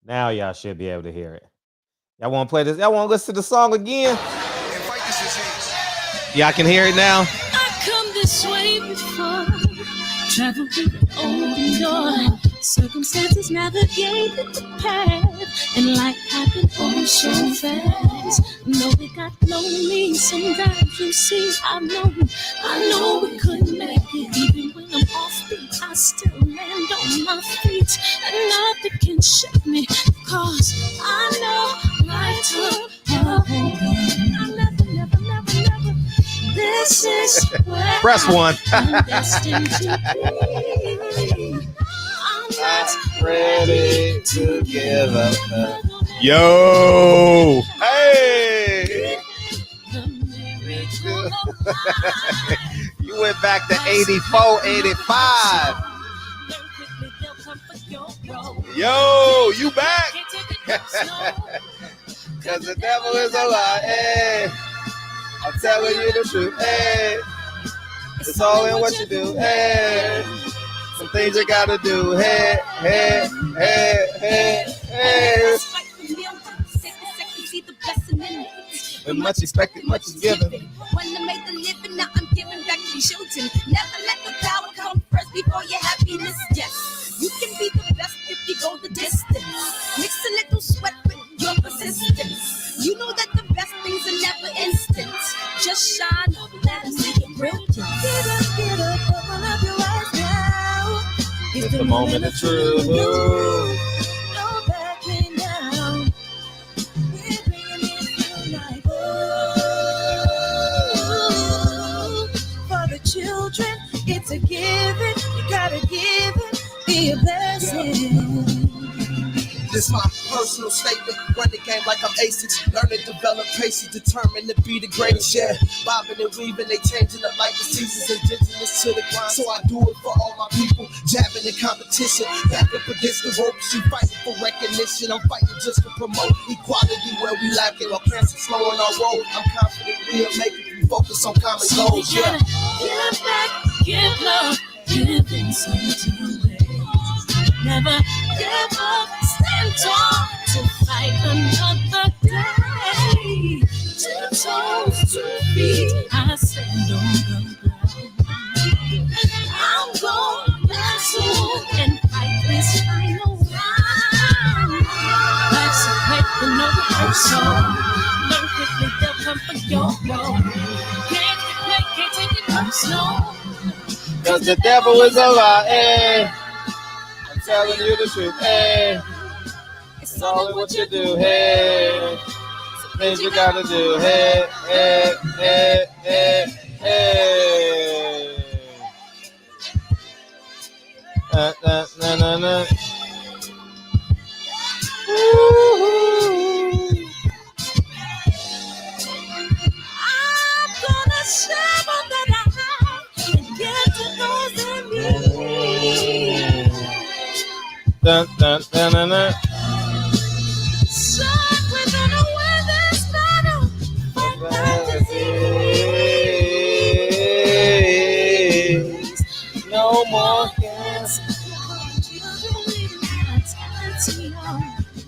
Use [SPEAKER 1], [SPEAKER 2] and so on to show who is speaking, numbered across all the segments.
[SPEAKER 1] Now y'all should be able to hear it. Y'all want to play this? Y'all want to listen to the song again? Yeah, I can hear it now.
[SPEAKER 2] I come this way before, travel through the open door. Circumstances navigated the path, and life happened all so fast. No, it got lonely. Sometimes you see, I know we couldn't make it. Even when I'm offbeat, I still land on my feet, and nothing can shake me, cause I know I took a hold. I never. This is where
[SPEAKER 1] Press one.
[SPEAKER 2] I'm destined to be. I'm not
[SPEAKER 1] Ready to give up. Yo, hey. You went back to 84, 85. Yo, you back? Cause the devil is a lie. Hey. I'm telling you the truth. Hey. It's all in what you do. Hey. Some things you gotta do. Hey, hey, hey, hey, hey. When much expected, much is given.
[SPEAKER 2] When I made the living, now I'm giving back to children. Never let the power come first before your happiness. Yes, you can be the best if you go the distance. Mix a little sweat with your persistence. You know that the best things are never instant. Just shine up, let them see it brilliant. Get up, open up your eyes now.
[SPEAKER 1] It's the moment of truth.
[SPEAKER 2] No backing down. We're bringing it to life. Oh, for the children, it's a given. You gotta give it, be a blessing.
[SPEAKER 3] This my personal statement. Run the game like I'm aces. Learn to develop patience, determined to be the greatest. Yeah, bobbing and weaving, they changing up like the seasons. Indigenous to the grind, so I do it for all my people. Jabbing in competition, back up against the ropes. You fighting for recognition. I'm fighting just to promote equality where we lack it. While cancer slowing our road, I'm confident we'll make it. We focus on common goals. Yeah.
[SPEAKER 2] Give back, give love, give something away. Never give up, stand tall to fight another day. 2 toes, 2 feet, I stand on the ground. I'm going back soon and fight this final round. Life's a paper, no rehearsal. Learn quickly, they'll come for your role. Can't replay, can't take it personal.
[SPEAKER 1] Cause the devil is a lie. Hey. I'm telling you the truth. Hey. It's all in what you do. Hey. Some things you gotta do. Hey, hey, hey, hey, hey. Na, na, na, na.
[SPEAKER 2] I'm gonna share all that I have and give to those in need.
[SPEAKER 1] Dun, dun, dun, dun, dun.
[SPEAKER 2] So we're gonna win this battle. Fight back disease.
[SPEAKER 1] No more gas.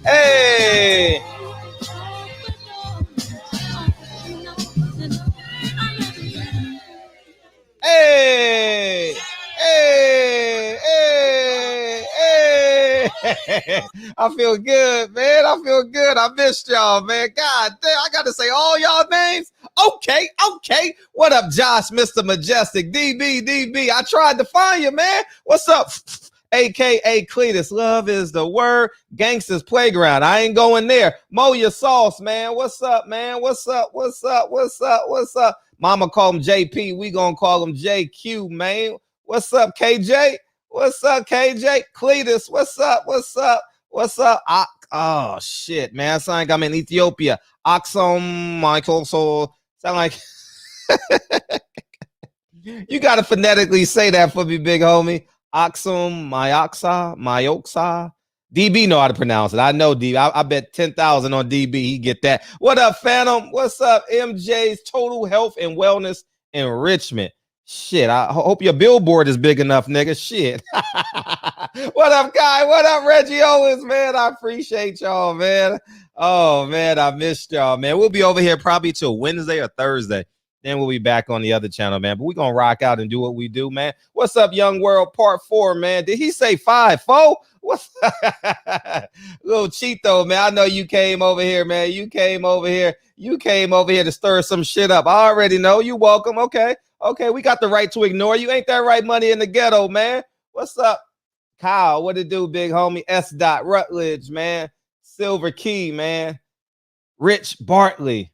[SPEAKER 1] Hey! Hey! Hey! Hey! Hey! I feel good, man. I feel good. I missed y'all, man. God damn, I got to say all y'all names. Okay. What up, Josh, Mr. Majestic? DB. I tried to find you, man. What's up? AKA Cletus. Love is the word. Gangsters Playground. I ain't going there. Mow your sauce, man. What's up, man? What's up? Mama call him JP. We gonna call him JQ, man. What's up, KJ? What's up, KJ? Cletus. What's up? Oh shit, man. Sound like I'm in Ethiopia. Oxum Michael. So sound like you gotta phonetically say that for me, big homie. Oxum Myoxa. DB know how to pronounce it. I know DB. I bet 10,000 on DB. He get that. What up, Phantom? What's up, MJ's Total Health and Wellness Enrichment? Shit, I hope your billboard is big enough, nigga. Shit. What up, Kai? What up, Reggie Owens, man? I appreciate y'all, man. Oh, man, I missed y'all, man. We'll be over here probably till Wednesday or Thursday. Then we'll be back on the other channel, man. But we're going to rock out and do what we do, man. What's up, Young World Part 4, man? Did he say 5, 4? What's little Cheeto, man? I know you came over here, man. You came over here to stir some shit up. I already know. You welcome. Okay. We got the right to ignore you. Ain't that right? Money in the ghetto, man. What's up, Kyle? What it do, big homie? S. Rutledge, man. Silver Key, man. Rich Bartley.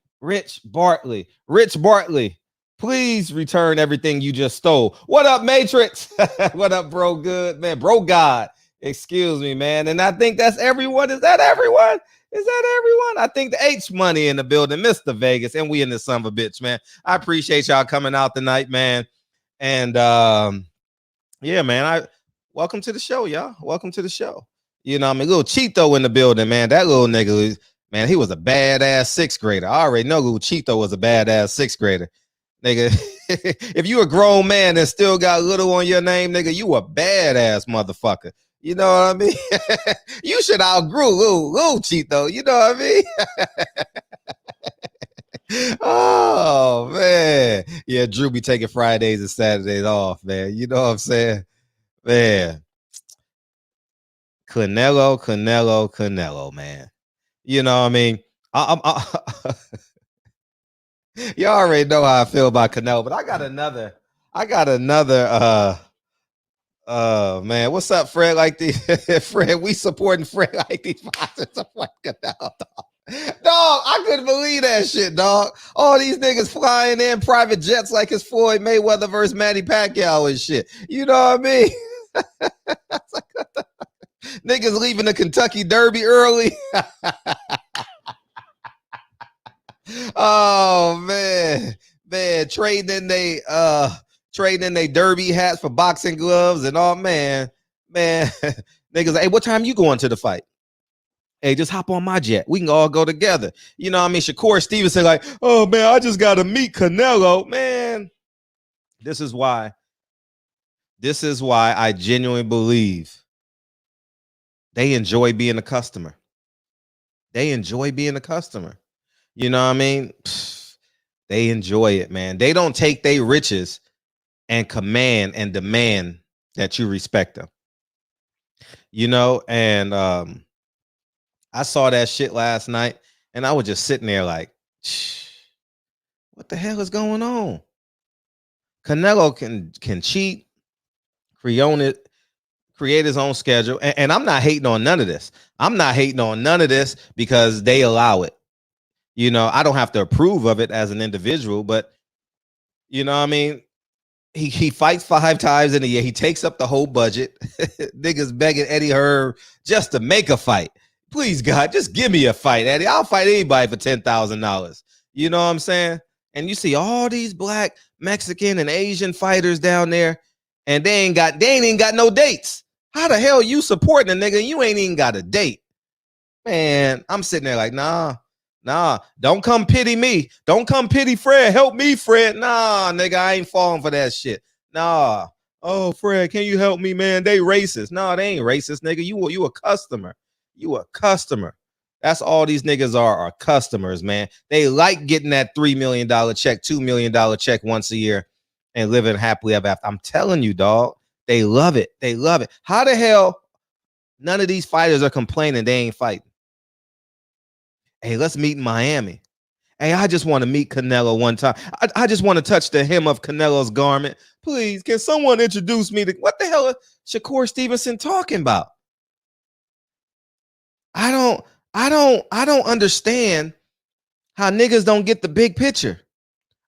[SPEAKER 1] Please return everything you just stole. What up, Matrix? What up, bro? Good, man. Bro God. Excuse me, man. And I think that's everyone. Is that everyone? I think the H Money in the building, Mr. Vegas, and we in the son of a bitch, man. I appreciate y'all coming out tonight, man. And yeah, man. Welcome to the show, y'all. Welcome to the show. You know, I mean, little Cheeto in the building, man. That little nigga, man, he was a badass sixth grader. I already know little Cheeto was a badass sixth grader. Nigga, if you a grown man that still got little on your name, nigga, you a badass motherfucker. You know what I mean? You should outgrew little Cheeto. You know what I mean? Oh, man. Yeah, Drew be taking Fridays and Saturdays off, man. You know what I'm saying? Man. Canelo, man. You know what I mean? You already know how I feel about Canelo, but I got another man, what's up, Fred? Like the Fred, we supporting Fred like these fighters support Canelo, dog. Dog, I couldn't believe that shit, dog. All these niggas flying in private jets like it's Floyd Mayweather versus Manny Pacquiao and shit. You know what I mean? Niggas leaving the Kentucky Derby early. Oh man, trading in they derby hats for boxing gloves and all, man. Niggas, hey, what time you going to the fight? Hey, just hop on my jet. We can all go together. You know what I mean? Shakur Stevenson like, oh man, I just got to meet Canelo. Man, this is why I genuinely believe they enjoy being a customer. You know what I mean? They enjoy it, man. They don't take their riches and command and demand that you respect them. You know, and I saw that shit last night, and I was just sitting there like, what the hell is going on? Canelo can cheat, create his own schedule, and I'm not hating on none of this. Because they allow it. You know, I don't have to approve of it as an individual, but you know what I mean? He fights 5 times in a year. He takes up the whole budget. Niggas begging Eddie Herb just to make a fight. Please, God, just give me a fight, Eddie. I'll fight anybody for $10,000. You know what I'm saying? And you see all these black, Mexican, and Asian fighters down there, and they ain't even got no dates. How the hell you supporting a nigga? You ain't even got a date. Man, I'm sitting there like, nah, don't come pity me. Don't come pity Fred. Help me, Fred. Nah, nigga, I ain't falling for that shit. Nah. Oh, Fred, can you help me, man? They racist. No, they ain't racist, nigga. You a customer. That's all these niggas are customers, man. They like getting that $3 million check, $2 million check once a year and living happily ever after. I'm telling you, dog. They love it. How the hell none of these fighters are complaining they ain't fighting? Hey, let's meet in Miami. Hey, I just want to meet Canelo one time. I just want to touch the hem of Canelo's garment. Please, can someone introduce me to what the hell is Shakur Stevenson talking about? I don't understand how niggas don't get the big picture.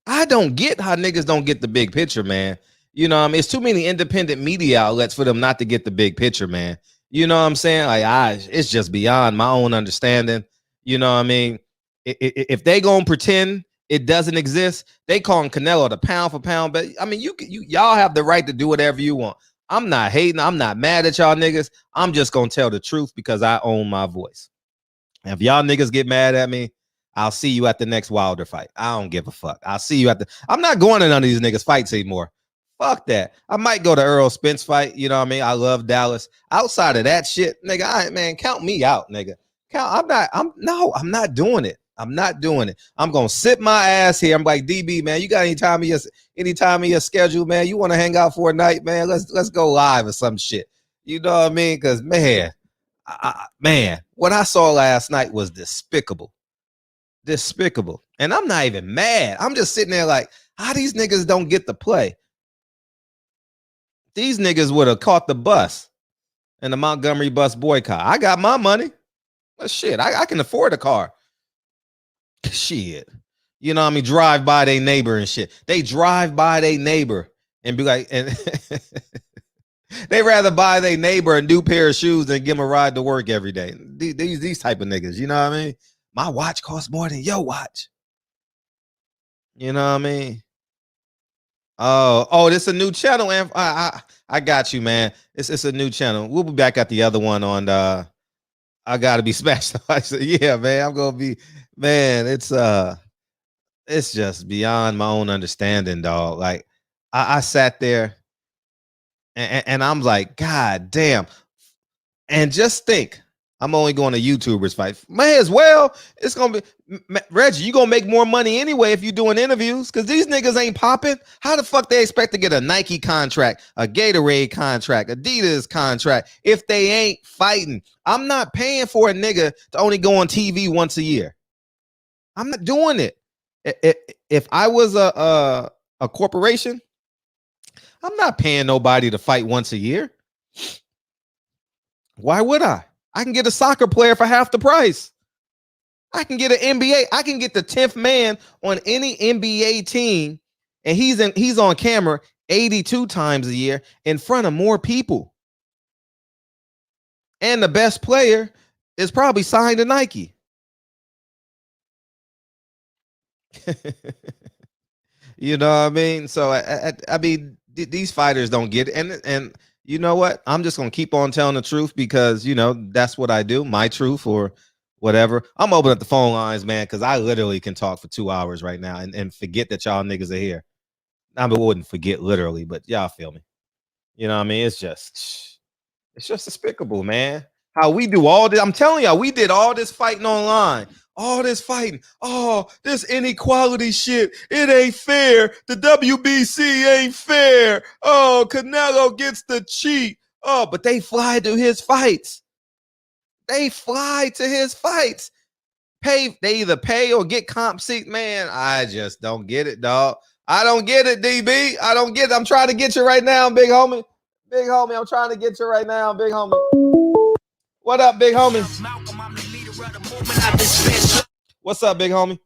[SPEAKER 1] I don't get how niggas don't get the big picture, man. You know what I mean? It's too many independent media outlets for them not to get the big picture, man. You know what I'm saying? Like, it's just beyond my own understanding. You know what I mean? If they gonna pretend it doesn't exist, they calling Canelo the pound for pound. But I mean, y'all have the right to do whatever you want. I'm not hating. I'm not mad at y'all niggas. I'm just gonna tell the truth because I own my voice. And if y'all niggas get mad at me, I'll see you at the next Wilder fight. I don't give a fuck. I'll see you I'm not going to none of these niggas fights anymore. Fuck that. I might go to Earl Spence fight. You know what I mean? I love Dallas. Outside of that shit, nigga, man, count me out, nigga. I'm not doing it. I'm not doing it. I'm gonna sit my ass here. I'm like, DB, man, you got any time in your schedule, man? You want to hang out for a night, man? Let's go live or some shit. You know what I mean? Because man, what I saw last night was despicable. And I'm not even mad. I'm just sitting there like, how these niggas don't get to play? These niggas would have caught the bus and the Montgomery bus boycott. I got my money. But shit, I can afford a car. Shit. You know what I mean? Drive by their neighbor and shit. They drive by their neighbor and be like, and they rather buy their neighbor a new pair of shoes than give him a ride to work every day. These type of niggas, you know what I mean? My watch costs more than your watch. You know what I mean? Oh, this is a new channel, and I got you, man. It's a new channel. We'll be back at the other one on I gotta be smashed. I said, yeah, man, I'm gonna be, man. It's just beyond my own understanding, dog. Like I sat there and I'm like, God damn. And just think, I'm only going to YouTubers fight. May as well. It's gonna be Reggie. You gonna make more money anyway if you're doing interviews, because these niggas ain't popping. How the fuck they expect to get a Nike contract, a Gatorade contract, Adidas contract if they ain't fighting? I'm not paying for a nigga to only go on TV once a year. I'm not doing it. If I was a corporation, I'm not paying nobody to fight once a year. Why would I? I can get a soccer player for half the price. I can get an NBA. I can get the 10th man on any NBA team, and he's on camera 82 times a year in front of more people. And the best player is probably signed to Nike. You know what I mean? So I mean, these fighters don't get it, and you know what? I'm just gonna keep on telling the truth because you know that's what I do, my truth or whatever. I'm opening up the phone lines, man, because I literally can talk for 2 hours right now and forget that y'all niggas are here. I wouldn't forget literally, but y'all feel me. You know what I mean? It's just despicable, man. How we do all this. I'm telling y'all, we did all this fighting online. All this fighting. Oh, this inequality shit. It ain't fair. The WBC ain't fair. Oh, Canelo gets the cheat. Oh, but they fly to his fights. They either pay or get comp seat. Man, I just don't get it, dog. I don't get it, DB. I don't get it. I'm trying to get you right now, big homie. Big homie, I'm trying to get you right now, big homie. What up, big homie? What's up, big homie?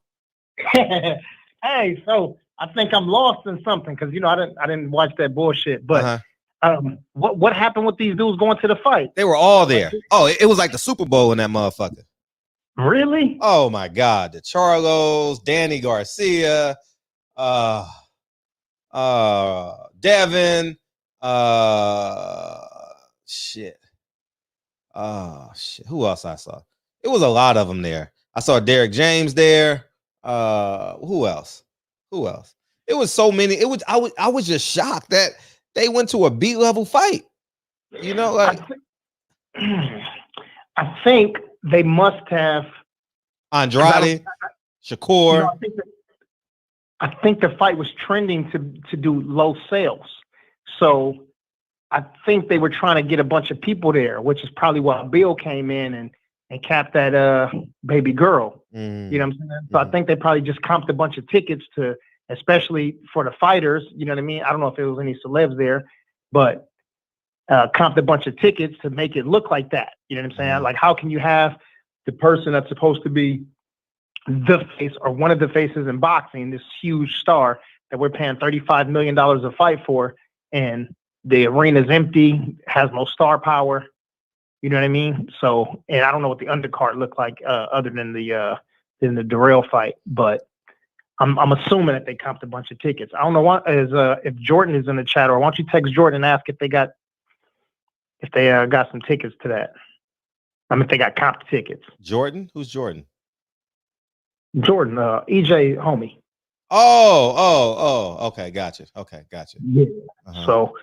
[SPEAKER 4] Hey, so I think I'm lost in something because you know I didn't watch that bullshit. But what happened with these dudes going to the fight?
[SPEAKER 1] They were all there. Oh, it was like the Super Bowl in that motherfucker.
[SPEAKER 4] Really?
[SPEAKER 1] Oh my God, the Charlos, Danny Garcia, Devin, shit. Oh shit. Who else I saw? It was a lot of them there. I saw Derek James there. Who else? It was so many. I was just shocked that they went to a B level fight. You know, like
[SPEAKER 4] I think they must have
[SPEAKER 1] Andrade, Shakur.
[SPEAKER 4] You know, I think the fight was trending to do low sales. So I think they were trying to get a bunch of people there, which is probably why Bill came in and capped that baby girl. You know what I'm saying? So I think they probably just comped a bunch of tickets to, especially for the fighters. You know what I mean? I don't know if there was any celebs there, but comped a bunch of tickets to make it look like that. You know what I'm saying? Like, how can you have the person that's supposed to be the face or one of the faces in boxing, this huge star that we're paying $35 million a fight for, and the arena's empty, has no star power. You know what I mean? So, and I don't know what the undercard looked like other than the Darrell fight, but I'm assuming that they comped a bunch of tickets. I don't know what is if Jordan is in the chat, or why don't you text Jordan and ask if they got some tickets to that. I mean, if they got comped tickets.
[SPEAKER 1] Jordan? Who's Jordan?
[SPEAKER 4] Jordan, EJ homie.
[SPEAKER 1] Okay, gotcha.
[SPEAKER 4] Yeah.
[SPEAKER 1] Uh-huh.
[SPEAKER 4] So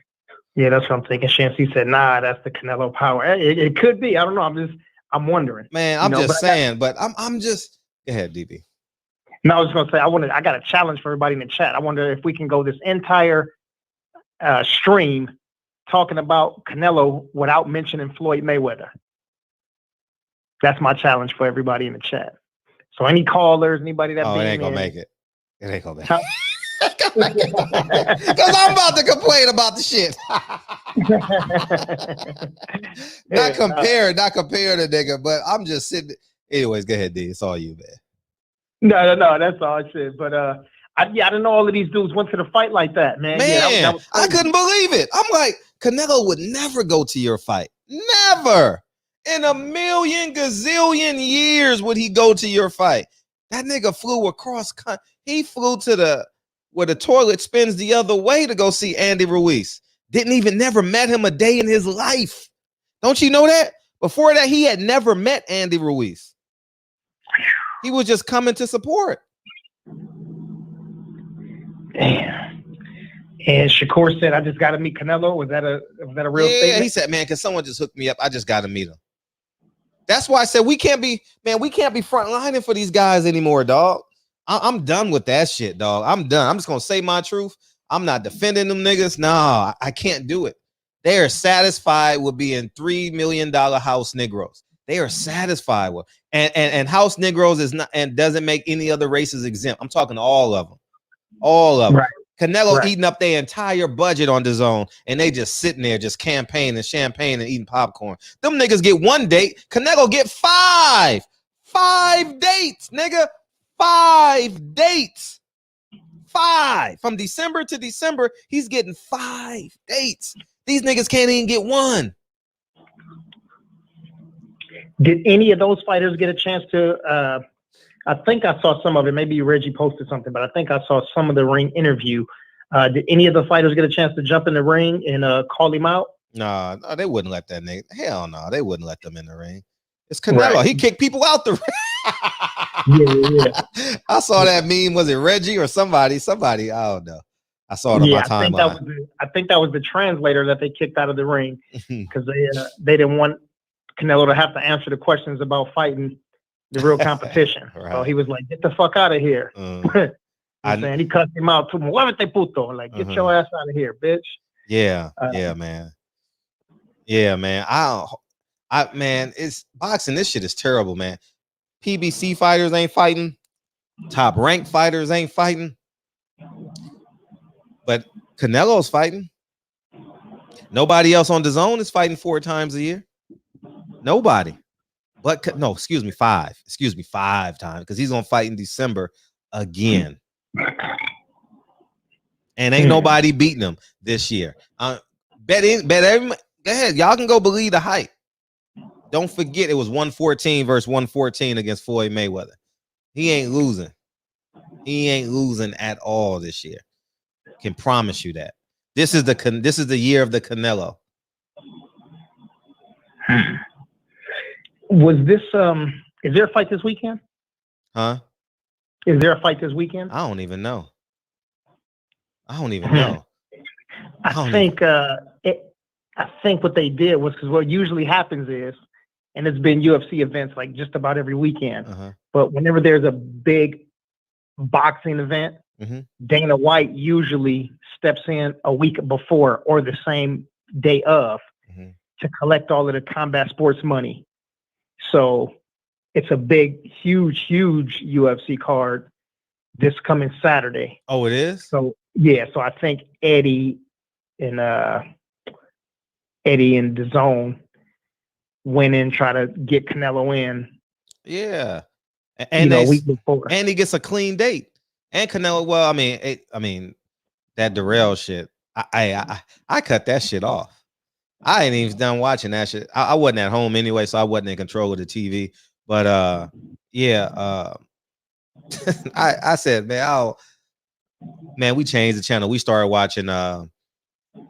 [SPEAKER 4] yeah, that's what I'm thinking. Shancy said, "Nah, that's the Canelo power." It could be. I don't know. I'm wondering.
[SPEAKER 1] Man, I'm just
[SPEAKER 4] But
[SPEAKER 1] saying, but I'm just go ahead, DB.
[SPEAKER 4] no, I was gonna say I got a challenge for everybody in the chat. I wonder if we can go this entire stream talking about Canelo without mentioning Floyd Mayweather. That's my challenge for everybody in the chat. So any callers, anybody that
[SPEAKER 1] it ain't gonna make it. It ain't gonna make
[SPEAKER 4] it.
[SPEAKER 1] Because I'm about to complain about the shit. not compare the nigga, but I'm just sitting. Anyways, go ahead, D. It's all you, man.
[SPEAKER 4] No, that's all I said. But I didn't know all of these dudes went to the fight like that, man. That was
[SPEAKER 1] I couldn't believe it. I'm like, Canelo would never go to your fight. Never. In a million gazillion years would he go to your fight. That nigga flew across. He flew to where the toilet spins the other way to go see Andy Ruiz. Never met him a day in his life. Don't you know that? Before that, he had never met Andy Ruiz. He was just coming to support.
[SPEAKER 4] Damn. And Shakur said, "I just got to meet Canelo." Was that a real statement?
[SPEAKER 1] Yeah, he said, "Man, because someone just hooked me up. I just got to meet him." That's why I said we can't be front lining for these guys anymore, dog. I'm done with that shit, dog. I'm done. I'm just gonna say my truth. I'm not defending them niggas. No, I can't do it. They are satisfied with being $3 million house Negroes. They are satisfied with and house Negroes is not and doesn't make any other races exempt. I'm talking to all of them. All of them.
[SPEAKER 4] Right.
[SPEAKER 1] Canelo eating up their entire budget on DAZN, and they just sitting there just campaigning champagne and eating popcorn. Them niggas get 1 date. Canelo get 5. 5 dates, nigga. 5 dates. 5. From December to December, he's getting 5 dates. These niggas can't even get 1.
[SPEAKER 4] Did any of those fighters get a chance to I think I saw some of it. Maybe Reggie posted something, but I think I saw some of the ring interview. Did any of the fighters get a chance to jump in the ring and call him out?
[SPEAKER 1] No, they wouldn't let that nigga. Hell no, they wouldn't let them in the ring. It's Canelo. Right. He kicked people out the ring. Yeah. I saw that meme. Was it Reggie or somebody? I don't know. I saw it on my timeline.
[SPEAKER 4] I think that was the translator that they kicked out of the ring because they didn't want Canelo to have to answer the questions about fighting the real competition. Right. So he was like, "Get the fuck out of here." And he cussed him out too. Muévete puto. Like, get your ass out of here, bitch.
[SPEAKER 1] Yeah, man. Yeah, man. Man, it's boxing. This shit is terrible, man. PBC fighters ain't fighting. Top ranked fighters ain't fighting. But Canelo's fighting. Nobody else on DAZN is fighting 4 times a year. Nobody. But no, 5. 5 times because he's gonna fight in December again. And ain't nobody beating him this year. Bet everybody. Go ahead, y'all can go believe the hype. Don't forget it was 114 versus 114 against Floyd Mayweather. He ain't losing. He ain't losing at all this year. Can promise you that. This is the year of the Canelo.
[SPEAKER 4] Was this is there a fight this weekend?
[SPEAKER 1] Huh?
[SPEAKER 4] Is there a fight this weekend?
[SPEAKER 1] I don't even know. I
[SPEAKER 4] think what they did was because what usually happens is, and it's been UFC events like just about every weekend, but whenever there's a big boxing event, Dana White usually steps in a week before or the same day of to collect all of the combat sports money. So it's a big, huge UFC card this coming Saturday.
[SPEAKER 1] Oh, it is?
[SPEAKER 4] So yeah, so I think Eddie and DAZN went in try to get Canelo in.
[SPEAKER 1] Yeah, and
[SPEAKER 4] a week before,
[SPEAKER 1] and he gets a clean date. And Canelo, well, I mean that Darrell shit. I cut that shit off. I ain't even done watching that shit. I wasn't at home anyway, so I wasn't in control of the TV. But I said, man, we changed the channel. We started watching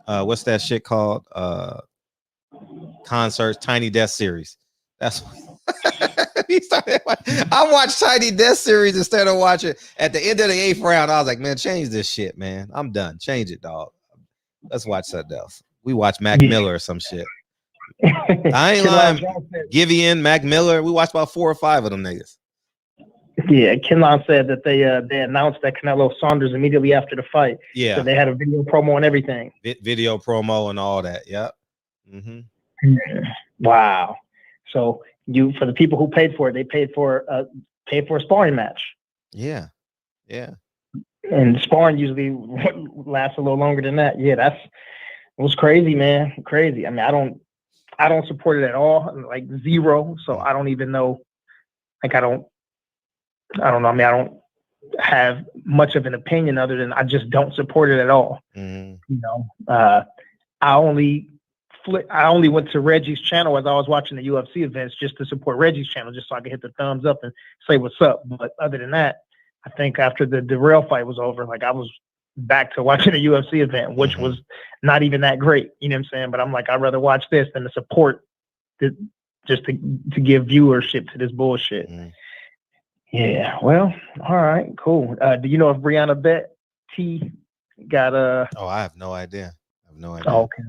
[SPEAKER 1] what's that shit called? Concerts, Tiny Desk Series. That's I watched Tiny Death series instead of watching at the end of the 8th round. I was like, man, change this shit, man. I'm done. Change it, dog. Let's watch something else. We watch Mac Miller or some shit. I ain't lying. Givian, Mac Miller. We watched about 4 or 5 of them niggas.
[SPEAKER 4] Yeah, Kenlon said that they announced that Canelo Saunders immediately after the fight.
[SPEAKER 1] Yeah.
[SPEAKER 4] So they had a video promo and everything.
[SPEAKER 1] Video promo and all that. Yep.
[SPEAKER 4] Wow. So for the people who paid for it, they paid for a sparring match.
[SPEAKER 1] Yeah.
[SPEAKER 4] And sparring usually lasts a little longer than that. Yeah, it was crazy, man. Crazy. I mean, I don't support it at all. Like zero. So I don't even know. Like I don't know. I mean, I don't have much of an opinion other than I just don't support it at all. You know, I only went to Reggie's channel as I was watching the UFC events just to support Reggie's channel, just so I could hit the thumbs up and say what's up. But other than that, I think after the Darrell fight was over, like I was back to watching a UFC event, which was not even that great. You know what I'm saying? But I'm like, I'd rather watch this than to support just to give viewership to this bullshit. Yeah. Well, all right, cool. Do you know if Brianna T got
[SPEAKER 1] Oh, I have no idea.
[SPEAKER 4] Oh, okay.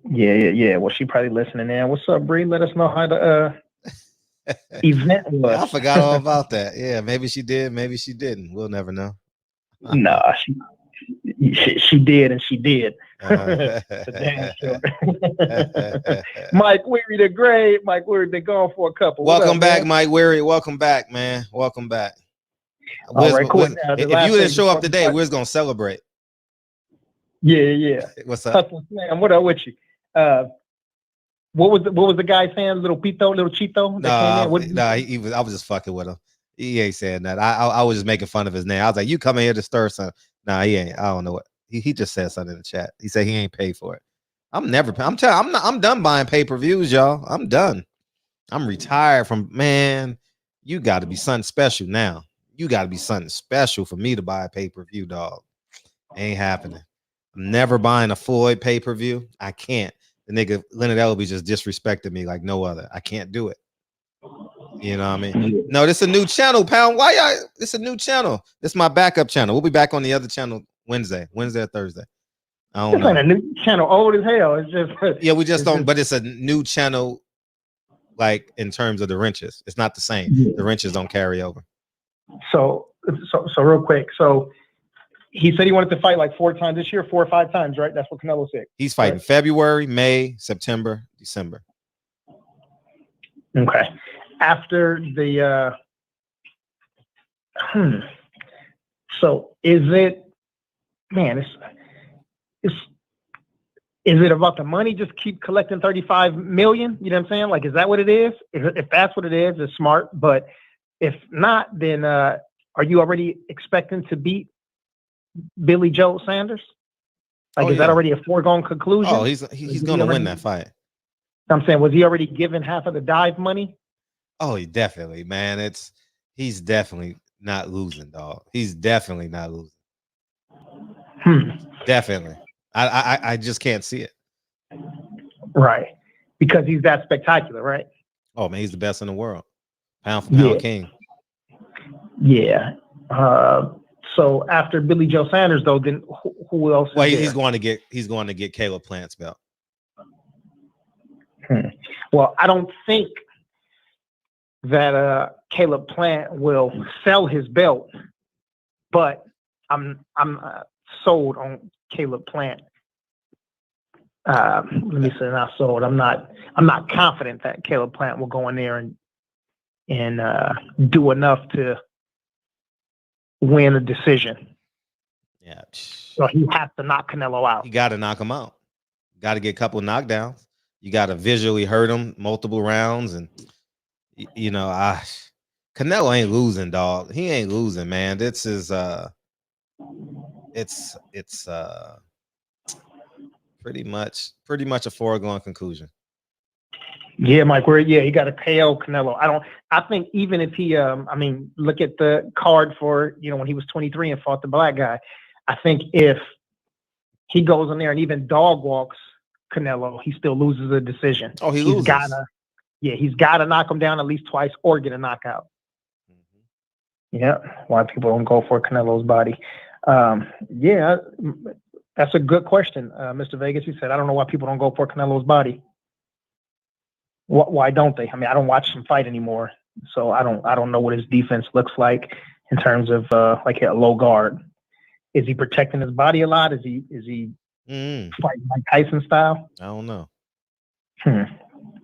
[SPEAKER 4] Yeah. Well, she probably listening in. What's up, Bree? Let us know how the event was.
[SPEAKER 1] I forgot all about that. Yeah, maybe she did, maybe she didn't. We'll never know.
[SPEAKER 4] Nah, she did, and she did. Damn sure. Mike Weary the Great. Mike Weary been gone for a couple.
[SPEAKER 1] Welcome back, man? Mike Weary. Welcome back, man. Welcome back.
[SPEAKER 4] All right, cool.
[SPEAKER 1] If you didn't show up today, we're gonna celebrate.
[SPEAKER 4] Yeah.
[SPEAKER 1] What's up?
[SPEAKER 4] Man, what up with you? What was the guy saying? Little Chito?
[SPEAKER 1] He was. I was just fucking with him. He ain't saying that. I was just making fun of his name. I was like, you coming here to stir something? Nah, he ain't. I don't know what. He just said something in the chat. He said he ain't paid for it. I'm done buying pay-per-views, y'all. I'm done. I'm retired from, man. You got to be something special now. You got to be something special for me to buy a pay-per-view, dog. Ain't happening. I'm never buying a Floyd pay-per-view. I can't. The nigga Leonard Elby just disrespected me like no other. I can't do it. You know what I mean? No, this is a new channel, Pound. Why y'all? It's a new channel. This is my backup channel. We'll be back on the other channel Wednesday or Thursday. I don't know.
[SPEAKER 4] It's a new channel, old as hell. It's just
[SPEAKER 1] yeah, we just don't. But it's a new channel, like in terms of the wrenches. It's not the same. Yeah. The wrenches don't carry over.
[SPEAKER 4] So real quick. So he said he wanted to fight like 4 times this year, 4 or 5 times, right? That's what Canelo said.
[SPEAKER 1] He's fighting February, May, September, December.
[SPEAKER 4] Okay. After the so is it, man, is it about the money? Just keep collecting 35 million? You know what I'm saying? Like, is that what it is? If that's what it is, it's smart. But if not, then are you already expecting to beat Billy Joe Sanders? Like, is that already a foregone conclusion?
[SPEAKER 1] Oh, he's going to win that fight.
[SPEAKER 4] I'm saying, was he already given half of the dive money?
[SPEAKER 1] Oh, he definitely, man. He's definitely not losing, dog. He's definitely not losing. Definitely. I just can't see it.
[SPEAKER 4] Right. Because he's that spectacular, right?
[SPEAKER 1] Oh, man, he's the best in the world. Pound for pound king.
[SPEAKER 4] Yeah. So after Billy Joe Sanders, though, then who else?
[SPEAKER 1] Well, he's going to get Caleb Plant's belt.
[SPEAKER 4] Well, I don't think that Caleb Plant will sell his belt, but I'm sold on Caleb Plant. Let me say not sold. I'm not confident that Caleb Plant will go in there and do enough to win a decision.
[SPEAKER 1] Yeah.
[SPEAKER 4] So he has to knock Canelo out.
[SPEAKER 1] You got to knock him out. Got to get a couple of knockdowns. You got to visually hurt him multiple rounds, and you know, Canelo ain't losing, dog. He ain't losing, man. This is it's pretty much a foregone conclusion.
[SPEAKER 4] Yeah, Mike. He got a KO Canelo. I think even if he, look at the card for, when he was 23 and fought the black guy. I think if he goes in there and even dog walks Canelo, he still loses a decision.
[SPEAKER 1] Oh, he loses.
[SPEAKER 4] Yeah, he's got to knock him down at least twice or get a knockout. Yeah, why people don't go for Canelo's body. Yeah, that's a good question, Mr. Vegas. He said, I don't know why people don't go for Canelo's body. Why don't they? I mean, I don't watch him fight anymore, so I don't know what his defense looks like in terms of like a low guard. Is he protecting his body a lot? Is he fighting like Tyson style?
[SPEAKER 1] I don't know.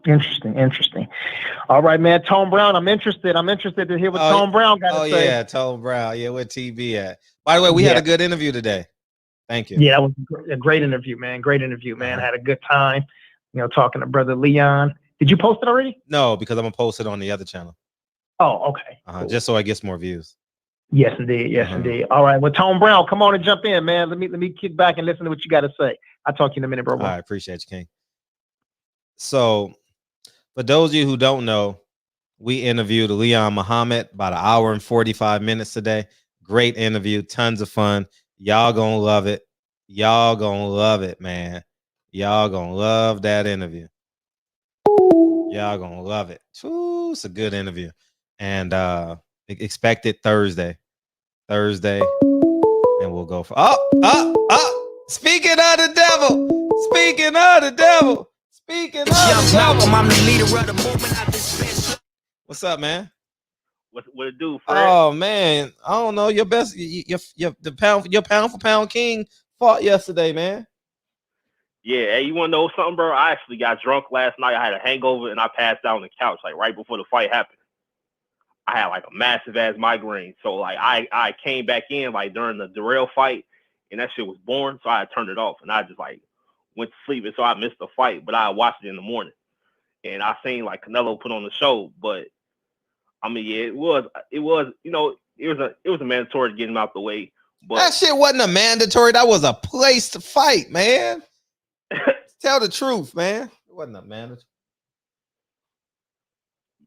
[SPEAKER 4] Interesting. All right, man. Tone Brown, I'm interested to hear what Tone Brown got to say.
[SPEAKER 1] Oh, yeah, Tone Brown. Yeah, where TB at? By the way, we had a good interview today. Thank you.
[SPEAKER 4] Yeah, that was a great interview, man. Had a good time, talking to Brother Leon. Did you post it already?
[SPEAKER 1] No, because I'm going to post it on the other channel.
[SPEAKER 4] Oh, okay.
[SPEAKER 1] Cool. Just so I get more views.
[SPEAKER 4] Yes, indeed. Indeed. All right. Well, Tone Brown, come on and jump in, man. Let me kick back and listen to what you got to say. I'll talk to you in a minute, bro.
[SPEAKER 1] I appreciate you, King. So, for those of you who don't know, we interviewed Leon Muhammad about 1 hour and 45 minutes today. Great interview, tons of fun. Y'all gonna love it. Y'all gonna love it, man. Y'all gonna love that interview. Y'all gonna love it. Ooh, it's a good interview. And expect it Thursday, and we'll go for Speaking of the devil. I'm the leader of the movement. What's up, man?
[SPEAKER 5] What it do, Fred?
[SPEAKER 1] Oh man, I don't know. Your best, your pound for pound king fought yesterday, man.
[SPEAKER 5] Yeah, hey, you want to know something, bro? I actually got drunk last night. I had a hangover and I passed out on the couch like right before the fight happened. I had like a massive ass migraine, so like I came back in like during the Darrell fight, and that shit was born, so I turned it off and I just like went to sleep, and so I missed the fight, but I watched it in the morning, and I seen like Canelo put on the show, but I mean, yeah, it was it was a mandatory to get him out the way. But
[SPEAKER 1] that shit wasn't a mandatory. That was a place to fight, man. Tell the truth, man. It wasn't a mandatory.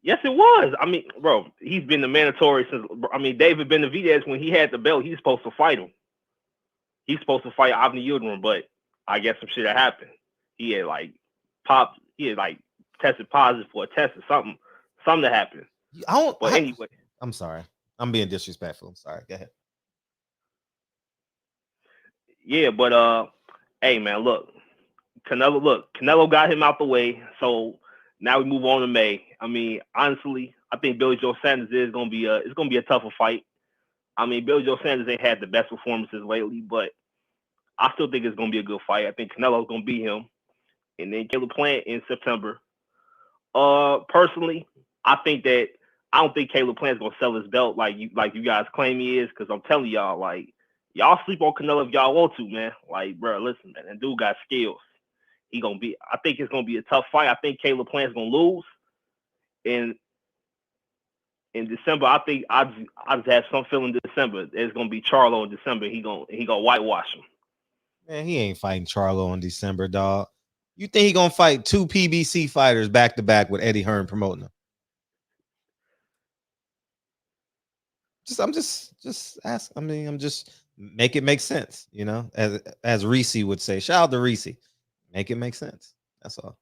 [SPEAKER 5] Yes, it was. I mean, bro, he's been the mandatory since. I mean, David Benavidez, when he had the belt, he's supposed to fight him. He's supposed to fight Avni Yildirim, but I guess some shit had happened. He had like popped. He had like tested positive for a test or something. Something that happened. Anyway,
[SPEAKER 1] I'm sorry. I'm being disrespectful. I'm sorry. Go ahead.
[SPEAKER 5] Yeah, but hey man, look, Canelo got him out the way, so now we move on to May. I mean, honestly, I think Billy Joe Sanders is gonna be a tougher fight. I mean, Billy Joe Sanders ain't had the best performances lately, but I still think it's gonna be a good fight. I think Canelo's gonna beat him, and then Caleb Plant in September. Personally, I don't think Caleb Plant's gonna sell his belt like you guys claim he is, because I'm telling y'all, like, y'all sleep on Canelo if y'all want to, man. Like, bro, listen, man, that dude got skills. I think it's gonna be a tough fight. I think Caleb Plant's gonna lose. In December, I think I just have some feeling December it's gonna be Charlo in December. He gonna whitewash him.
[SPEAKER 1] Man, he ain't fighting Charlo in December, dog. You think he gonna fight 2 PBC fighters back to back with Eddie Hearn promoting them? I'm just asking. I mean, I'm just make it make sense, you know, as Reese would say. Shout out to Reese. Make it make sense. That's all.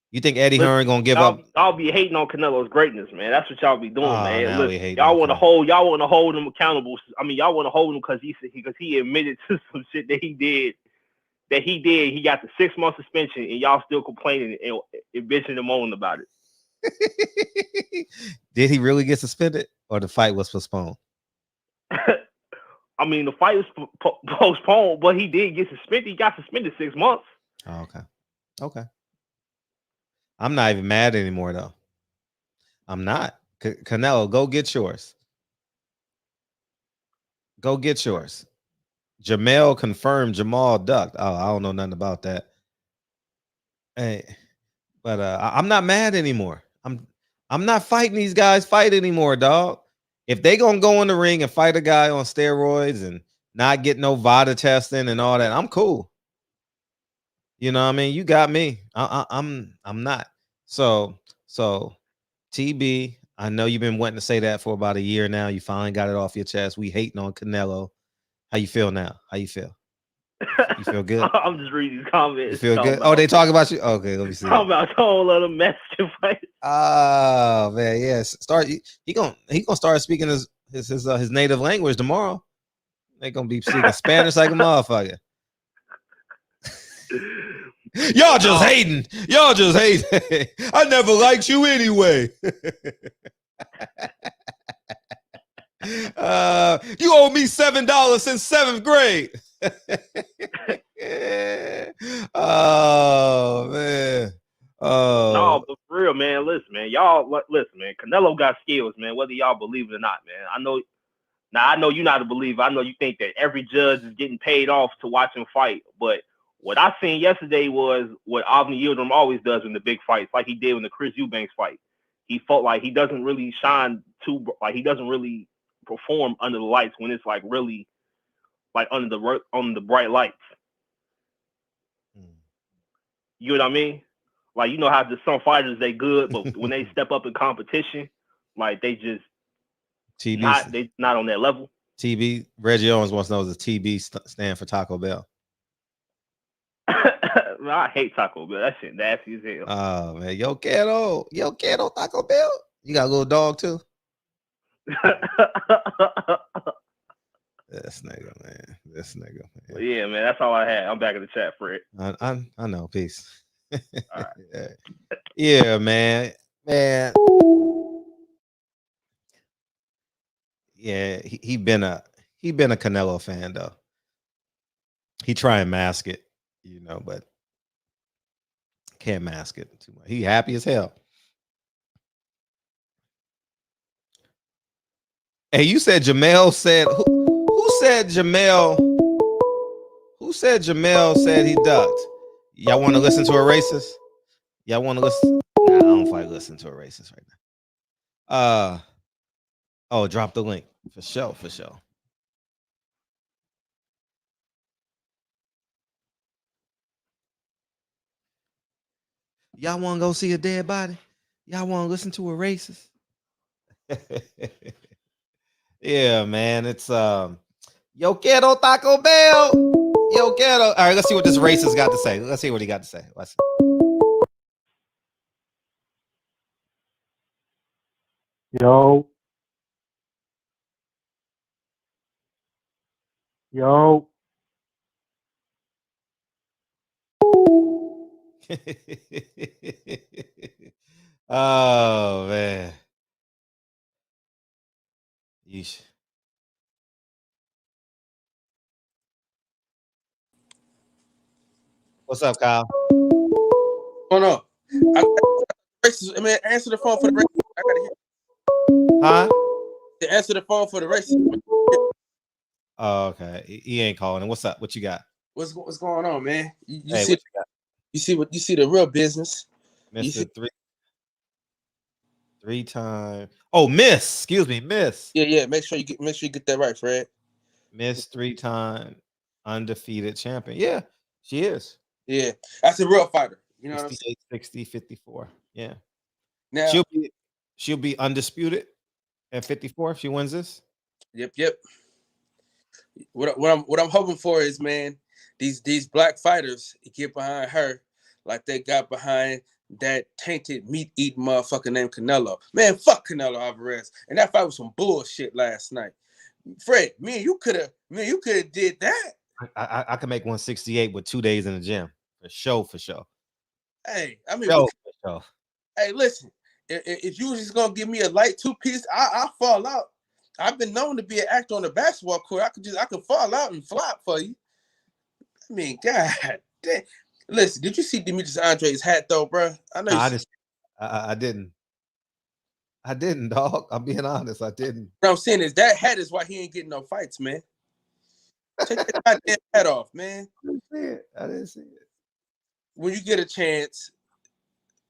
[SPEAKER 1] You think Eddie Hearn gonna give up?
[SPEAKER 5] Y'all be hating on Canelo's greatness, man. That's what y'all be doing, man. Listen, y'all want to hold him accountable. I mean, y'all want to hold him because he admitted to some shit that he did. He got the 6-month suspension, and y'all still complaining and bitching and moaning about
[SPEAKER 1] it. Did he really get suspended, or the fight was postponed?
[SPEAKER 5] I mean, the fight was postponed, but he did get suspended. He got suspended 6 months.
[SPEAKER 1] Oh, okay. I'm not even mad anymore, though. I'm not. Canelo, go get yours. Go get yours. Jamel confirmed Jamal ducked. Oh, I don't know nothing about that. Hey, but I'm not mad anymore. I'm not fighting these guys fight anymore, dog. If they gonna go in the ring and fight a guy on steroids and not get no VADA testing and all that, I'm cool. You know what I mean? You got me. I'm not. So TB, I know you've been wanting to say that for about a year now. You finally got it off your chest. We hating on Canelo. How you feel now? How you feel? You feel good?
[SPEAKER 5] I'm just reading these comments.
[SPEAKER 1] You feel good? Oh, they talk about you? Okay, let me see.
[SPEAKER 5] Talking about a whole other Mexican fight.
[SPEAKER 1] Oh man, yes. He gonna start speaking his native language tomorrow. They gonna be speaking Spanish like a motherfucker. Y'all just hating. Y'all just hating. I never liked you anyway. You owe me $7 since 7th grade. Oh man. Oh
[SPEAKER 5] no, but for real, man. Listen, man. Y'all, listen, man. Canelo got skills, man. Whether y'all believe it or not, man. I know you're not a believer. I know you think that every judge is getting paid off to watch him fight. But what I seen yesterday was what Avni Yildirim always does in the big fights, like he did in the Chris Eubanks fight. He felt like he doesn't really shine he doesn't really perform under the lights when it's like really like under the bright lights. You know what I mean? Like, you know how some fighters, they good, but when they step up in competition, like they just they not on that level.
[SPEAKER 1] TB, Reggie Owens wants to know, does TB stand for Taco Bell?
[SPEAKER 5] Man, I hate Taco Bell. That shit nasty as hell.
[SPEAKER 1] Oh man, yo quiero Taco Bell. You got a little dog too? This nigga, man.
[SPEAKER 5] Well, yeah, man. That's all I had. I'm back in the chat, Fred.
[SPEAKER 1] I know. Peace.
[SPEAKER 5] All right.
[SPEAKER 1] Yeah, man. Yeah, he been a Canelo fan though. He try and mask it, but can't mask it too much. He happy as hell. Hey, you said Jamel said who said Jamel? Who said Jamel said he ducked? Y'all want to listen to a racist? Y'all want to listen? Nah, I don't like listen to a racist right now. Oh, drop the link for sure. Y'all want to go see a dead body? Y'all want to listen to a racist? Yeah, man. It's Yo quiero Taco Bell. Yo quiero. All right, let's see what this racist got to say. Let's see what he got to say. Let's see.
[SPEAKER 4] Yo.
[SPEAKER 1] Oh man. Yeesh. What's up, Kyle?
[SPEAKER 3] Oh no. I mean, answer the phone for the racist. I gotta hear.
[SPEAKER 1] Huh?
[SPEAKER 3] Answer the phone for the racist.
[SPEAKER 1] Oh, okay. He ain't calling. What's up? What you got?
[SPEAKER 3] What's going on, man? You
[SPEAKER 1] Hey,
[SPEAKER 3] see
[SPEAKER 1] what you got?
[SPEAKER 3] you see the real business.
[SPEAKER 1] Mr. Three time. Oh, Miss. Excuse me, Miss.
[SPEAKER 3] Yeah. Make sure you get that right, Fred.
[SPEAKER 1] Miss 3-time undefeated champion. Yeah, she is.
[SPEAKER 3] Yeah, that's a real fighter. You know
[SPEAKER 1] 68, 60, 54. Yeah.
[SPEAKER 3] Now
[SPEAKER 1] she'll be undisputed at 54 if she wins this.
[SPEAKER 3] Yep. What I'm hoping for is, man, these black fighters get behind her like they got behind that tainted meat eating motherfucker named Canelo. Man, fuck Canelo Alvarez. And that fight was some bullshit last night. Fred, you could have did that.
[SPEAKER 1] I can make 168 with 2 days in the gym. For sure.
[SPEAKER 3] Hey, I mean,
[SPEAKER 1] for sure.
[SPEAKER 3] Hey, listen, if you was just gonna give me a light 2-piece, I'll fall out. I've been known to be an actor on the basketball court. I could fall out and flop for you. I mean, God damn. Listen, did you see Demetrius Andre's hat though, bro? I know.
[SPEAKER 1] I didn't. I didn't, dog. I'm being honest. I didn't.
[SPEAKER 3] What I'm saying is that hat is why he ain't getting no fights, man. Take that goddamn hat off, man.
[SPEAKER 1] I didn't see it.
[SPEAKER 3] When you get a chance,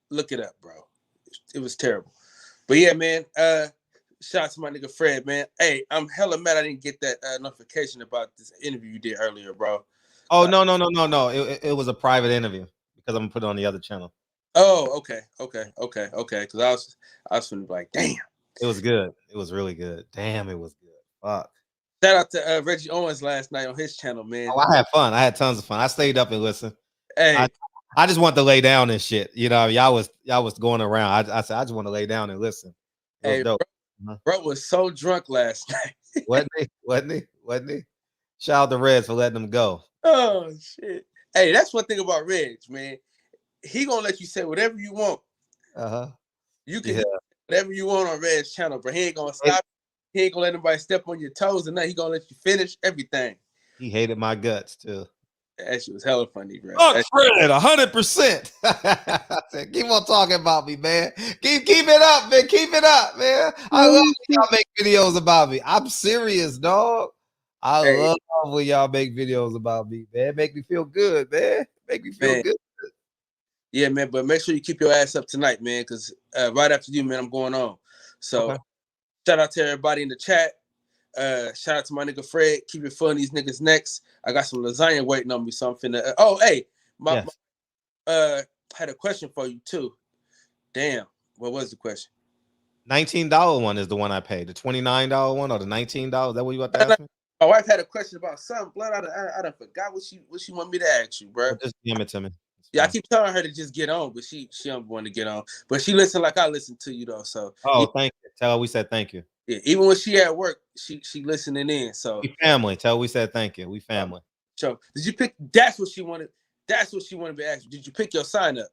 [SPEAKER 3] look it up, bro. It was terrible. But yeah, man. Shout out to my nigga Fred, man. Hey, I'm hella mad I didn't get that notification about this interview you did earlier, bro.
[SPEAKER 1] Oh, no. It was a private interview because I'm gonna put it on the other channel.
[SPEAKER 3] Oh, okay. Because I was feeling like, damn.
[SPEAKER 1] It was good. It was really good. Damn, it was good. Fuck.
[SPEAKER 3] Shout out to Reggie Owens last night on his channel, man.
[SPEAKER 1] Oh, I had fun. I had tons of fun. I stayed up and listened.
[SPEAKER 3] Hey,
[SPEAKER 1] I just want to lay down and shit. You know, y'all was going around. I said I just want to lay down and listen. It was dope.
[SPEAKER 3] Bro was so drunk last night.
[SPEAKER 1] Wasn't he? Shout out to Reds for letting him go.
[SPEAKER 3] Oh shit. Hey, that's one thing about Reg, man. He gonna let you say whatever you want. You can whatever you want on Red's channel, but he ain't gonna stop. He ain't gonna let anybody step on your toes, and then he gonna let you finish everything.
[SPEAKER 1] He hated my guts too.
[SPEAKER 3] That shit was hella funny, bro.
[SPEAKER 1] Fred, 100%. Keep on talking about me, man. Keep it up, man. Keep it up, man. I love when y'all make videos about me. I'm serious, dog. I love when y'all make videos about me, man. Make me feel good, man. Make me feel good.
[SPEAKER 3] Yeah, man. But make sure you keep your ass up tonight, man, because right after you, man, I'm going on. So shout out to everybody in the chat. Shout out to my nigga Fred. Keep it fun. These niggas next. I got some lasagna waiting on me, so I'm finna. My had a question for you too. Damn, what was the question?
[SPEAKER 1] $19 one is the one I paid. The $29 one or the $19? Is that what you want to ask me?
[SPEAKER 3] My wife had a question about something. Blood, I done forgot what she want me to ask you, bro.
[SPEAKER 1] Well, just DM it to me.
[SPEAKER 3] Yeah, I keep telling her to just get on, but she don't want to get on. But she listen like I listen to you though. So
[SPEAKER 1] thank you. Tell her we said thank you.
[SPEAKER 3] Yeah, even when she at work, she listening in. So
[SPEAKER 1] we family. Tell her we said thank you. We family.
[SPEAKER 3] So did you pick? That's what she wanted. That's what she wanted to ask you. Did you pick your sign up?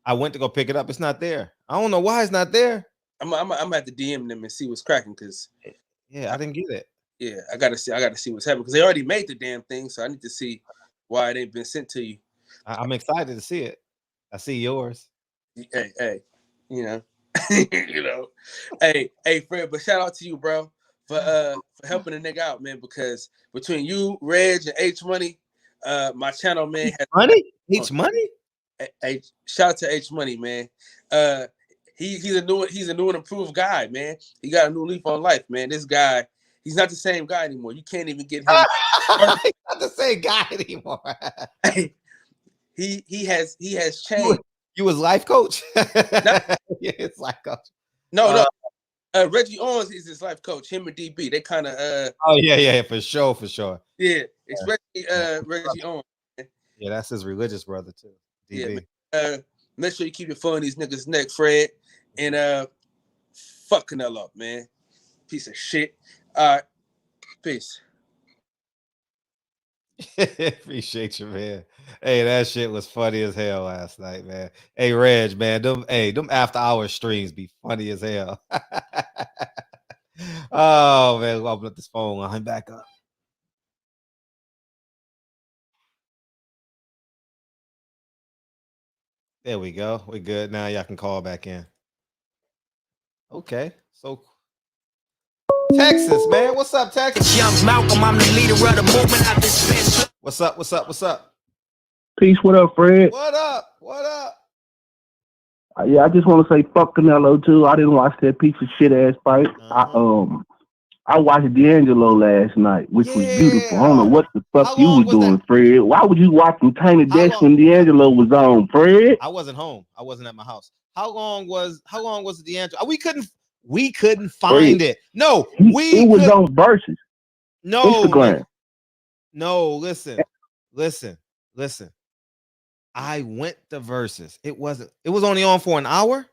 [SPEAKER 1] I went to go pick it up. It's not there. I don't know why it's not there.
[SPEAKER 3] I'm at the DM them and see what's cracking because
[SPEAKER 1] I didn't get it.
[SPEAKER 3] Yeah, I gotta see what's happening because they already made the damn thing. So I need to see why it ain't been sent to you.
[SPEAKER 1] I'm excited to see it. I see yours.
[SPEAKER 3] Hey, you know, hey, Fred. But shout out to you, bro, for helping the nigga out, man. Because between you, Reg, and H Money, my channel, man,
[SPEAKER 1] H Money.
[SPEAKER 3] Hey, shout out to H Money, man. He's a new and improved guy, man. He got a new leaf on life, man. This guy, he's not the same guy anymore. You can't even get him.
[SPEAKER 1] He's not the same guy anymore.
[SPEAKER 3] He has changed.
[SPEAKER 1] You was life coach? Yeah, it's life coach.
[SPEAKER 3] No. Reggie Owens is his life coach. Him and DB, they kind of.
[SPEAKER 1] Yeah, for sure.
[SPEAKER 3] Yeah, especially Reggie Owens.
[SPEAKER 1] Yeah, that's his religious brother too. DB.
[SPEAKER 3] Yeah, make sure you keep your phone on these niggas' neck, Fred, and fuck Canelo up, man. Piece of shit. All right, peace.
[SPEAKER 1] Appreciate you, man. Hey, that shit was funny as hell last night, man. Hey, Reg, man, them after hour streams be funny as hell. Oh man, I'll open up this phone line back up. There we go. We're good now. Y'all can call back in. Okay, so Texas, man. What's up, Texas?
[SPEAKER 2] Young Malcolm, I'm the leader of the movement. I dispense.
[SPEAKER 1] What's up?
[SPEAKER 4] Peace. What up, Fred?
[SPEAKER 1] What up?
[SPEAKER 4] Yeah, I just want to say fuck Canelo too. I didn't watch that piece of shit ass fight. I watched D'Angelo last night, which was beautiful. I don't know what the fuck you was doing, Fred. Why would you watch some Tiny Desk when D'Angelo was on, Fred?
[SPEAKER 1] I wasn't home. I wasn't at my house. How long was D'Angelo? We couldn't find it. No,
[SPEAKER 4] it was on Versus.
[SPEAKER 1] No,
[SPEAKER 4] Instagram.
[SPEAKER 1] No, listen. I went to Versus. It was only on for an hour.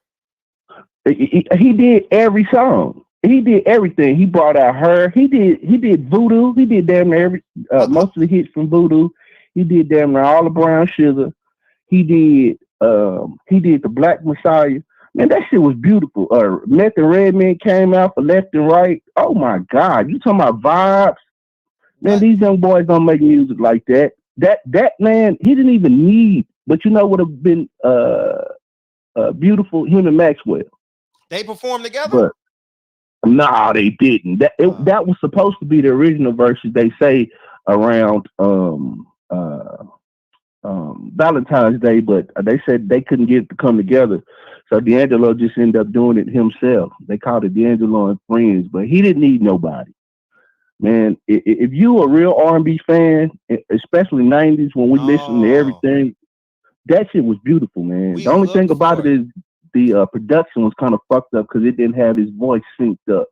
[SPEAKER 4] He did every song. He did everything. He brought out her. He did Voodoo. He did damn near most of the hits from Voodoo. He did damn near all the Brown Sugar. He did the Black Messiah. Man, that shit was beautiful. Meth and Redman came out for Left and Right. Oh my God. You talking about vibes? Man, these young boys don't make music like that. That man, he didn't even need, but you know what would have been beautiful? Him and Maxwell.
[SPEAKER 1] They performed together?
[SPEAKER 4] But nah, they didn't. That was supposed to be the original verses, they say, around Valentine's Day, but they said they couldn't get it to come together. So D'Angelo just ended up doing it himself. They called it D'Angelo and Friends, but he didn't need nobody. Man, if you a real R&B fan, especially 90s when we listen to everything, that shit was beautiful, man. The only thing about it is the production was kind of fucked up because it didn't have his voice synced up.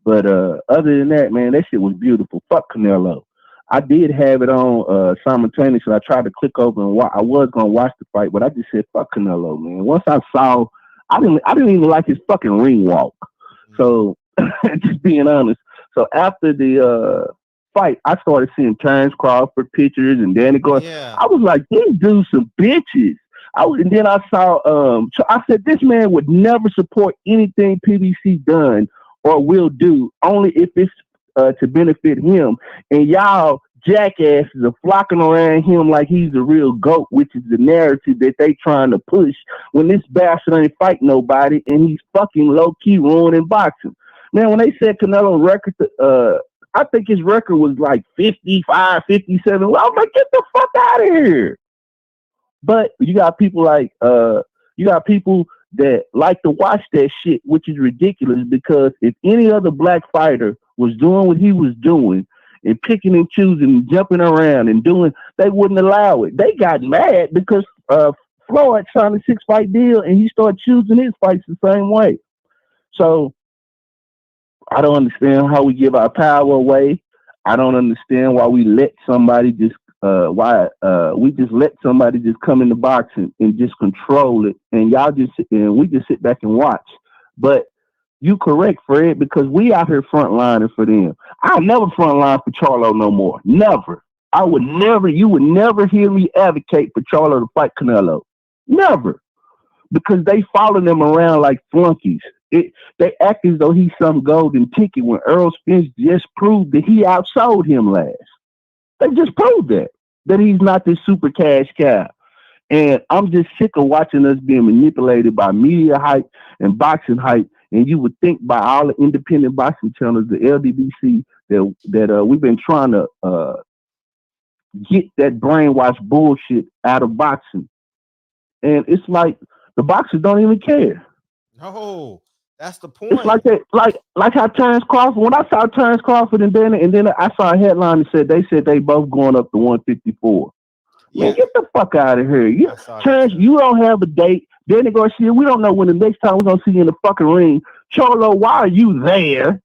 [SPEAKER 6] But other than that, man, that shit was beautiful. Fuck Canelo. I did have it on simultaneously. I tried to click over and I was gonna watch the fight, but I just said fuck Canelo, man. Once I saw, I didn't even like his fucking ring walk. So just being honest. So after the fight, I started seeing Terrence Crawford pictures and Danny Gordon.
[SPEAKER 1] Yeah.
[SPEAKER 6] I was like, these dudes some bitches. And then I saw, so I said, this man would never support anything PBC done or will do, only if it's to benefit him. And y'all jackasses are flocking around him like he's the real GOAT, which is the narrative that they trying to push when this bastard ain't fight nobody and he's fucking low-key ruining boxing. Man, when they said Canelo record, I think his record was like 55, 57. Well, I was like, get the fuck out of here. But you got people like, you got people that like to watch that shit, which is ridiculous because if any other black fighter was doing what he was doing and picking and choosing and jumping around and doing, they wouldn't allow it. They got mad because Floyd signed a 6-fight deal and he started choosing his fights the same way. So I don't understand how we give our power away. I don't understand why we let somebody just we just let somebody just come in the boxing and just control it, and we just sit back and watch. But you correct, Fred, because we out here frontlining for them. I'll never frontline for Charlo no more. Never. You would never hear me advocate for Charlo to fight Canelo. Never. Because they follow them around like flunkies. They act as though he's some golden ticket when Earl Spence just proved that he outsold him last. They just proved that he's not this super cash cow. And I'm just sick of watching us being manipulated by media hype and boxing hype. And you would think by all the independent boxing channels, the LDBC, that we've been trying to get that brainwash bullshit out of boxing. And it's like the boxers don't even care.
[SPEAKER 1] No, that's the point.
[SPEAKER 6] It's like that, like how Terrence Crawford. When I saw Terrence Crawford and then I saw a headline that said they both going up to 154. Yeah. Man, get the fuck out of here. Terrence, you don't have a date. Danny Garcia, we don't know when the next time we're gonna see you in the fucking ring. Charlo, why are you there?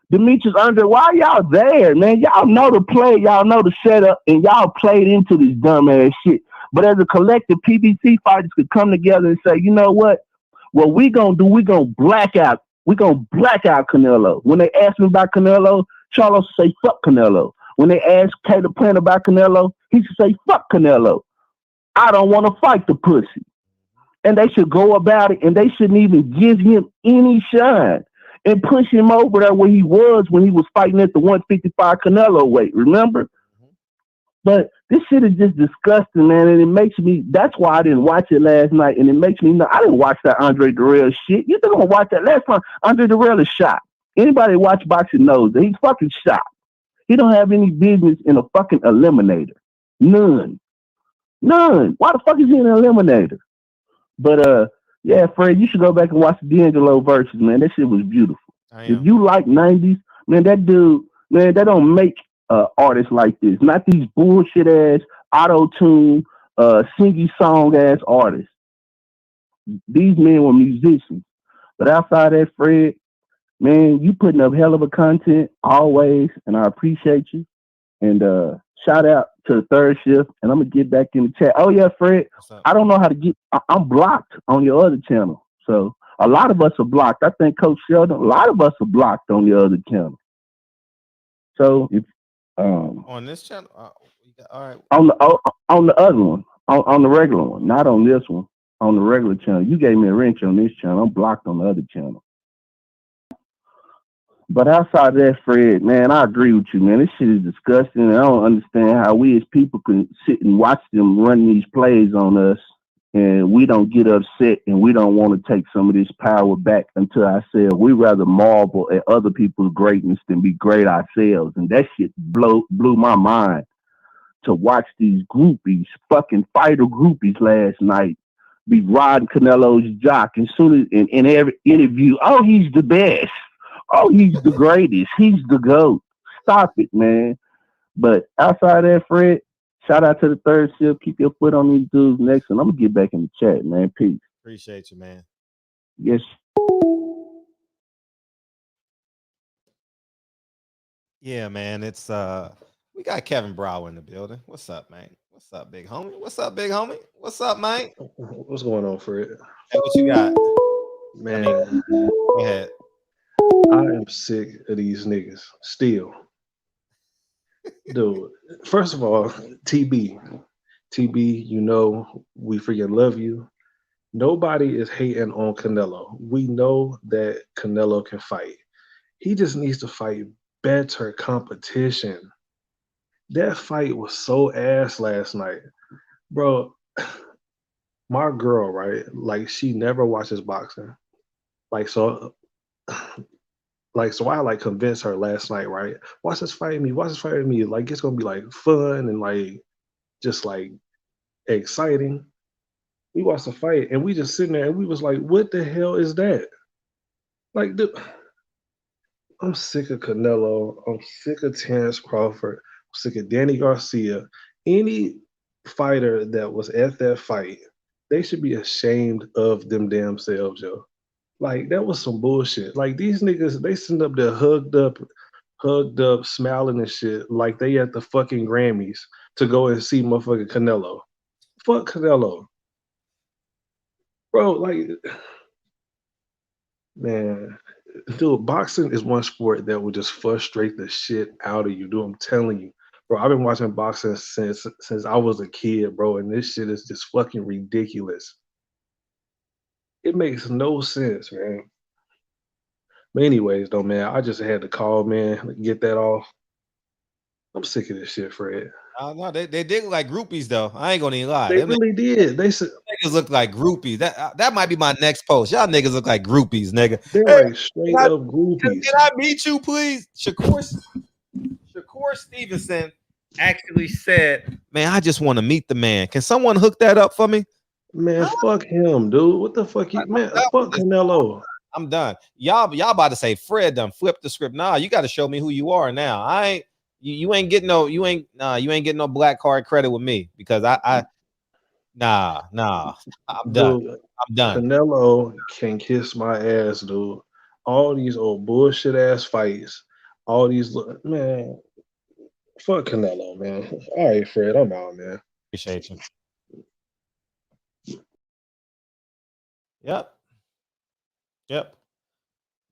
[SPEAKER 6] Demetrius Andre, why are y'all there, man? Y'all know the play, y'all know the setup, and y'all played into this dumbass shit. But as a collective, PBC fighters could come together and say, you know what? What we gonna do, we gonna black out Canelo. When they ask me about Canelo, Charlo say fuck Canelo. When they ask Caleb Plant about Canelo, he should say fuck Canelo. I don't want to fight the pussy. And they should go about it, and they shouldn't even give him any shine and push him over there where he was when he was fighting at the 155 Canelo weight, remember? But this shit is just disgusting, man, and it makes me, that's why I didn't watch it last night, and it makes me know, I didn't watch that Andre Dirrell shit. You think I'm gonna watch that? Last time, Andre Dirrell is shot. Anybody watch boxing knows that he's fucking shot. He don't have any business in a fucking eliminator. None. Why the fuck is he in an eliminator? But yeah, Fred, you should go back and watch the D'Angelo versus, man. That shit was beautiful. If you like 90s, man, that dude, man, they don't make artists like this. Not these bullshit ass auto-tune, singy song ass artists. These men were musicians. But outside that, Fred, man, you putting up hell of a content always, and I appreciate you. And shout out to the third shift, and I'm gonna get back in the chat. Oh yeah, Fred, I don't know how to get. I'm blocked on your other channel, so a lot of us are blocked. I think Coach Sheldon, a lot of us are blocked on your other channel. So if
[SPEAKER 1] on this channel, all right,
[SPEAKER 6] on the other one, on the regular one, not on this one, on the regular channel. You gave me a wrench on this channel. I'm blocked on the other channel. But outside of that, Fred, man, I agree with you, man. This shit is disgusting. And I don't understand how we as people can sit and watch them run these plays on us, and we don't get upset and we don't want to take some of this power back until ourselves. We rather marvel at other people's greatness than be great ourselves. And that shit blew my mind to watch these groupies, fucking fighter groupies last night, be riding Canelo's jock. And soon as in every interview, oh, he's the best. Oh, he's the greatest. He's the GOAT. Stop it, man. But outside of that, Fred, shout out to the third shift. Keep your foot on these dudes next, and I'm going to get back in the chat, man. Peace.
[SPEAKER 1] Appreciate you, man.
[SPEAKER 6] Yes.
[SPEAKER 1] Yeah, man. It's we got Kevin Brower in the building. What's up, man? What's up, big homie? What's up, big homie? What's up, man?
[SPEAKER 7] What's going on, Fred?
[SPEAKER 1] Hey, what you got? I mean,
[SPEAKER 7] Man,
[SPEAKER 1] go ahead.
[SPEAKER 7] I am sick of these niggas still. Dude, first of all, TB. TB, you know, we freaking love you. Nobody is hating on Canelo. We know that Canelo can fight. He just needs to fight better competition. That fight was so ass last night. Bro, my girl, right? Like, she never watches boxing. Like, so so I like convinced her last night, right? Watch this fight with me, watch this fight with me. Like it's gonna be like fun and like just like exciting. We watched the fight and we just sitting there and we was like, what the hell is that? Like, dude, I'm sick of Canelo. I'm sick of Terrence Crawford. I'm sick of Danny Garcia. Any fighter that was at that fight, they should be ashamed of them damn selves, yo. Like that was some bullshit. Like these niggas, they sitting up there hugged up, smiling and shit, like they at the fucking Grammys to go and see motherfucking Canelo. Fuck Canelo, bro. Like, man, dude, boxing is one sport that will just frustrate the shit out of you, dude. I'm telling you, bro. I've been watching boxing since I was a kid, bro, and this shit is just fucking ridiculous. It makes no sense, man. But anyways, though, man, I just had to call, man, get that off. I'm sick of this shit, Fred.
[SPEAKER 1] No, they did look like groupies though. I ain't gonna even lie.
[SPEAKER 7] They
[SPEAKER 1] Them
[SPEAKER 7] really did. They said
[SPEAKER 1] niggas look like groupies. That might be my next post. Y'all niggas look like groupies, nigga.
[SPEAKER 7] they're
[SPEAKER 1] Hey,
[SPEAKER 7] like straight up groupies.
[SPEAKER 1] can I meet you, please? Shakur Stevenson actually said, "Man, I just want to meet the man. Can someone hook that up for me?"
[SPEAKER 7] Man, fuck him, dude. What the fuck you man? Fuck Canelo.
[SPEAKER 1] I'm done. Y'all about to say Fred done flipped the script. Nah, you got to show me who you are now. I ain't you ain't getting no you ain't getting no black card credit with me because I nah I'm done.
[SPEAKER 7] Dude,
[SPEAKER 1] I'm done.
[SPEAKER 7] Canelo can kiss my ass, dude. All these old bullshit ass fights. All these man. Fuck Canelo, man. All right, Fred, I'm out, man.
[SPEAKER 1] Appreciate you. Yep. Yep.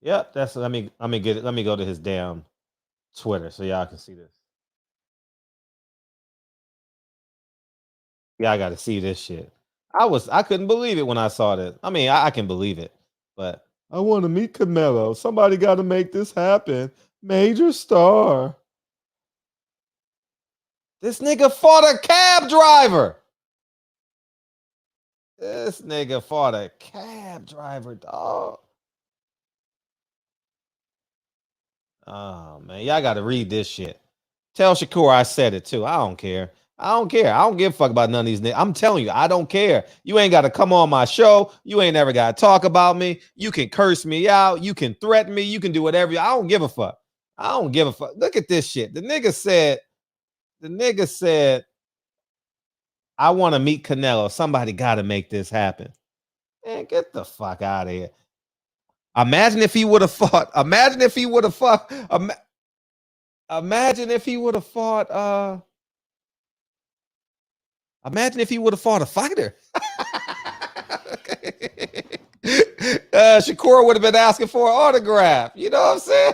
[SPEAKER 1] Yep. That's let me get it. Let me go to his damn Twitter so y'all can see this. Yeah, I got to see this shit. I couldn't believe it when I saw this. I mean, I can believe it, but I want to meet Canelo. Somebody got to make this happen. Major star. This nigga fought a cab driver. This nigga fought a cab driver, dog. Oh man, y'all got to read this shit. Tell Shakur I said it too. I don't care. I don't care. I don't give a fuck about none of these niggas. I'm telling you, I don't care. You ain't got to come on my show. You ain't never got to talk about me. You can curse me out. You can threaten me. You can do whatever. I don't give a fuck. I don't give a fuck. Look at this shit. The nigga said, I want to meet Canelo. Somebody got to make this happen. Man, get the fuck out of here. Imagine if he would have fought. Imagine if he would have fought. Imagine if he would have fought. Imagine if he would have fought a fighter. Shakur would have been asking for an autograph. You know what I'm saying?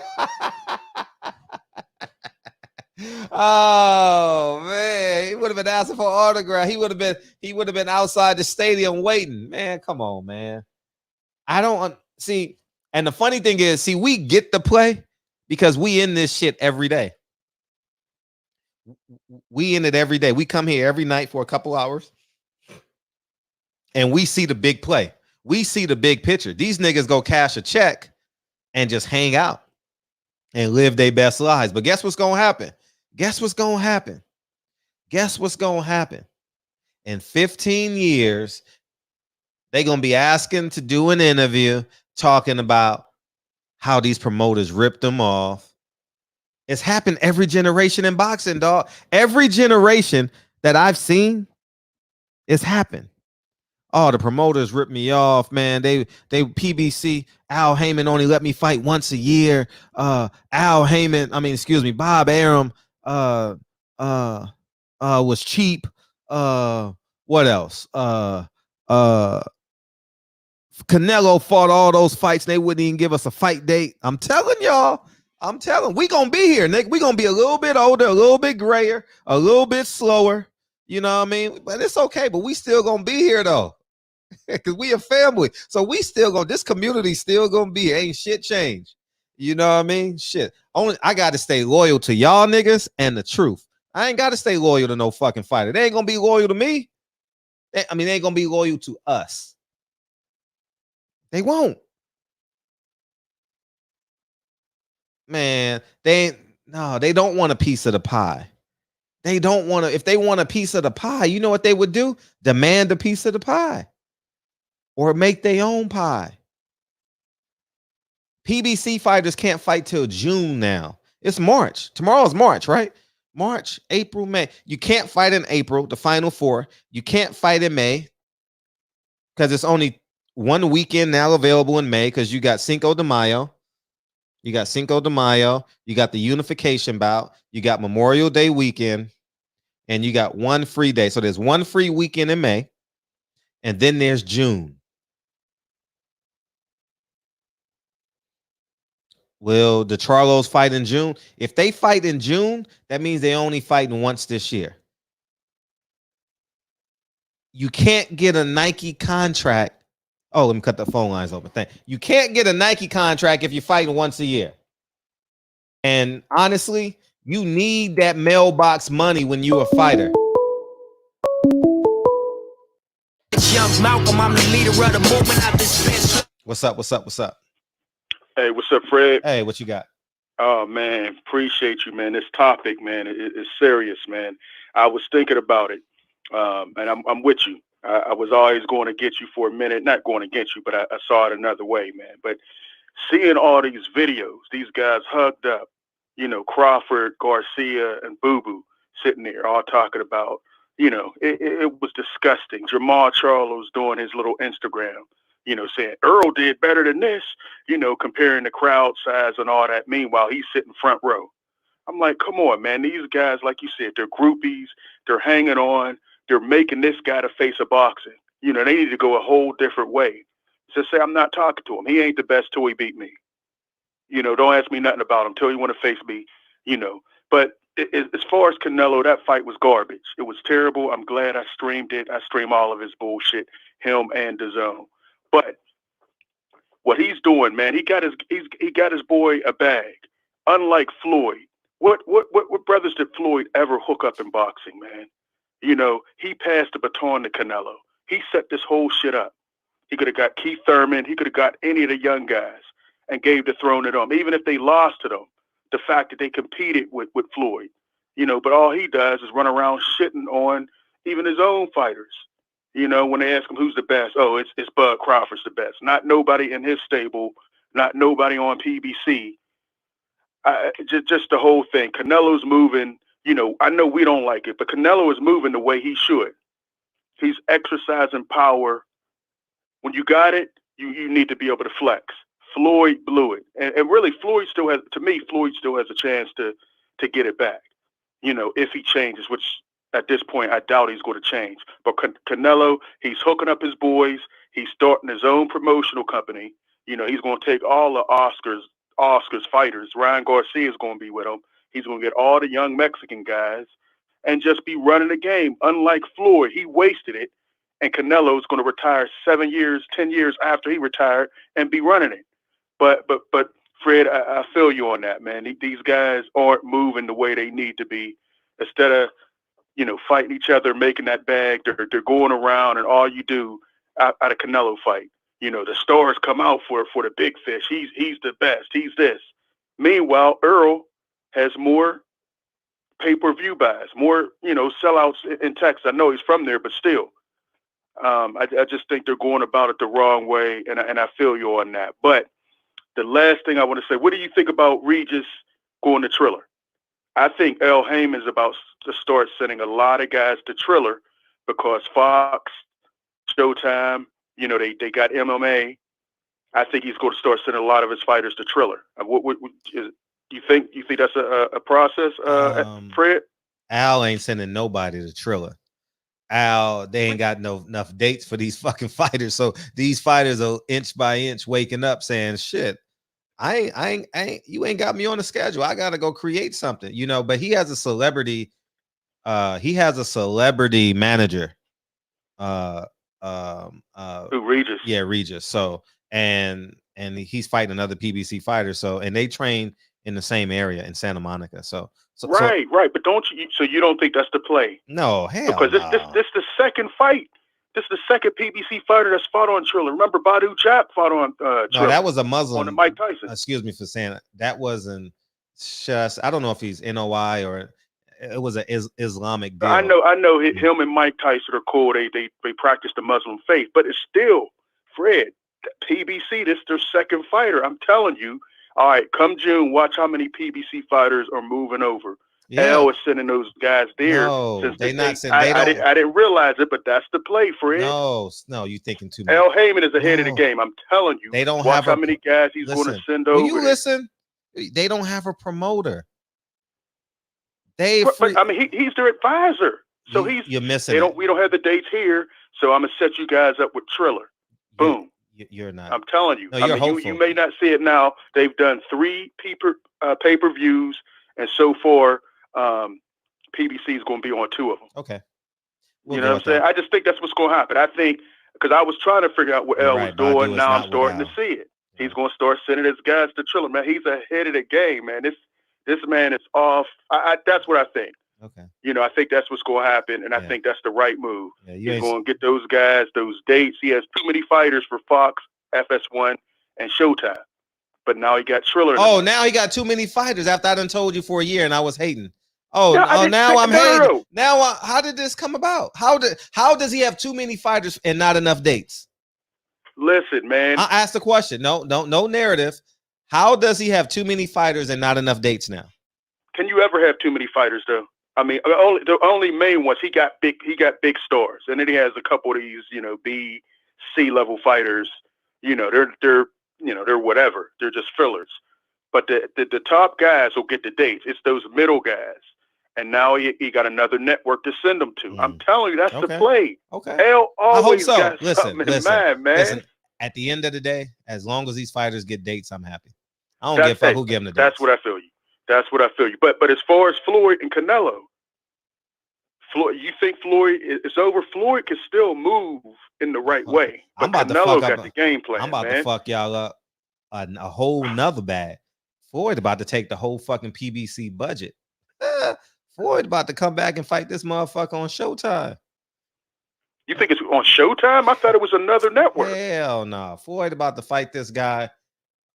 [SPEAKER 1] Oh man, he would have been asking for an autograph. He would have been outside the stadium waiting. Man, come on, man. I don't see. And the funny thing is, see, we get the play because we in this shit every day. We in it every day. We come here every night for a couple hours and we see the big play. We see the big picture. These niggas go cash a check and just hang out and live their best lives. But guess what's going to happen? Guess what's going to happen? Guess what's going to happen? In 15 years, they're going to be asking to do an interview talking about how these promoters ripped them off. It's happened every generation in boxing, dog. Every generation that I've seen, it's happened. Oh, the promoters ripped me off, man. They PBC, Al Heyman only let me fight once a year. Bob Arum was cheap. What else? Canelo fought all those fights. They wouldn't even give us a fight date. I'm telling y'all. We gonna be here, Nick. We gonna be a little bit older, a little bit grayer, a little bit slower. You know what I mean? But it's okay. But we still gonna be here though. Because we a family. So we still gonna, this community still gonna be here. Ain't shit changed. You know what I mean? Shit. Only I gotta stay loyal to y'all niggas and the truth. I ain't gotta stay loyal to no fucking fighter. They ain't gonna be loyal to me. They ain't gonna be loyal to us. They won't. Man, they don't want a piece of the pie. They don't want to, if they want a piece of the pie, you know what they would do? Demand a piece of the pie. Or make their own pie. PBC fighters can't fight till June now. It's March. Tomorrow's March, right? March, April, May. You can't fight in April, the final four. You can't fight in May because it's only one weekend now available in May because you got Cinco de Mayo. You got the unification bout. You got Memorial Day weekend. And you got one free day. So there's one free weekend in May. And then there's June. Will the Charlos fight in June? If they fight in June, that means they only fighting once this year. You can't get a Nike contract. Oh, let me cut the phone lines open. You can't get a Nike contract if you're fighting once a year. And honestly, you need that mailbox money when you're a fighter. Young Malcolm, I'm the leader of the movement. What's up?
[SPEAKER 8] Hey, what's up, Fred?
[SPEAKER 1] Hey, what you got?
[SPEAKER 8] Oh, man, appreciate you, man. This topic, man, it's serious, man. I was thinking about it, and I'm with you. I was always going to get you for a minute, not going against you, but I saw it another way, man. But seeing all these videos, these guys hugged up, Crawford, Garcia, and Boo Boo sitting there all talking about, it was disgusting. Jamal Charlo's doing his little Instagram, saying Earl did better than this, comparing the crowd size and all that. Meanwhile, he's sitting front row. I'm like, come on, man. These guys, like you said, they're groupies. They're hanging on. They're making this guy the face of boxing. They need to go a whole different way. Just say, I'm not talking to him. He ain't the best till he beat me. Don't ask me nothing about him till you want to face me, But as far as Canelo, that fight was garbage. It was terrible. I'm glad I streamed it. I stream all of his bullshit, him and DAZN. But what he's doing, man, he got his boy a bag. Unlike Floyd, what brothers did Floyd ever hook up in boxing, man? He passed the baton to Canelo. He set this whole shit up. He could have got Keith Thurman. He could have got any of the young guys and gave the throne to them. Even if they lost to them, the fact that they competed with Floyd, but all he does is run around shitting on even his own fighters. When they ask him who's the best, oh, it's Bud Crawford's the best. Not nobody in his stable, not nobody on PBC. Just the whole thing. Canelo's moving, I know we don't like it, but Canelo is moving the way he should. He's exercising power. When you got it, you need to be able to flex. Floyd blew it. And really, Floyd still has a chance to get it back, if he changes, which at this point, I doubt he's going to change. But Canelo, he's hooking up his boys. He's starting his own promotional company. He's going to take all the Oscars fighters. Ryan Garcia is going to be with him. He's going to get all the young Mexican guys and just be running the game. Unlike Floyd, he wasted it. And Canelo is going to retire 7 years, 10 years after he retired and be running it. But Fred, I feel you on that, man. These guys aren't moving the way they need to be. Instead of, fighting each other, making that bag, they're going around, and all you do out of Canelo fight, the stars come out for the big fish. He's the best. He's this. Meanwhile, Earl has more pay-per-view buys, more, sellouts in Texas. I know he's from there, but still. I just think they're going about it the wrong way, and I feel you on that. But the last thing I want to say, what do you think about Regis going to Triller? I think Al Heyman is about to start sending a lot of guys to Triller because Fox Showtime. You know, they got MMA. I think he's going to start sending a lot of his fighters to Triller. You think that's a process, Fred?
[SPEAKER 1] Al ain't sending nobody to Triller. Al, they ain't got enough dates for these fucking fighters. So these fighters are inch by inch waking up saying, shit, I ain't you ain't got me on the schedule. I gotta go create something, you know. But he has a celebrity manager.
[SPEAKER 8] Who, Regis?
[SPEAKER 1] Yeah, Regis. So and he's fighting another PBC fighter. So and they train in the same area in Santa Monica. So
[SPEAKER 8] right. But don't you? So you don't think that's the play?
[SPEAKER 1] No, hell
[SPEAKER 8] because this the second fight. This is the second PBC fighter that's fought on Triller. Remember, Badu Chap fought on Triller.
[SPEAKER 1] No, that was a Muslim.
[SPEAKER 8] On the Mike Tyson.
[SPEAKER 1] Excuse me for saying that. That wasn't just. I don't know if he's NOI or it was an Islamic deal.
[SPEAKER 8] I know. Him and Mike Tyson are cool. They practice the Muslim faith, but it's still, Fred, PBC. This is their second fighter. I'm telling you. All right, come June, watch how many PBC fighters are moving over. Yeah. L is sending those guys there.
[SPEAKER 1] No, they not sending.
[SPEAKER 8] I didn't realize it, but that's the play, Fred.
[SPEAKER 1] No, you thinking too much.
[SPEAKER 8] L Heyman is ahead of the game. I'm telling you.
[SPEAKER 1] They don't
[SPEAKER 8] watch
[SPEAKER 1] have
[SPEAKER 8] how many guys he's going to send over.
[SPEAKER 1] Will you listen? They don't have a promoter.
[SPEAKER 8] He's their advisor. So you're missing. We don't have the dates here. So I'm gonna set you guys up with Triller. Boom.
[SPEAKER 1] You're not.
[SPEAKER 8] I'm telling you.
[SPEAKER 1] No,
[SPEAKER 8] you may not see it now. They've done 3 pay-per-views, and so far, PBC is going to be on 2 of them.
[SPEAKER 1] Okay.
[SPEAKER 8] You know what I'm saying? I just think that's what's going to happen. I think because I was trying to figure out what L was doing. Now I'm starting to see it. He's going to start sending his guys to Triller. Man, he's ahead of the game, man. This man is off. That's what I think.
[SPEAKER 1] Okay.
[SPEAKER 8] You know, I think that's what's going to happen, and I think that's the right move.
[SPEAKER 1] Yeah,
[SPEAKER 8] he's going to get those guys, those dates. He has too many fighters for Fox, FS1, and Showtime. But now he got Triller.
[SPEAKER 1] Oh, now he got too many fighters after I done told you for a year and I was hating. Now I'm hating. Now, how did this come about? How does he have too many fighters and not enough dates?
[SPEAKER 8] Listen, man.
[SPEAKER 1] I asked the question. No narrative. How does he have too many fighters and not enough dates now?
[SPEAKER 8] Can you ever have too many fighters, though? I mean, the only main ones he got big stars, and then he has a couple of these, you know, B, C level fighters. You know, they're whatever. They're just fillers. But the top guys will get the dates. It's those middle guys, and now he got another network to send them to. I'm telling you, that's the play.
[SPEAKER 1] Okay.
[SPEAKER 8] L always
[SPEAKER 1] I hope so.
[SPEAKER 8] got something in mind, man.
[SPEAKER 1] Listen, at the end of the day, as long as these fighters get dates, I'm happy. I don't give a fuck who give them the dates.
[SPEAKER 8] That's what I feel you. But as far as Floyd and Canelo, you think Floyd is over? Floyd can still move in the right way. But Canelo got the game plan.
[SPEAKER 1] I'm about to fuck y'all up a whole nother bag. Floyd about to take the whole fucking PBC budget. Floyd about to come back and fight this motherfucker on Showtime.
[SPEAKER 8] You think it's on Showtime? I thought it was another network.
[SPEAKER 1] Hell no. Floyd about to fight this guy,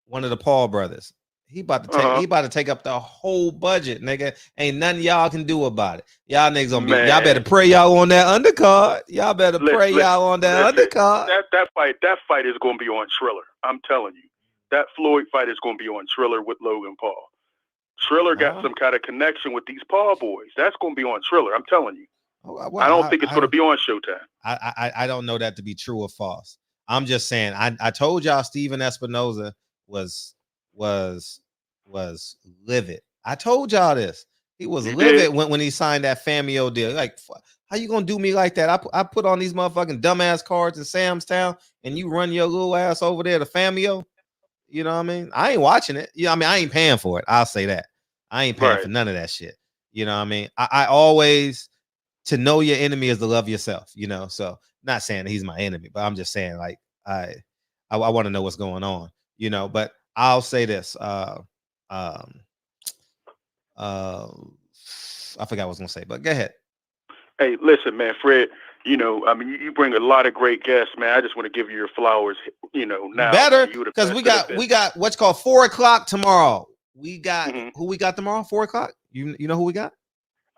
[SPEAKER 1] one of the Paul brothers. He about to take up the whole budget, nigga. Ain't nothing y'all can do about it. Y'all niggas gonna be. Y'all better pray y'all on that undercard. Y'all better pray y'all on that undercard.
[SPEAKER 8] That fight is gonna be on Triller. I'm telling you, that Floyd fight is gonna be on Triller with Logan Paul. Triller got some kind of connection with these Paul boys. That's gonna be on Triller. I'm telling you. I don't think it's gonna be on Showtime.
[SPEAKER 1] I don't know that to be true or false. I'm just saying. I told y'all Steven Espinoza was livid. I told y'all this. He was livid when he signed that Famio deal. Like, how you gonna do me like that? I put on these motherfucking dumbass cards in Sam's Town, and you run your little ass over there to Famio. You know what I mean? I ain't watching it. You know what I mean? I ain't paying for it. I'll say that. I ain't paying for none of that shit. You know what I mean? I always, to know your enemy is to love yourself. You know, so not saying that he's my enemy, but I'm just saying like I want to know what's going on. You know, but I'll say this. I forgot what I was gonna say, but go ahead.
[SPEAKER 8] Hey, listen, man, Fred. You know, I mean, you bring a lot of great guests, man. I just want to give you your flowers. You know, now
[SPEAKER 1] better because we got what's called 4:00 tomorrow. We got who we got tomorrow? 4:00. You know who we got?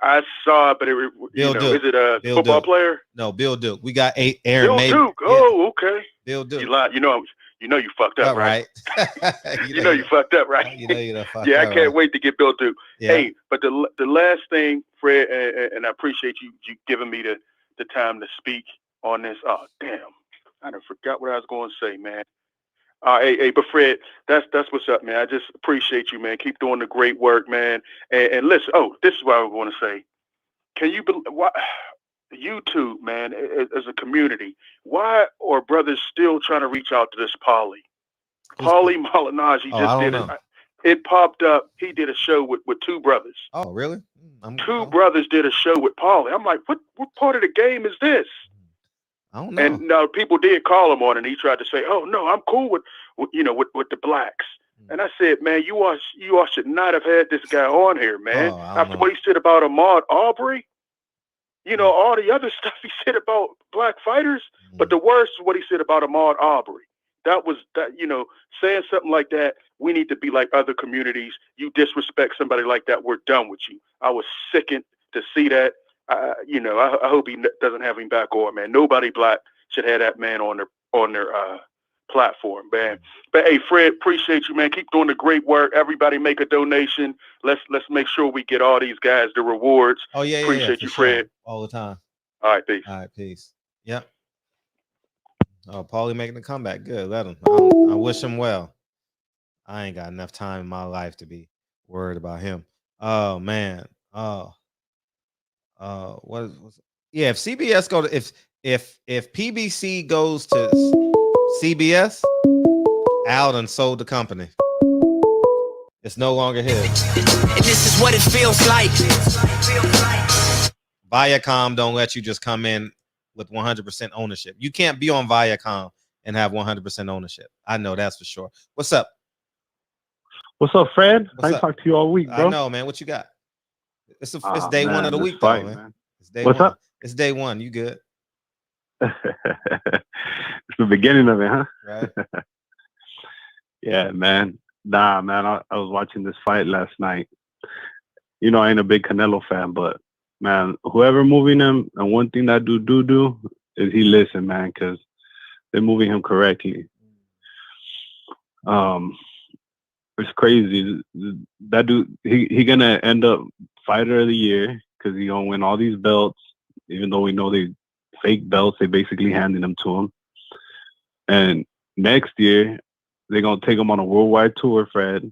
[SPEAKER 8] I saw, but is it a
[SPEAKER 1] Bill
[SPEAKER 8] football
[SPEAKER 1] Duke.
[SPEAKER 8] Player?
[SPEAKER 1] No, Bill Duke. We got Aaron
[SPEAKER 8] Bill Duke. Oh, okay.
[SPEAKER 1] Bill Duke.
[SPEAKER 8] You lied. You know you fucked up, right? you know you fucked up, right?
[SPEAKER 1] You know you done fucked
[SPEAKER 8] yeah,
[SPEAKER 1] up,
[SPEAKER 8] I can't wait to get Bill Duke.
[SPEAKER 1] Yeah.
[SPEAKER 8] Hey, but the last thing, Fred, and I appreciate you giving me the time to speak. on this. Oh damn, I done forgot what I was going to say, man. Hey, but Fred, that's what's up, man. I just appreciate you, man. Keep doing the great work, man. And listen, this is what I want to say. Can you believe why YouTube, man, as a community, why are brothers still trying to reach out to this Paulie Malignaggi?
[SPEAKER 1] I don't know.
[SPEAKER 8] It popped up. He did a show with two brothers.
[SPEAKER 1] Oh, really?
[SPEAKER 8] Two brothers did a show with Paulie. I'm like, what part of the game is this?
[SPEAKER 1] I don't know.
[SPEAKER 8] And now people did call him on, and he tried to say, "Oh no, I'm cool with the blacks." And I said, "Man, you all should not have had this guy on here, man. After what he said about Ahmaud Arbery, all the other stuff he said about black fighters, but the worst is what he said about Ahmaud Arbery. That was saying something like that. We need to be like other communities. You disrespect somebody like that, we're done with you." I was sickened to see that. I hope he doesn't have him back on, man. Nobody black should have that man on their platform, man. But hey, Fred, appreciate you, man. Keep doing the great work. Everybody make a donation. Let's make sure we get all these guys the rewards.
[SPEAKER 1] Oh yeah,
[SPEAKER 8] appreciate you, Fred.
[SPEAKER 1] Sure. All the time.
[SPEAKER 8] All right, peace.
[SPEAKER 1] All right, peace. Yep. Oh, Paulie making a comeback. Good. Let him. I wish him well. I ain't got enough time in my life to be worried about him. Oh man. If CBS go to if PBC goes to CBS, Al done sold the company. It's no longer his.
[SPEAKER 2] And this is what it feels like.
[SPEAKER 1] Viacom don't let you just come in with 100% ownership. You can't be on Viacom and have 100% ownership. I know that's for sure. What's up?
[SPEAKER 9] What's up, Fred?
[SPEAKER 1] What's
[SPEAKER 9] I
[SPEAKER 1] up?
[SPEAKER 9] Talked to you all week, bro.
[SPEAKER 1] I know, man. What you got? It's day one of the week,
[SPEAKER 9] fight,
[SPEAKER 1] though, man. It's day
[SPEAKER 9] What's
[SPEAKER 1] one.
[SPEAKER 9] up?
[SPEAKER 1] It's day one. You good?
[SPEAKER 9] It's the beginning of it, huh?
[SPEAKER 1] Right.
[SPEAKER 9] Yeah, man. Nah, man. I was watching this fight last night. I ain't a big Canelo fan, but man, whoever moving him, and one thing that do is he listen, man, because they're moving him correctly. It's crazy. That dude, he gonna end up fighter of the year because he gonna win all these belts, even though we know they fake belts. They basically handing them to him. And next year, they're gonna take him on a worldwide tour, Fred.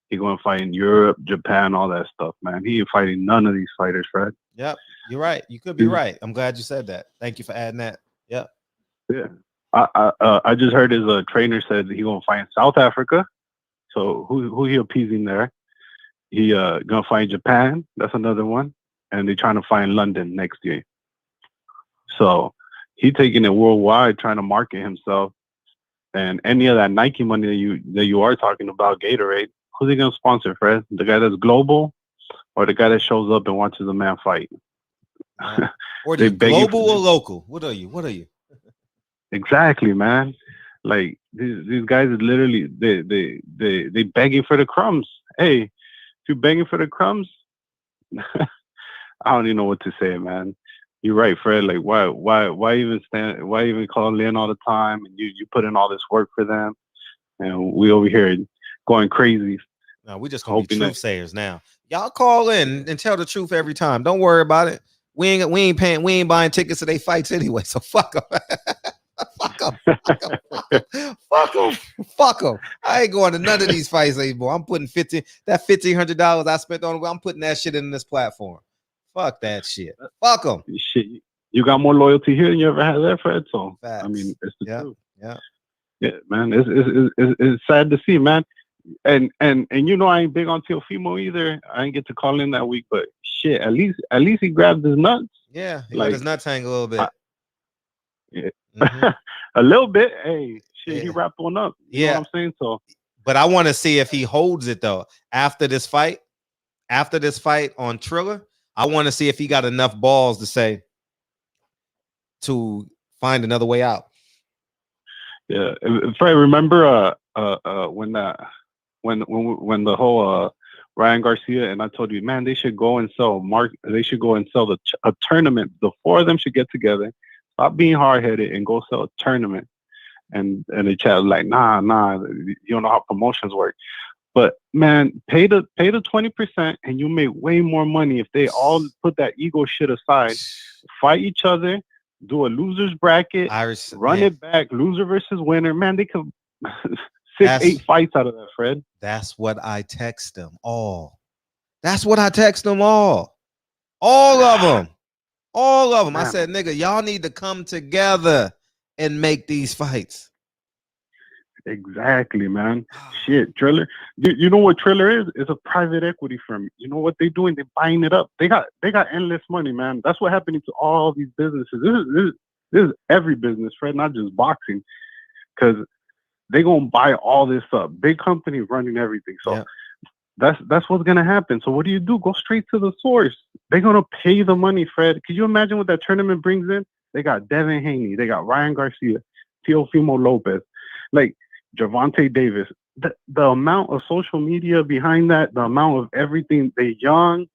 [SPEAKER 9] He gonna fight in Europe, Japan, all that stuff, man. He ain't fighting none of these fighters, Fred.
[SPEAKER 1] Yep, you're right. You could be right. I'm glad you said that. Thank you for adding that. Yep.
[SPEAKER 9] Yeah. I just heard his trainer said he gonna fight in South Africa. So who he appeasing there? He gonna fight in Japan. That's another one. And they're trying to find London next year. So he taking it worldwide, trying to market himself. And any of that Nike money that you are talking about, Gatorade, who's he gonna sponsor, Fred? The guy that's global, or the guy that shows up and watches a man fight?
[SPEAKER 1] Or the global or local? What are you?
[SPEAKER 9] Exactly, man. Like these guys are literally they begging for the crumbs. Hey, if you're begging for the crumbs, I don't even know what to say, man. You're right, Fred. Like, why even call in all the time? And you put in all this work for them, and we over here going crazy.
[SPEAKER 1] No, we just gonna be truth sayers now. Y'all call in and tell the truth every time. Don't worry about it. We ain't buying tickets to their fights anyway. So fuck them. Fuck them. I ain't going to none of these fights anymore. I'm putting $1,500 I spent on. I'm putting that shit in this platform. Fuck that shit. Fuck them.
[SPEAKER 9] Shit, you got more loyalty here than you ever had there, Fred. So facts. I mean, it's the truth. Yeah, man. It's sad to see, man. And I ain't big on Teofimo either. I ain't get to call in that week, but shit, at least he grabbed his nuts.
[SPEAKER 1] Yeah, he got his nuts hang a little bit.
[SPEAKER 9] Yeah. Mm-hmm. A little bit. Hey, shit, he wrapped one up. You know what I'm saying? So,
[SPEAKER 1] but I want to see if he holds it though. After this fight on Triller, I want to see if he got enough balls to find another way out.
[SPEAKER 9] Yeah, if I remember, when the whole Ryan Garcia, and I told you, man, they should go and sell a tournament. The four of them should get together. Stop being hard-headed and go sell a tournament. And the chat was like, nah, you don't know how promotions work. But man, pay the 20% and you make way more money if they all put that ego shit aside, fight each other, do a loser's bracket, run it back, loser versus winner. Man, they could 6-8 fights out of that, Fred.
[SPEAKER 1] That's what I text them all. That's what I text them all. All of them. All of them. I said, nigga, y'all need to come together and make these fights.
[SPEAKER 9] Exactly, man. Shit, Triller. You know what Triller is? It's a private equity firm. You know what they're doing? They're buying it up. They got endless money, man. That's what happening to all these businesses. This is every business, Fred, not just boxing, because they gonna buy all this up. Big company running everything. So that's what's gonna happen. So what do? Go straight to the source. They're gonna pay the money, Fred. Could you imagine what that tournament brings in? They got Devin Haney, they got Ryan Garcia, Teofimo Lopez, like Gervonta Davis. The amount of social media behind that, the amount of everything. They young,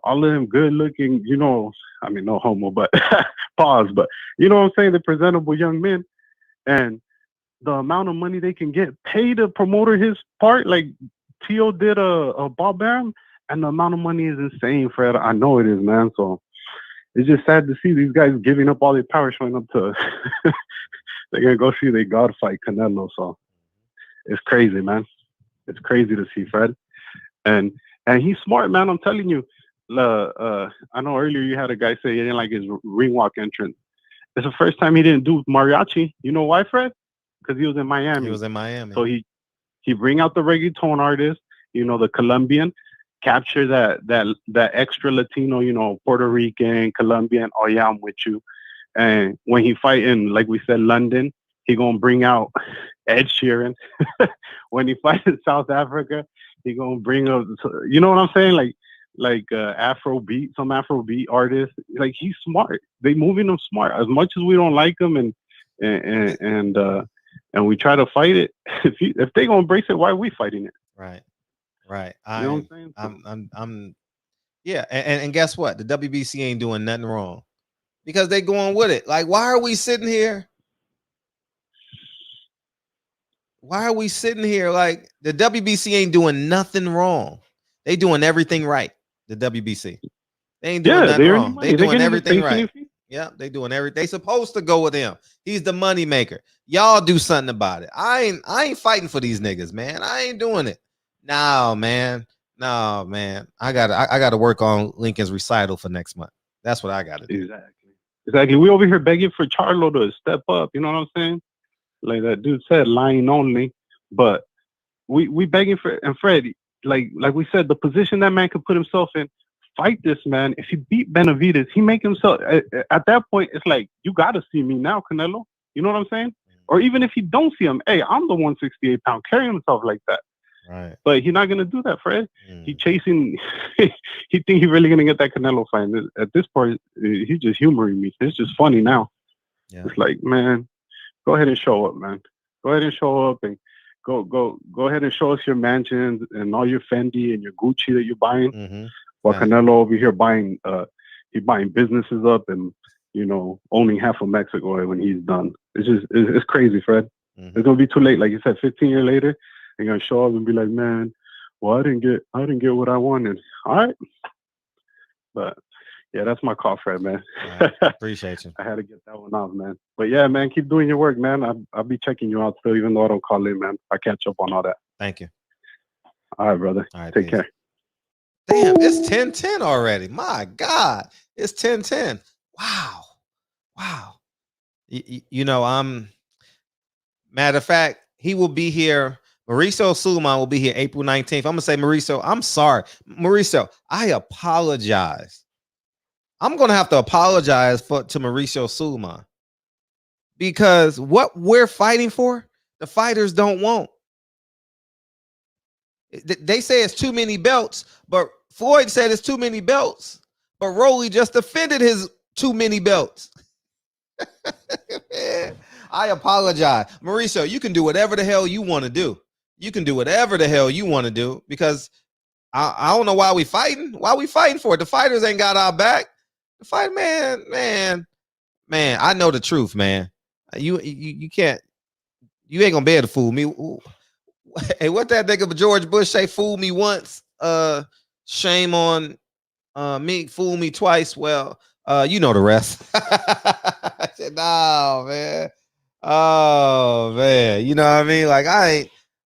[SPEAKER 9] all of them good looking. You know, I mean, no homo, but pause. But you know what I'm saying? They're presentable young men, and the amount of money they can get, pay the promoter his part, like Tio did a Bob Arum, and the amount of money is insane, Fred. I know it is, man. So it's just sad to see these guys giving up all their power, showing up to they're gonna go see their God fight Canelo. So it's crazy, man. It's crazy to see, Fred. And he's smart, man. I'm telling you. I know earlier you had a guy say he didn't like his ring walk entrance. It's the first time he didn't do mariachi. You know why, Fred? Because he was in Miami.
[SPEAKER 1] He was in Miami.
[SPEAKER 9] So he bring out the reggaeton artist, you know, the Colombian, capture that extra Latino, you know, Puerto Rican, Colombian. Oh yeah, I'm with you. And when he fight in, like we said, London, he gonna bring out Ed Sheeran. When he fight in South Africa, he gonna bring up, you know what I'm saying? Like Afrobeat, some Afrobeat artists. Like he's smart. They moving him smart. As much as we don't like him and we try to fight it, if they gonna embrace it, why are we fighting it?
[SPEAKER 1] Right.
[SPEAKER 9] You know what I'm saying?
[SPEAKER 1] I'm yeah, and guess what? The WBC ain't doing nothing wrong because they going with it. Like, why are we sitting here? Why are we sitting here like the WBC ain't doing nothing wrong? They doing everything right. The WBC. They ain't doing nothing wrong. They doing everything right. Yeah, they doing everything. They supposed to go with him. He's the money maker. Y'all do something about it. I ain't fighting for these niggas, man. I ain't doing it. No, man. I gotta work on Lincoln's recital for next month. That's what I gotta do.
[SPEAKER 9] Exactly. We over here begging for Charlo to step up. You know what I'm saying? Like that dude said, lying only. But we begging for, and Fred, like we said, the position that man could put himself in, fight this man. If he beat Benavidez, he make himself, at that point, it's like, you got to see me now, Canelo. You know what I'm saying? Or even if you don't see him, hey, I'm the 168-pound, carrying himself like that.
[SPEAKER 1] Right.
[SPEAKER 9] But he's not going to do that, Fred. He chasing, he think he's really going to get that Canelo fight. At this point, he's just humoring me. It's just funny now. Yeah. It's like, man, go ahead and show up, man. Go ahead and show up and go ahead and show us your mansions and all your Fendi and your Gucci that you're buying.
[SPEAKER 1] Mm-hmm.
[SPEAKER 9] While Canelo over here buying businesses up and, you know, owning half of Mexico when he's done. It's crazy, Fred. Mm-hmm. It's gonna be too late. Like you said, 15 years later, they're gonna show up and be like, man, well, I didn't get what I wanted. All right, but yeah, that's my call, Fred, man.
[SPEAKER 1] Right. Appreciate you.
[SPEAKER 9] I had to get that one off, man. But yeah, man, keep doing your work, man. I'll be checking you out still, even though I don't call in, man. I catch up on all that.
[SPEAKER 1] Thank you.
[SPEAKER 9] All right, brother. All right, take care.
[SPEAKER 1] Damn, it's 10:10 already. My God, it's 10:10. Wow. You know, matter of fact, he will be here. Mauricio Suleiman will be here April 19th. I'm gonna say, Mauricio, I'm sorry. Mauricio, I apologize. I'm gonna have to apologize to Mauricio Suleiman because what we're fighting for, the fighters don't want. They say it's too many belts, but Floyd said it's too many belts, but Rolly just defended his too many belts. I apologize. Mauricio, you can do whatever the hell you want to do. You can do whatever the hell you want to do because I don't know why we fighting. Why we fighting for it? The fighters ain't got our back. The fight, man, I know the truth, man. You can't, you ain't gonna be able to fool me. Ooh. Hey, what that nigga George Bush say? Fool me once, shame on me. Fool me twice. Well, you know the rest. No, man. Oh man, you know what I mean? Like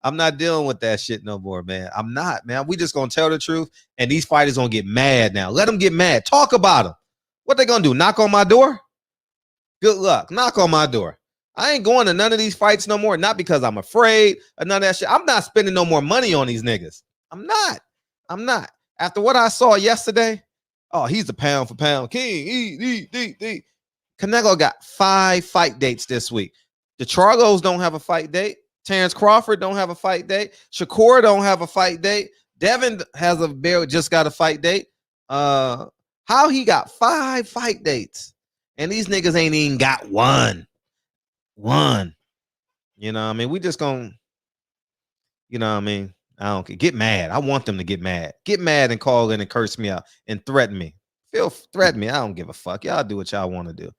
[SPEAKER 1] I'm not dealing with that shit no more, man. I'm not, man. We just gonna tell the truth, and these fighters gonna get mad now. Let them get mad. Talk about them. What they gonna do? Knock on my door? Good luck. Knock on my door. I ain't going to none of these fights no more. Not because I'm afraid of none of that shit. I'm not spending no more money on these niggas. I'm not. After what I saw yesterday, oh, he's a pound for pound king. Canelo got 5 fight dates this week. The Charlos don't have a fight date. Terrence Crawford don't have a fight date. Shakur don't have a fight date. Devin has just got a fight date. How he got 5 fight dates and these niggas ain't even got one. You know what I mean? We just gonna, you know what I mean? I don't get mad. I want them to get mad. Get mad and call in and curse me out and threaten me. Threaten me. I don't give a fuck. Y'all do what y'all want to do.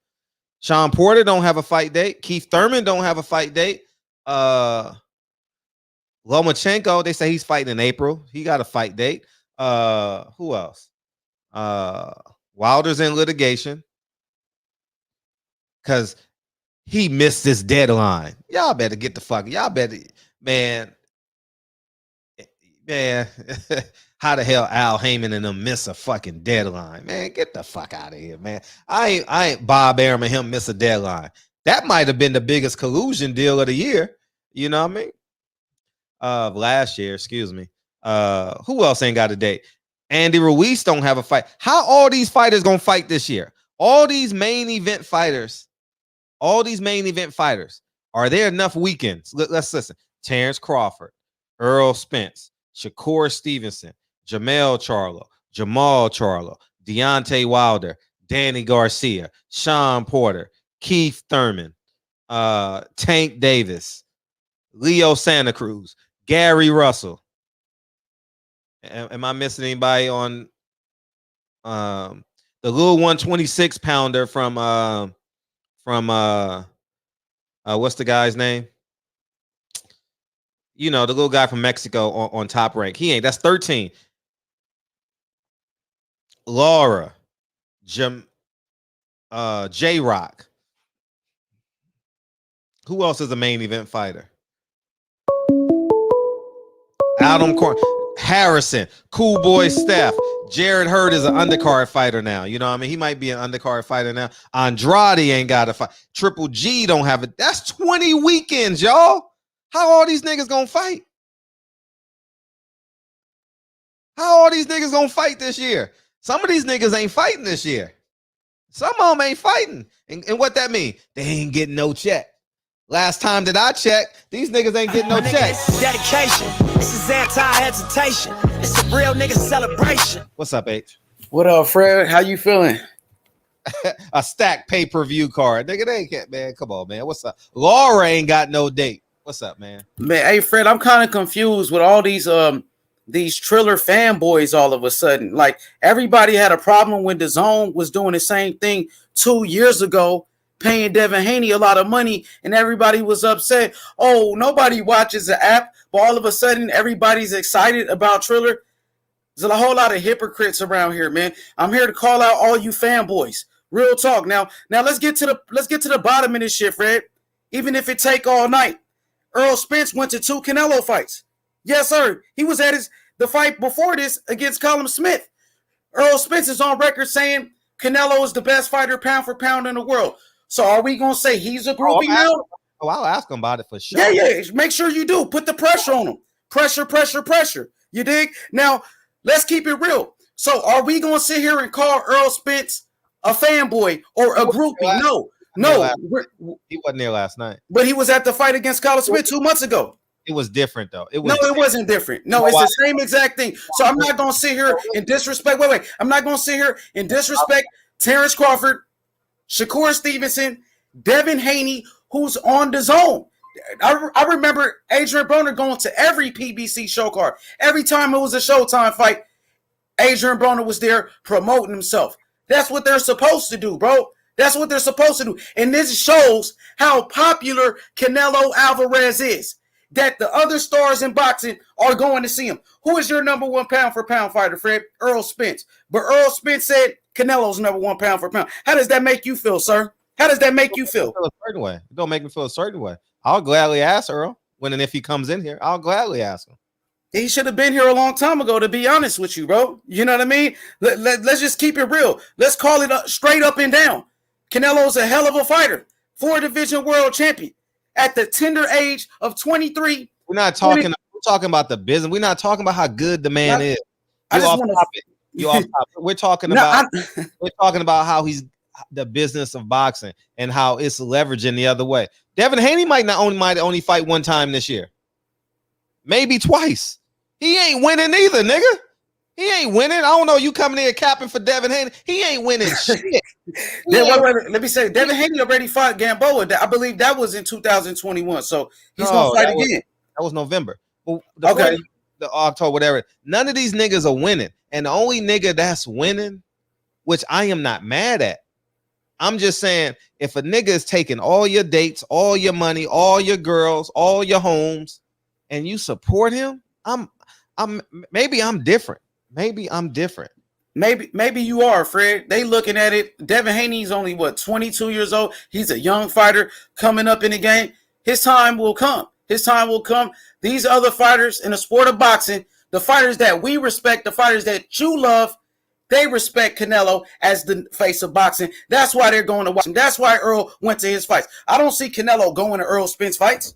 [SPEAKER 1] Sean Porter don't have a fight date. Keith Thurman don't have a fight date. Lomachenko, they say he's fighting in April. He got a fight date. Who else? Wilder's in litigation because he missed this deadline. Y'all better get the fuck. Y'all better, man. How the hell Al Heyman and them miss a fucking deadline? Man, get the fuck out of here, man. I ain't Bob Arum and him miss a deadline. That might have been the biggest collusion deal of the year. You know what I mean? Of last year, excuse me. Who else ain't got a date? Andy Ruiz don't have a fight. How all these fighters gonna fight this year? All these main event fighters. Are there enough weekends? Let's listen. Terrence Crawford, Earl Spence, Shakur Stevenson, Jamal Charlo, Deontay Wilder, Danny Garcia, Sean Porter, Keith Thurman, Tank Davis, Leo Santa Cruz, Gary Russell. Am I missing anybody on the little 126 pounder from what's the guy's name? You know, the little guy from Mexico on Top Rank. He ain't. That's 13. Laura, J-Rock. Who else is a main event fighter? Adam Harrison, Cool Boy Steph. Jared Hurd is an undercard fighter now. You know what I mean? He might be an undercard fighter now. Andrade ain't got a fight. Triple G don't have it. That's 20 weekends, y'all. How all these niggas gonna fight? How all these niggas gonna fight this year? Some of these niggas ain't fighting this year. Some of them ain't fighting. And what that mean? They ain't getting no check. Last time that I checked, these niggas ain't getting no check.
[SPEAKER 10] Dedication. This is anti-hesitation. It's a real nigga celebration.
[SPEAKER 1] What's up, H?
[SPEAKER 11] What up, Fred? How you feeling?
[SPEAKER 1] A stacked pay-per-view card. Nigga, they can't, man. Come on, man. What's up? Laura ain't got no date. What's up, man?
[SPEAKER 11] Man, hey, Fred, I'm kind of confused with all these Triller fanboys all of a sudden. Like, everybody had a problem when DAZN was doing the same thing 2 years ago, paying Devin Haney a lot of money, and everybody was upset. Oh, nobody watches the app, but all of a sudden everybody's excited about Triller. There's a whole lot of hypocrites around here, man. I'm here to call out all you fanboys. Real talk. Now let's get to the bottom of this shit, Fred. Even if it take all night. Earl Spence went to 2 Canelo fights. Yes, sir. He was at the fight before this against Callum Smith. Earl Spence is on record saying Canelo is the best fighter pound for pound in the world. So are we going to say he's a groupie now?
[SPEAKER 1] I'll ask him about it for sure.
[SPEAKER 11] Yeah. Make sure you do. Put the pressure on him. Pressure. You dig? Now, let's keep it real. So are we going to sit here and call Earl Spence a fanboy or a groupie? No.
[SPEAKER 1] He wasn't there last night.
[SPEAKER 11] But he was at the fight against Callum Smith 2 months ago.
[SPEAKER 1] It was different, though.
[SPEAKER 11] No, it wasn't different. No, it's the same exact thing. So I'm not going to sit here and disrespect. Wait. I'm not going to sit here and disrespect Terrence Crawford, Shakur Stevenson, Devin Haney, who's on DAZN. I remember Adrian Broner going to every PBC show card. Every time it was a Showtime fight, Adrian Broner was there promoting himself. That's what they're supposed to do, bro. That's what they're supposed to do. And this shows how popular Canelo Alvarez is, that the other stars in boxing are going to see him. Who is your number 1 pound for pound fighter, Fred? Earl Spence. But Earl Spence said Canelo's number 1 pound for pound. How does that make you feel, sir? How does that make you feel?
[SPEAKER 1] A certain way. It don't make me feel a certain way. I'll gladly ask Earl when and if he comes in here. I'll gladly ask him.
[SPEAKER 11] He should have been here a long time ago, to be honest with you, bro. You know what I mean? Let's just keep it real. Let's call it straight up and down. Canelo's a hell of a fighter. 4-division world champion. At the tender age of 23.
[SPEAKER 1] We're not talking, we're talking about the business. We're not talking about how good the man is. You off topic. You off topic. We're talking about we're talking about how he's the business of boxing and how it's leveraging the other way. Devin Haney might only fight one time this year. Maybe twice. He ain't winning either, nigga. He ain't winning. I don't know. You coming here capping for Devin Haney? He ain't winning shit.
[SPEAKER 11] Wait, let me say, Devin Haney already fought Gamboa. I believe that was in 2021. So he's gonna fight again.
[SPEAKER 1] That was November. Well, the October, whatever. None of these niggas are winning, and the only nigga that's winning, which I am not mad at. I'm just saying, if a nigga is taking all your dates, all your money, all your girls, all your homes, and you support him, maybe I'm different. Maybe I'm different.
[SPEAKER 11] Maybe you are, Fred. They looking at it. Devin Haney's only 22 years old. He's a young fighter coming up in the game. His time will come. His time will come. These other fighters in the sport of boxing, the fighters that we respect, the fighters that you love, they respect Canelo as the face of boxing. That's why they're going to watch him. That's why Earl went to his fights. I don't see Canelo going to Earl Spence fights.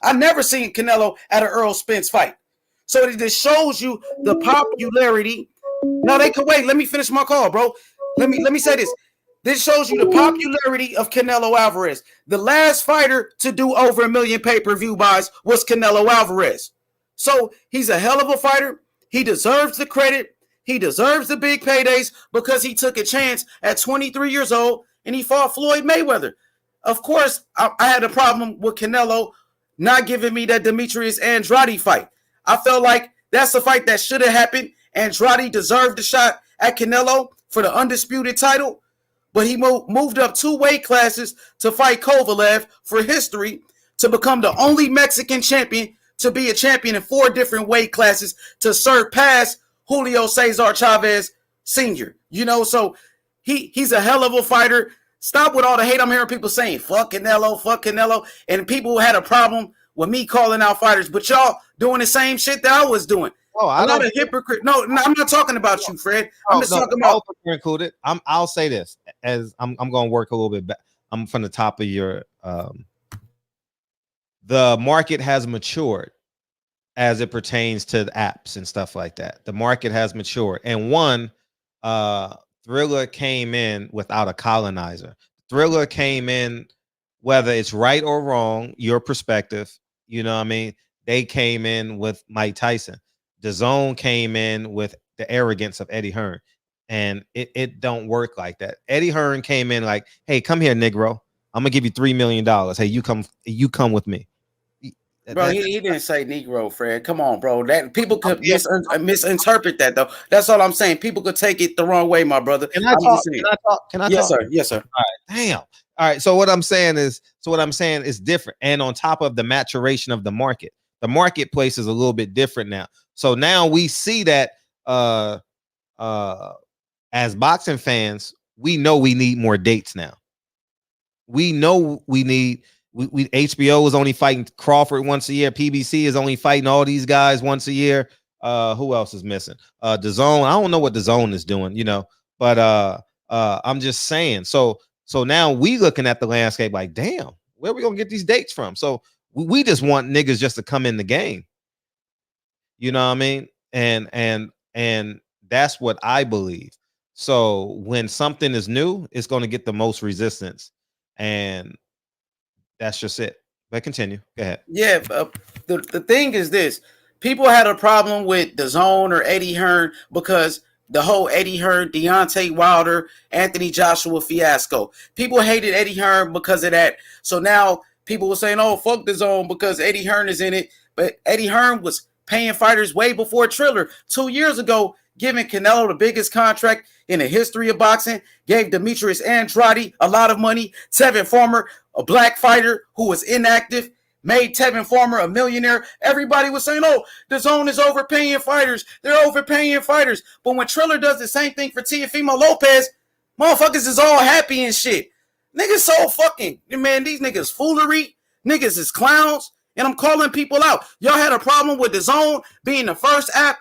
[SPEAKER 11] I never seen Canelo at an Earl Spence fight. So it just shows you the popularity. No, they could wait. Let me finish my call, bro. Let me say this. This shows you the popularity of Canelo Alvarez. The last fighter to do over 1 million pay-per-view buys was Canelo Alvarez. So he's a hell of a fighter. He deserves the credit. He deserves the big paydays because he took a chance at 23 years old and he fought Floyd Mayweather. Of course, I had a problem with Canelo not giving me that Demetrius Andrade fight. I felt like that's a fight that should have happened. Andrade deserved the shot at Canelo for the undisputed title, but he moved up 2 weight classes to fight Kovalev for history to become the only Mexican champion to be a champion in 4 different weight classes to surpass Julio Cesar Chavez Sr. You know, so he's a hell of a fighter. Stop with all the hate I'm hearing people saying, fuck Canelo, and people who had a problem with me calling out fighters, but y'all doing the same shit that I was doing.
[SPEAKER 1] Oh, I'm
[SPEAKER 11] not a hypocrite. No, I'm not talking about you, Fred. I'm just talking about
[SPEAKER 1] included. I'll say this as I'm going to work a little bit back. I'm from the top of your. The market has matured as it pertains to the apps and stuff like that. The market has matured, and Thriller came in without a colonizer. Thriller came in, whether it's right or wrong, your perspective. You know what I mean? They came in with Mike Tyson. DAZN came in with the arrogance of Eddie Hearn, and it don't work like that. Eddie Hearn came in like, "Hey, come here, Negro. I'm gonna give you $3 million. Hey, you come with me."
[SPEAKER 11] Bro, he didn't say Negro, Fred. Come on, bro. That people could misinterpret that though. That's all I'm saying. People could take it the wrong way, my brother.
[SPEAKER 1] Can I talk? Can I
[SPEAKER 11] yes,
[SPEAKER 1] talk?
[SPEAKER 11] Sir. Yes, sir.
[SPEAKER 1] All right. Damn. All right. So what I'm saying is different. And on top of the maturation of the marketplace is a little bit different now. So now we see that as boxing fans, we know we need more dates now. We know we need HBO is only fighting Crawford once a year. PBC is only fighting all these guys once a year. Who else is missing? DAZN. I don't know what DAZN is doing, you know, but I'm just saying. So now we looking at the landscape like, damn, where are we gonna get these dates from? So we just want niggas just to come in the game. You know what I mean? And that's what I believe. So when something is new, it's going to get the most resistance, and that's just it. But continue. Go ahead.
[SPEAKER 11] Yeah, the thing is this: people had a problem with DAZN or Eddie Hearn because the whole Eddie Hearn, Deontay Wilder, Anthony Joshua fiasco. People hated Eddie Hearn because of that. So now people were saying, "Oh, fuck DAZN because Eddie Hearn is in it." But Eddie Hearn was paying fighters way before Triller. 2 years ago, giving Canelo the biggest contract in the history of boxing, gave Demetrius Andrade a lot of money. Tevin Farmer, a black fighter who was inactive, made Tevin Farmer a millionaire. Everybody was saying, oh, DAZN is overpaying fighters. They're overpaying fighters. But when Triller does the same thing for Teofimo Lopez, motherfuckers is all happy and shit. Niggas so fucking, man, these niggas foolery. Niggas is clowns. And I'm calling people out. Y'all had a problem with the Zone being the first app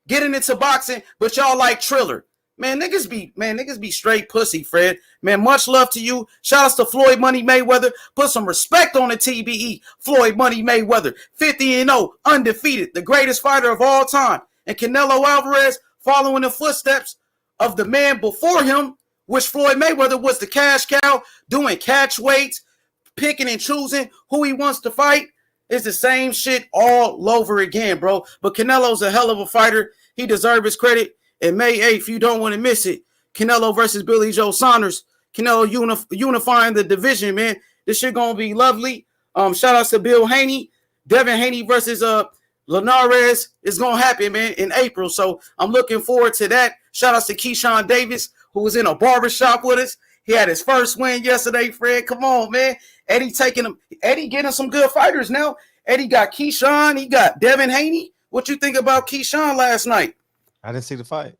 [SPEAKER 11] getting into boxing, but y'all like Triller. Man, niggas be straight pussy, Fred. Man, much love to you. Shout outs to Floyd Money Mayweather. Put some respect on the TBE. Floyd Money Mayweather, 50-0, undefeated, the greatest fighter of all time. And Canelo Alvarez following the footsteps of the man before him, which Floyd Mayweather was the cash cow, doing catch weights, picking and choosing who he wants to fight. It's the same shit all over again, bro. But Canelo's a hell of a fighter. He deserves his credit. And May 8th, you don't want to miss it. Canelo versus Billy Joe Saunders. Canelo unifying the division, man. This shit gonna be lovely. Shout outs to Bill Haney. Devin Haney versus Linares is gonna happen, man, in April. So I'm looking forward to that. Shout outs to Keyshawn Davis, who was in a barbershop with us. He had his first win yesterday, Fred. Come on, man. Eddie getting some good fighters now. Eddie got Keyshawn. He got Devin Haney. What you think about Keyshawn last night?
[SPEAKER 1] I didn't see the fight.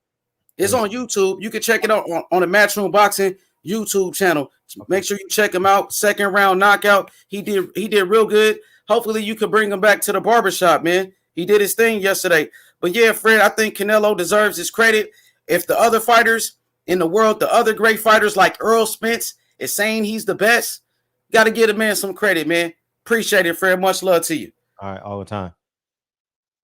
[SPEAKER 11] It's on YouTube. You can check it out on the Matchroom Boxing YouTube channel. Make sure you check him out. Second round knockout. He did real good. Hopefully you can bring him back to the barbershop, man. He did his thing yesterday. But yeah, Fred, I think Canelo deserves his credit. If the other fighters in the world, the other great fighters like Earl Spence is saying he's the best, got to give the man some credit, man. Appreciate it, Fred. Much love to you.
[SPEAKER 1] All right, all the time.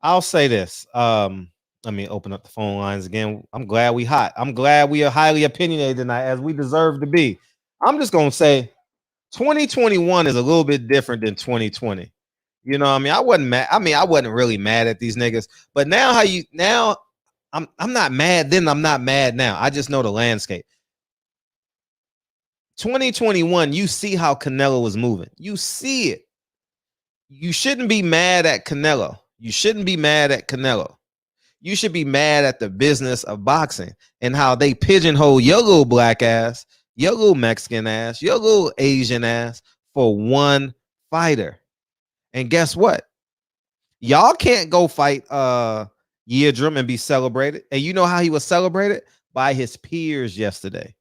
[SPEAKER 1] I'll say this. Let me open up the phone lines again. I'm glad we hot. I'm glad we are highly opinionated tonight, as we deserve to be. I'm just gonna say 2021 is a little bit different than 2020. You know what I mean? I wasn't mad. I mean, I wasn't really mad at these niggas. But now I'm not mad then, I'm not mad now. I just know the landscape. 2021, you see how Canelo was moving. You see it. You shouldn't be mad at Canelo. You shouldn't be mad at Canelo. You should be mad at the business of boxing and how they pigeonhole your little black ass, your little Mexican ass, your little Asian ass for one fighter. And guess what? Y'all can't go fight Yildirim and be celebrated. And you know how he was celebrated? By his peers yesterday.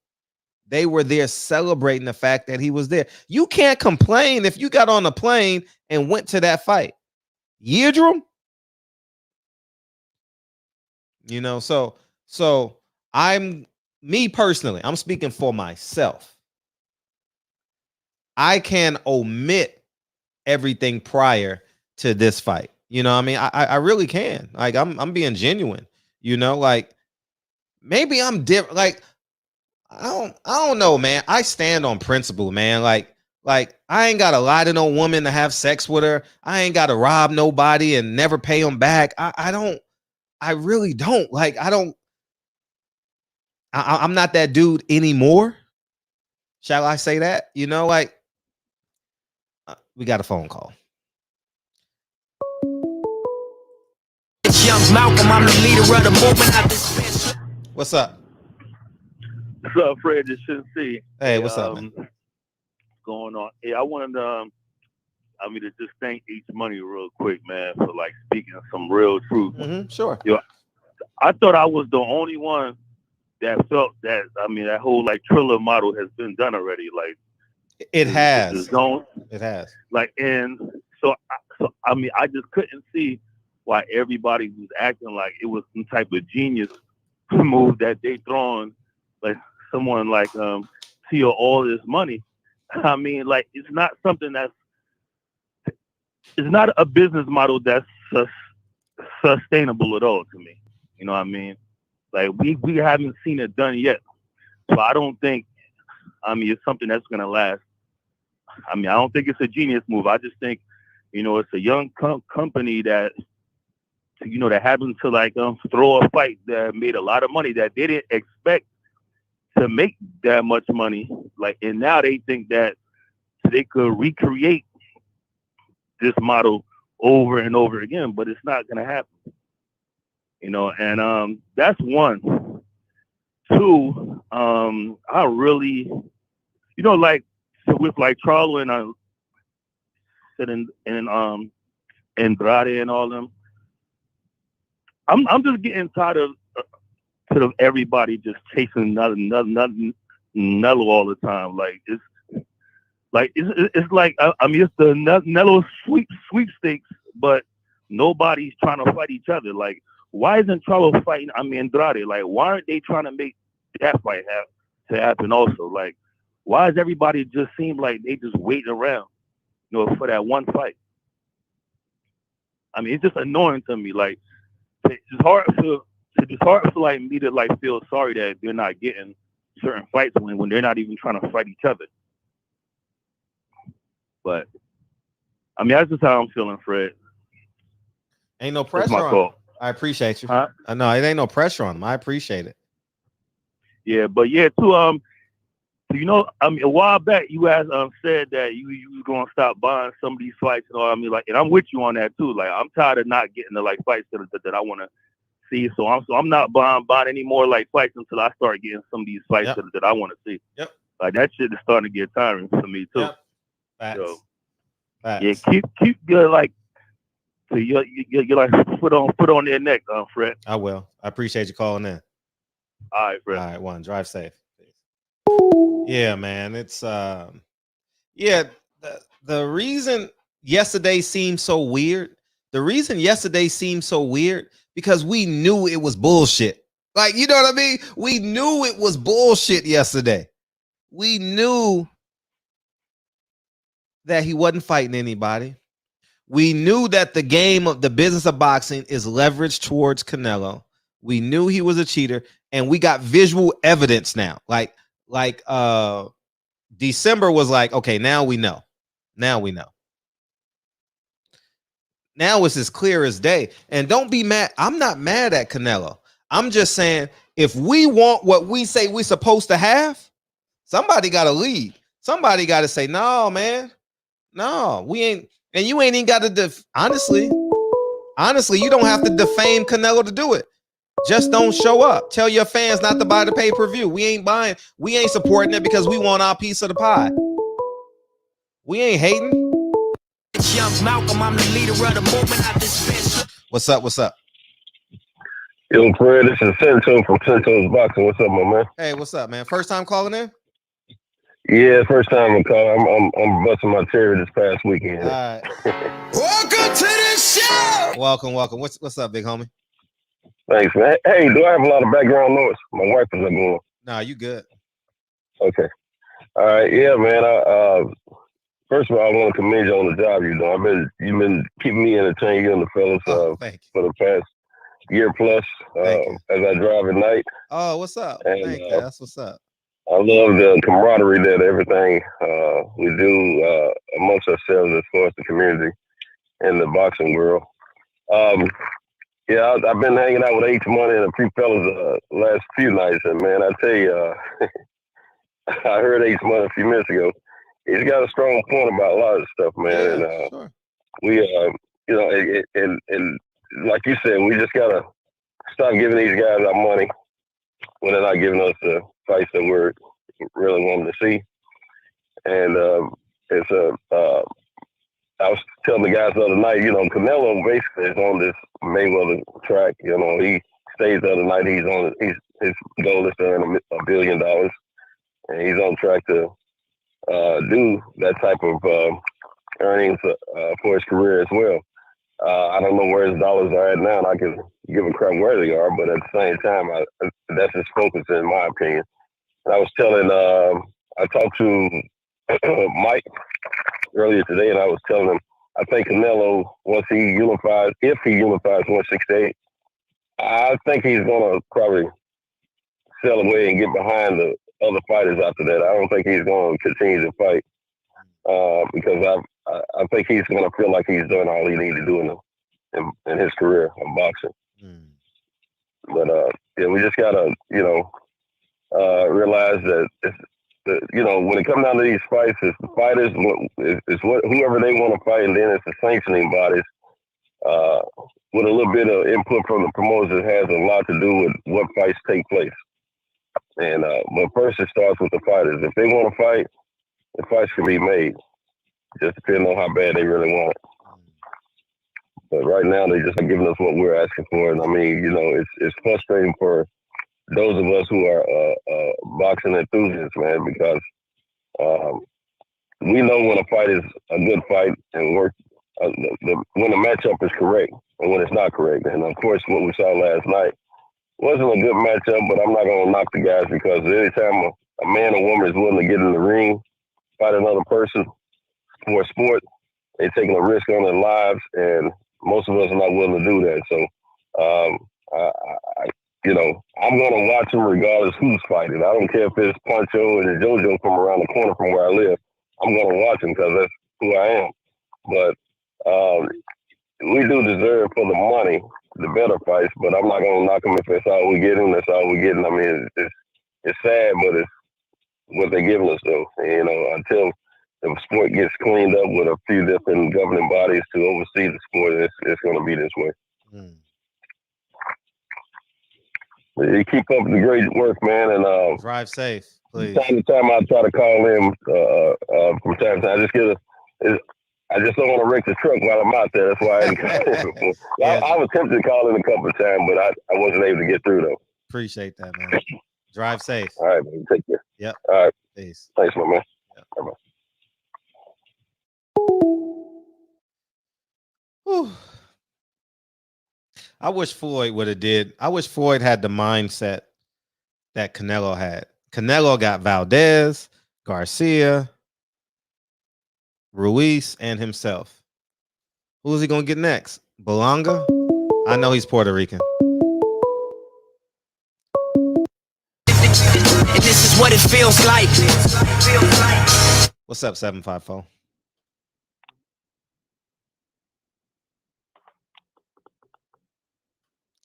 [SPEAKER 1] They were there celebrating the fact that he was there. You can't complain if you got on a plane and went to that fight. Yildirim? You know, so me personally, I'm speaking for myself. I can omit everything prior to this fight. You know what I mean? I really can. Like, I'm being genuine, you know, like maybe I'm different. Like, I don't know, man. I stand on principle, man. Like I ain't got to lie to no woman to have sex with her. I ain't got to rob nobody and never pay them back. I really don't. Like, I'm not that dude anymore. Shall I say that? You know, like, we got a phone call.
[SPEAKER 10] Young Malcolm, I'm the leader of the movement.
[SPEAKER 1] What's up?
[SPEAKER 12] What's up, Fred? This should see.
[SPEAKER 1] Hey, what's up, man?
[SPEAKER 12] Going on? Hey, I wanted to just thank Each Money real quick, man, for like speaking some real truth.
[SPEAKER 1] Mm-hmm, sure.
[SPEAKER 12] You know, I thought I was the only one that felt that. I mean, that whole like Triller model has been done already. Like,
[SPEAKER 1] it has.
[SPEAKER 12] It has. Like, and so I mean, I just couldn't see why everybody was acting like it was some type of genius move that they throwing like someone like steal all this money. I mean, like, it's not something it's not a business model that's sustainable at all to me. You know what I mean? Like, we haven't seen it done yet. So I don't think, it's something that's going to last. I mean, I don't think it's a genius move. I just think, it's a young company that, that happened to like throw a fight that made a lot of money that they didn't expect to make that much money. Like, and now they think that they could recreate this model over and over again, but it's not going to happen. And that's one. Two, I really, like with like Charlo and Andrade and all them, I'm just getting tired of everybody just chasing Canelo all the time. Like, Like it's like I'm used to Canelo sweepstakes, but nobody's trying to fight each other. Like, why isn't Charlo fighting Andrade? Like, why aren't they trying to make that fight happen also? Like, why does everybody just seem like they just waiting around, for that one fight? I mean, it's just annoying to me. Like, it's hard for like me to like feel sorry that they're not getting certain fights when they're not even trying to fight each other. But I mean, that's just how I'm feeling, Fred.
[SPEAKER 1] Ain't no pressure on him. I appreciate you. Huh? No, it ain't no pressure on him. I appreciate it.
[SPEAKER 12] Yeah, but yeah, too. I mean, a while back you guys said that you was gonna stop buying some of these fights and all. I mean, like, and I'm with you on that too. Like, I'm tired of not getting the like fights that I want to see. So I'm not buying any more like fights until I start getting some of these fights that I want to see.
[SPEAKER 1] Yep.
[SPEAKER 12] Like, that shit is starting to get tiring for me too.
[SPEAKER 1] Yep. Facts.
[SPEAKER 12] So,
[SPEAKER 1] Facts.
[SPEAKER 12] yeah, keep your like. So you like put on their neck, Fred.
[SPEAKER 1] I will. I appreciate you calling in.
[SPEAKER 12] All right, Fred.
[SPEAKER 1] All right, one. Drive safe. Yeah, man. It's the reason yesterday seemed so weird. The reason yesterday seemed so weird because we knew it was bullshit. Like, you know what I mean? We knew it was bullshit yesterday. We knew that he wasn't fighting anybody. We knew that the game of the business of boxing is leveraged towards Canelo. We knew he was a cheater, and we got visual evidence now. Like December was like, okay, now we know. Now we know. Now it's as clear as day. And don't be mad. I'm not mad at Canelo. I'm just saying, if we want what we say we're supposed to have, somebody got to lead. Somebody got to say, no, man. No, we ain't. And you ain't even got to honestly, you don't have to defame Canelo to do it. Just don't show up. Tell your fans not to buy the pay-per-view. We ain't supporting it because we want our piece of the pie. We ain't hating.
[SPEAKER 10] Young Malcolm, I'm the leader of the movement.
[SPEAKER 1] What's up?
[SPEAKER 13] Yo, Fred, this is Cento from Cento's Boxing. What's up, my man?
[SPEAKER 1] Hey, what's up, man? First time calling in?
[SPEAKER 13] Yeah, first time I'm calling. I'm busting my cherry this past weekend.
[SPEAKER 1] All right.
[SPEAKER 10] Welcome to the show.
[SPEAKER 1] Welcome. What's up, big homie?
[SPEAKER 13] Thanks, man. Hey, do I have a lot of background noise? My wife is going.
[SPEAKER 1] Nah, you good.
[SPEAKER 13] Okay. All right. Yeah, man. First of all, I want to commend you on the job you're doing. You've been keeping me entertained, you and the fellas, for the past year plus as I drive at night.
[SPEAKER 1] Oh, what's up?
[SPEAKER 13] And,
[SPEAKER 1] thank you. That's what's up.
[SPEAKER 13] I love the camaraderie that everything we do amongst ourselves as far as the community and the boxing world. Yeah, I've been hanging out with H Money and a few fellas last few nights, and man, I tell you, I heard H Money a few minutes ago. He's got a strong point about a lot of stuff, man.
[SPEAKER 1] Yeah,
[SPEAKER 13] and
[SPEAKER 1] sure.
[SPEAKER 13] We, and like you said, we just gotta stop giving these guys our money when they're not giving us the fights that we're really wanting to see. And I was telling the guys the other night, Canelo basically is on this Mayweather track. He stays the other night. His goal is to earn $1 billion, and he's on track to do that type of earnings for his career as well. I don't know where his dollars are at now, and I can give a crap where they are, but at the same time, that's his focus, in my opinion. And I was telling, I talked to Mike earlier today, and I was telling him, I think Canelo, if he unifies 168, I think he's going to probably sell away and get behind the other fighters after that. I don't think he's going to continue to fight because I think he's going to feel like he's done all he needs to do in his career of boxing. But yeah, we just got to, realize that when it comes down to these fights, it's the fighters, it's whoever they want to fight, and then it's the sanctioning bodies with a little bit of input from the promoters that has a lot to do with what fights take place. And but first, it starts with the fighters. If they want to fight, the fights can be made. Just depending on how bad they really want it. But right now, they're just not giving us what we're asking for. And I mean, it's frustrating for those of us who are boxing enthusiasts, man, because we know when a fight is a good fight and work when the matchup is correct and when it's not correct. And of course, what we saw last night wasn't a good matchup, but I'm not going to knock the guys because anytime a man or woman is willing to get in the ring, fight another person for a sport, they're taking a risk on their lives, and most of us are not willing to do that. So, I'm going to watch them regardless who's fighting. I don't care if it's Poncho and JoJo from around the corner from where I live. I'm going to watch them because that's who I am. But we do deserve for the money the better fights, but I'm not going to knock them if that's all we get them. That's all we getting. I mean, it's sad, but it's what they're giving us, though. Until the sport gets cleaned up with a few different governing bodies to oversee the sport, it's going to be this way. You keep up the great work, man, and
[SPEAKER 1] drive safe, please.
[SPEAKER 13] Time to time, I try to call in from time to time. I just don't want to wreck the truck while I'm out there. That's why I didn't call in. I was tempted to call in a couple of times, but I wasn't able to get through, though.
[SPEAKER 1] Appreciate that, man. Drive safe.
[SPEAKER 13] All right, man. Take care.
[SPEAKER 1] Yep.
[SPEAKER 13] All right.
[SPEAKER 1] Peace.
[SPEAKER 13] Thanks, my man.
[SPEAKER 1] Yep.
[SPEAKER 13] Bye-bye.
[SPEAKER 1] Whew. I wish Floyd had the mindset that Canelo had. Canelo got Valdez, Garcia, Ruiz, and himself. Who's he gonna get next? Belanga? I know he's Puerto Rican.
[SPEAKER 10] And this is what it feels like.
[SPEAKER 1] What's up, 754?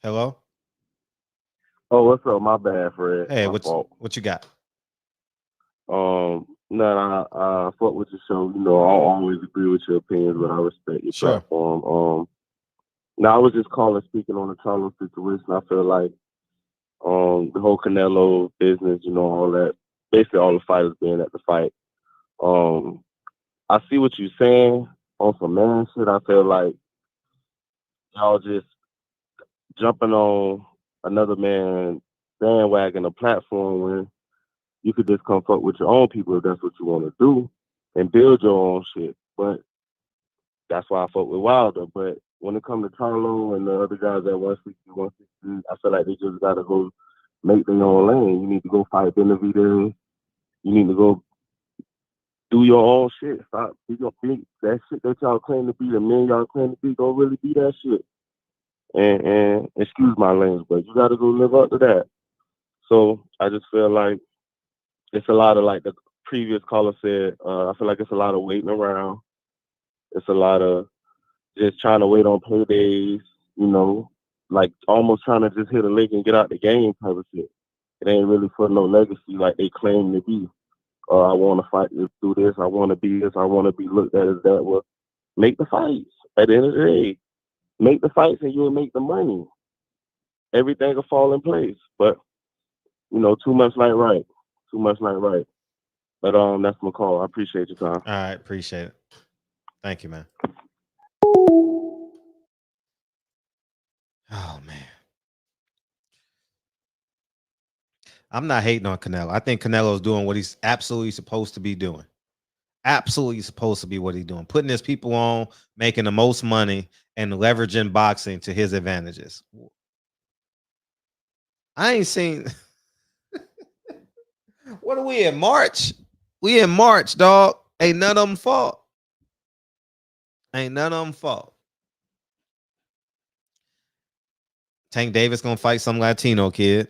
[SPEAKER 1] Hello?
[SPEAKER 14] Oh, what's up? My bad, Fred.
[SPEAKER 1] Hey,
[SPEAKER 14] what
[SPEAKER 1] you got?
[SPEAKER 14] I fuck with your show. I always agree with your opinions, but I respect your platform. I was just calling, speaking on the Charlo situation. I feel like the whole Canelo business, all that, basically all the fighters being at the fight. I see what you're saying on some man shit. I feel like y'all just jumping on another man bandwagon, a platform where you could just come fuck with your own people if that's what you want to do and build your own shit. But that's why I fuck with Wilder. But when it comes to Charlo and the other guys at 160, 160, I feel like they just got to go make their own lane. You need to go fight Benavidez. You need to go do your own shit. Stop. That shit that y'all claim to be, the men y'all claim to be, don't really be that shit. And excuse my language, but you got to go live up to that. So I just feel like it's a lot of, like the previous caller said, I feel like it's a lot of waiting around. It's a lot of just trying to wait on paydays, like almost trying to just hit a lick and get out the game type of shit. It ain't really for no legacy like they claim to be. I want to fight this, do this, I want to be this, I want to be looked at as that. Well, make the fights. At the end of the day, make the fights and you'll make the money. Everything will fall in place. But, too much like right. Too much like right. But that's my call. I appreciate your time.
[SPEAKER 1] All right, appreciate it. Thank you, man. Oh man. I'm not hating on Canelo. I think Canelo's doing what he's absolutely supposed to be doing. Absolutely supposed to be what he's doing. Putting his people on, making the most money, and leveraging boxing to his advantages. I ain't seen. What are we in March? We in March, dog. Ain't none of them fault. Ain't none of them fault. Tank Davis gonna fight some Latino kid.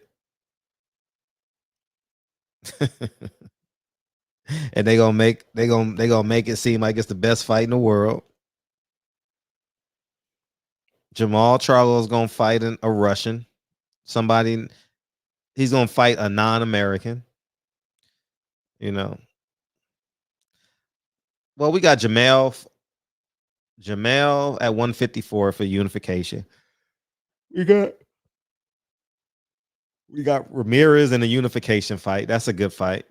[SPEAKER 1] And they gonna make it seem like it's the best fight in the world. Jamal Charlo's gonna fight a Russian. Somebody, he's gonna fight a non-American. Well, we got Jamel at 154 for unification. We got Ramirez in a unification fight. That's a good fight.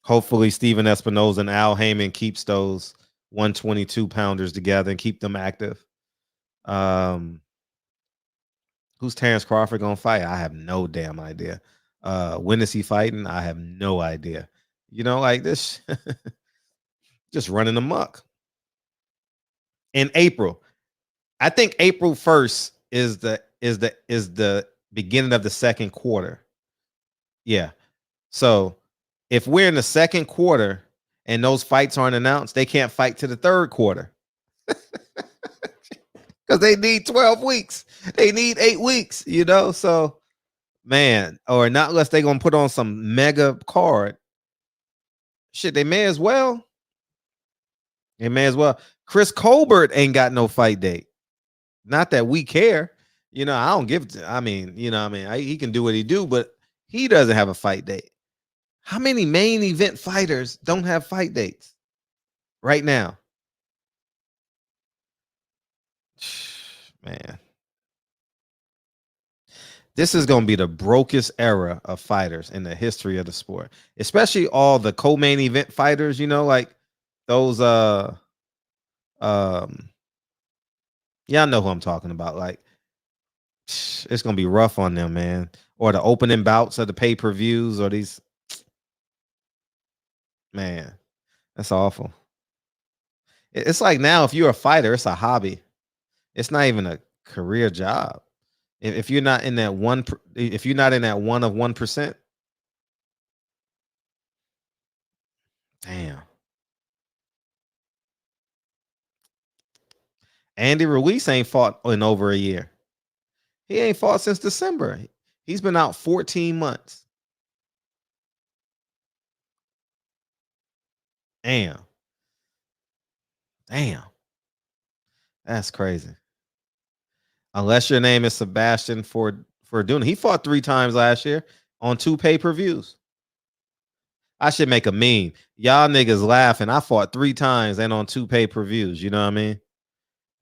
[SPEAKER 1] Hopefully, Steven Espinoza and Al Heyman keeps those 122-pounders together and keep them active. Who's Terrence Crawford gonna fight? I have no damn idea. When is he fighting? I have no idea. Like this. just running amok. In April, I think April 1st is the beginning of the second quarter. Yeah. So if we're in the second quarter and those fights aren't announced, they can't fight to the third quarter. Because they need 12 weeks. They need 8 weeks, you know? So, man, or not unless they're going to put on some mega card. Shit, they may as well. They may as well. Chris Colbert ain't got no fight date. Not that we care. You know, I don't give to, I mean, you know, I mean, he can do what he do, but he doesn't have a fight date. How many main event fighters don't have fight dates right now? Man. This is going to be the brokest era of fighters in the history of the sport, especially all the co-main event fighters, you know, like those yeah, I know who I'm talking about. Like, it's gonna be rough on them, man. Or the opening bouts of the pay-per-views, or these, man, that's awful. It's like now, if you're a fighter, it's a hobby. It's not even a career job. If you're not in that one, if you're not in that 1 of 1%, damn. Andy Ruiz ain't fought in over a year. He ain't fought since December. He's been out 14 months. Damn. That's crazy. Unless your name is Sebastian Fortuna. He fought 3 times last year on 2 pay-per-views. I should make a meme. Y'all niggas laughing. I fought 3 times and on 2 pay-per-views. You know what I mean?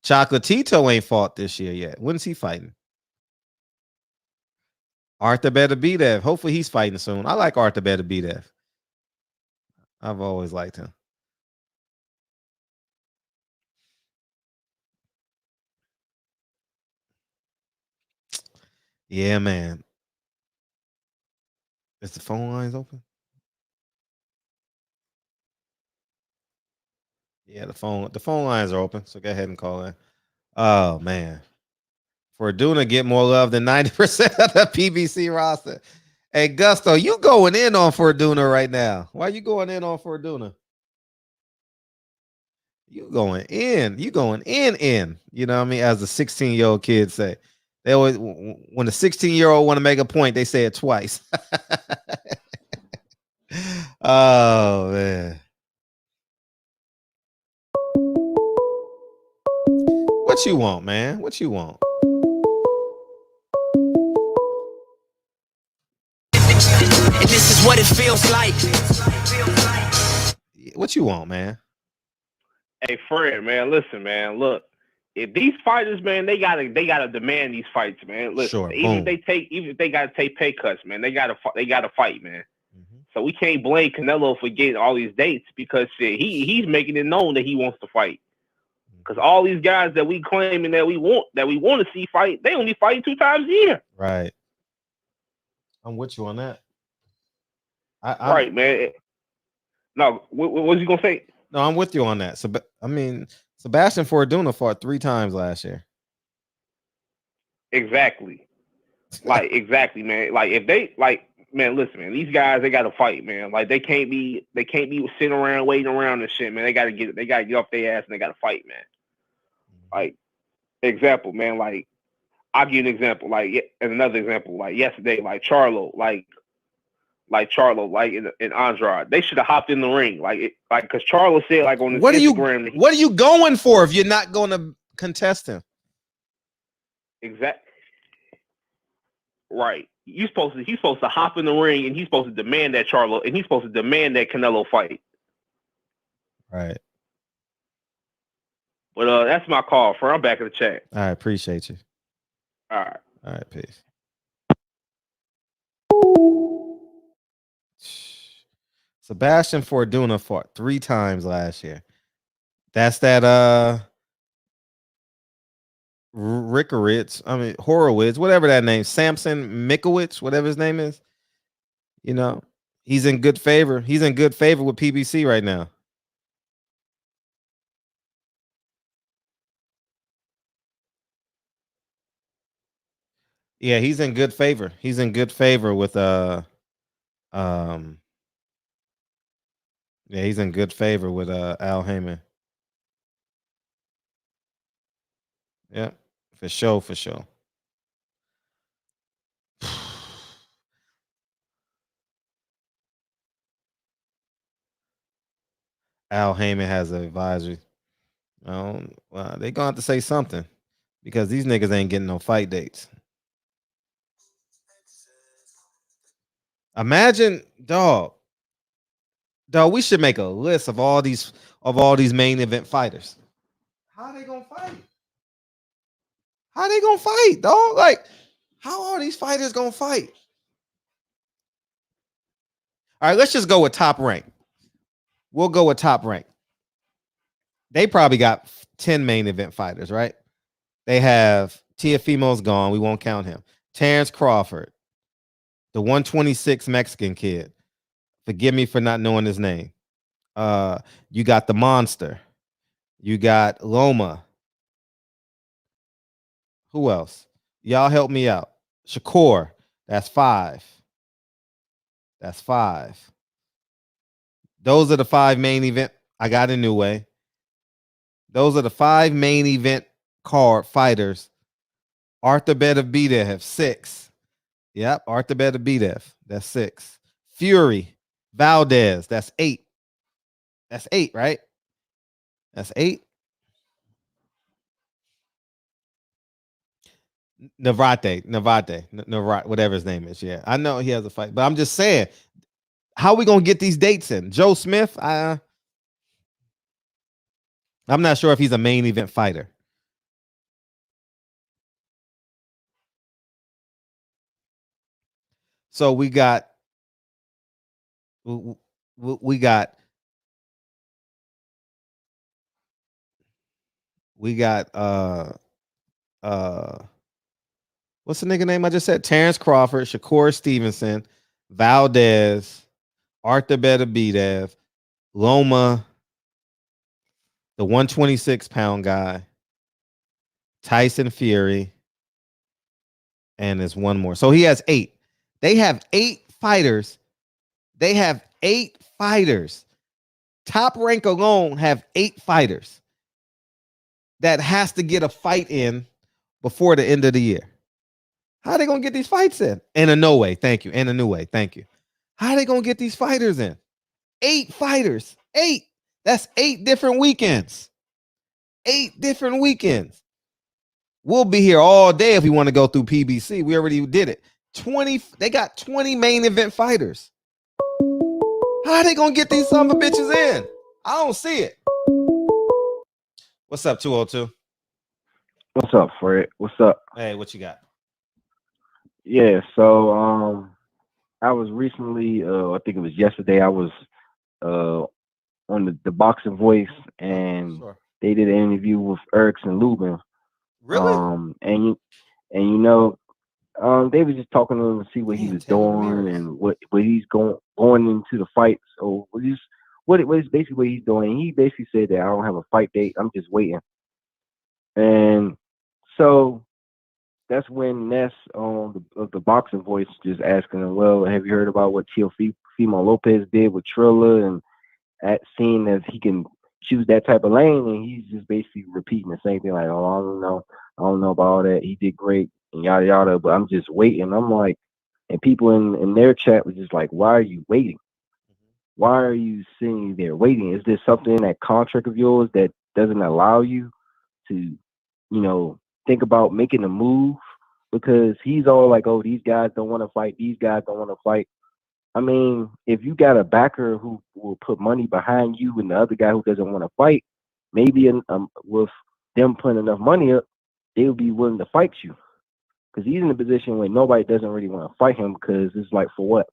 [SPEAKER 1] Chocolatito ain't fought this year yet. When's he fighting? Arthur Beterbiev. Hopefully he's fighting soon. I like Arthur Beterbiev. I've always liked him. Yeah, man. Is the phone lines open? Yeah, the phone lines are open. So go ahead and call in. Oh man. Fortuna get more love than 90% of the PBC roster. Hey, Gusto, you going in on Fortuna right now. Why you going in on Fortuna? You going in. You going in. You know what I mean? As the 16-year-old kids say. They always, when the 16-year-old want to make a point, they say it twice. Oh, man. What you want, man? What you want?
[SPEAKER 10] And this is what it feels like.
[SPEAKER 1] What you want, man?
[SPEAKER 5] Hey, Fred, man, listen, man, look. If these fighters, man, they gotta demand these fights, man. Listen,
[SPEAKER 1] Sure,
[SPEAKER 5] even if they gotta take pay cuts, man, they gotta fight, man. So we can't blame Canelo for getting all these dates because shit, he's making it known that he wants to fight. Because all these guys that we claiming that we want to see fight, they only fight 2 times a year.
[SPEAKER 1] Right. I'm with you on that.
[SPEAKER 5] Right, man. No, what was you gonna say?
[SPEAKER 1] No, I'm with you on that. So, I mean, Sebastian Fortuna fought 3 times last year.
[SPEAKER 5] Exactly. Exactly, man. Like if they man, listen, man, these guys, they gotta fight, man. Like they can't be sitting around waiting around and shit, man. They gotta get off their ass and they gotta fight, man. Like, example, man, like I'll give you an example, and another example, like yesterday, like Charlo, in Andrade, they should have hopped in the ring, because Charlo said, like on his Instagram.
[SPEAKER 1] What are you going for if you're not going to contest him?
[SPEAKER 5] Exactly. Right. He's supposed to hop in the ring and he's supposed to demand that Charlo and he's supposed to demand that Canelo fight.
[SPEAKER 1] Right.
[SPEAKER 5] But that's my call. I'm back in the chat.
[SPEAKER 1] All right, appreciate you.
[SPEAKER 5] All
[SPEAKER 1] right, peace. Sebastian Fortuna fought 3 times last year. That's that Horowitz, whatever that name, Samson Mikowicz, whatever his name is. You know, he's in good favor. He's in good favor with PBC right now. Yeah, he's in good favor. He's in good favor with yeah, he's in good favor with Al Heyman. Yeah, for sure, for sure. Al Heyman has an advisory. Well, they gonna have to say something because these niggas ain't getting no fight dates. Imagine, dog. We should make a list of all these main event fighters. How they gonna fight? How they gonna fight, dog? Like, how are these fighters gonna fight? All right, let's just go with top rank. We'll go with top rank. They probably got 10 main event fighters, right? They have Teofimo's gone. We won't count him. Terrence Crawford, the 126 Mexican kid. Forgive me for not knowing his name. You got the Monster. You got Loma. Who else? Y'all help me out. Shakur. That's 5. That's 5. Those are the 5 main event. I got a new way. Those are the 5 main event card fighters. Arthur Beterbiev, 6. Yep, Arthur Beterbiev. That's 6. Fury, Valdez. That's 8. That's 8, right? That's 8. Navarrete, whatever his name is. Yeah, I know he has a fight, but I'm just saying, how are we gonna get these dates in? Joe Smith, I'm not sure if he's a main event fighter. So we got we got what's the nigga name I just said? Terrence Crawford, Shakur Stevenson, Valdez, Arthur Beterbiev, Loma, the 126-pound guy, Tyson Fury, and there's one more. So he has 8. They have 8 fighters. They have 8 fighters. Top rank alone have 8 fighters that has to get a fight in before the end of the year. How are they gonna get these fights in? In a no way, thank you. In a new way, thank you. How are they gonna get these fighters in? 8 fighters. 8. That's 8 different weekends. 8 different weekends. We'll be here all day if we want to go through PBC. We already did it. 20. They got 20 main event fighters. How are they gonna get these son of bitches in? I don't see it. What's up, 202?
[SPEAKER 14] What's up, Fred? What's up?
[SPEAKER 1] Hey, what you got?
[SPEAKER 14] Yeah, so I was recently, I think it was yesterday, I was on the Boxing Voice, and they did an interview with Erickson Lubin.
[SPEAKER 1] Really?
[SPEAKER 14] And you know, they were just talking to him to see what he was doing and what he's going into the fights. So what is basically what he's doing. He basically said that I don't have a fight date. I'm just waiting. And so that's when Ness on the Boxing Voice just asking him, well, have you heard about what Teofimo Lopez did with Trilla, and seeing as he can choose that type of lane, and he's just basically repeating the same thing, like, oh, I don't know about all that. He did great and yada yada, but I'm just waiting. I'm like, and people in their chat was just like, why are you waiting? Why are you sitting there waiting? Is there something in that contract of yours that doesn't allow you to, think about making a move? Because he's all like, oh, these guys don't want to fight. These guys don't want to fight. I mean, if you got a backer who will put money behind you and the other guy who doesn't want to fight, maybe with them putting enough money up, they'll be willing to fight you. Because he's in a position where nobody doesn't really want to fight him, because it's like, for what?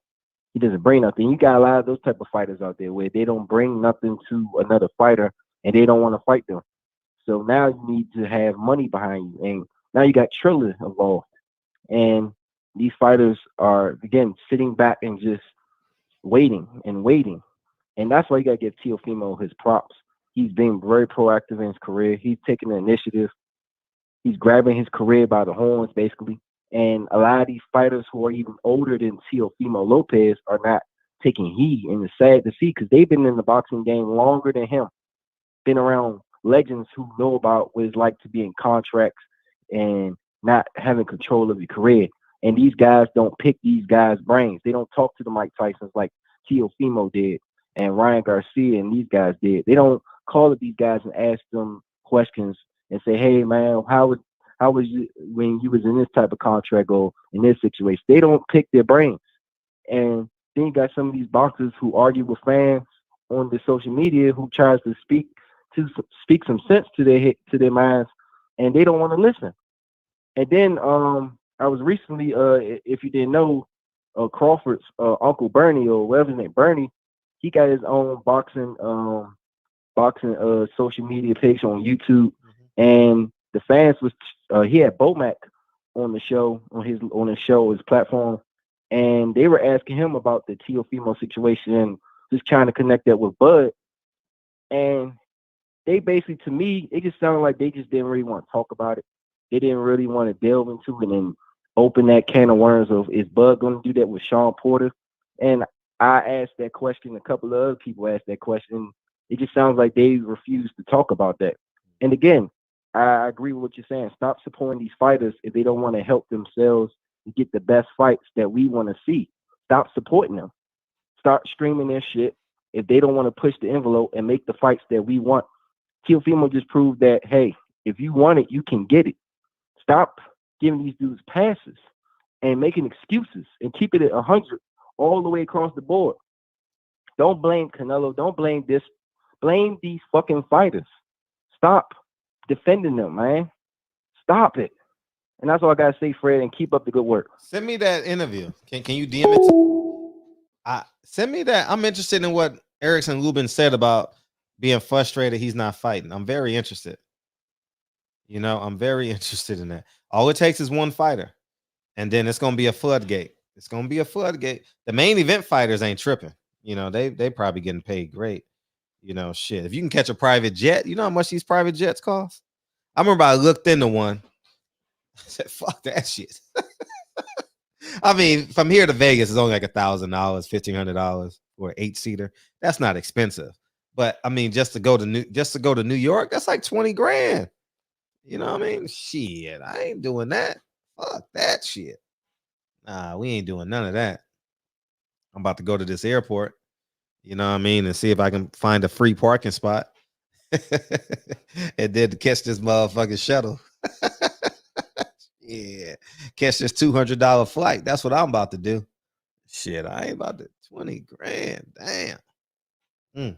[SPEAKER 14] He doesn't bring nothing. You got a lot of those type of fighters out there where they don't bring nothing to another fighter and they don't want to fight them. So now you need to have money behind you. And now you got Trilla involved. And these fighters are, again, sitting back and just waiting and waiting. And that's why you got to give Teofimo his props. He's been very proactive in his career. He's taking the initiative. He's grabbing his career by the horns, basically. And a lot of these fighters who are even older than Teofimo Lopez are not taking heed. And it's sad to see because they've been in the boxing game longer than him, been around legends who know about what it's like to be in contracts and not having control of your career. And these guys don't pick these guys' brains. They don't talk to the Mike Tysons like Teofimo did and Ryan Garcia and these guys did. They don't call up these guys and ask them questions and say, "Hey man, how was you when you was in this type of contract or in this situation?" They don't pick their brains. And then you got some of these boxers who argue with fans on the social media who tries to speak some sense to their minds, and they don't want to listen. And then I was recently, if you didn't know, Crawford's Uncle Bernie or whatever his name, Bernie, he got his own boxing social media page on YouTube, and the fans was he had Bomac on the show his platform, and they were asking him about the Teofimo situation and just trying to connect that with Bud, and they basically, to me, it just sounded like they just didn't really want to talk about it. They didn't really want to delve into it and open that can of worms of, is Bud going to do that with Sean Porter? And I asked that question. A couple of other people asked that question. It just sounds like they refuse to talk about that. And again, I agree with what you're saying. Stop supporting these fighters if they don't want to help themselves and get the best fights that we want to see. Stop supporting them. Start streaming their shit if they don't want to push the envelope and make the fights that we want. Teofimo just proved that, hey, if you want it, you can get it. Stop giving these dudes passes and making excuses and keep it at 100 all the way across the board. Don't blame Canelo. Don't blame this. Blame these fucking fighters. Stop defending them, man. Stop it. And that's all I got to say, Fred, and keep up the good work.
[SPEAKER 1] Send me that interview. Can you DM it? Send me that. I'm interested in what Erickson Lubin said about being frustrated he's not fighting. I'm very interested. I'm very interested in that. All it takes is one fighter, and then it's going to be a floodgate. It's going to be a floodgate. The main event fighters ain't tripping. They probably getting paid great. Shit. If you can catch a private jet, you know how much these private jets cost? I remember I looked into one. I said, fuck that shit. I mean, from here to Vegas is only like $1,000, $1,500 for an 8-seater. That's not expensive. But I mean, just to go to New York, that's like 20 grand. You know what I mean? Shit, I ain't doing that. Fuck that shit. Nah, we ain't doing none of that. I'm about to go to this airport, you know what I mean, and see if I can find a free parking spot. And then catch this motherfucking shuttle. Yeah, catch this $200 flight. That's what I'm about to do. Shit, I ain't about to 20 grand. Damn.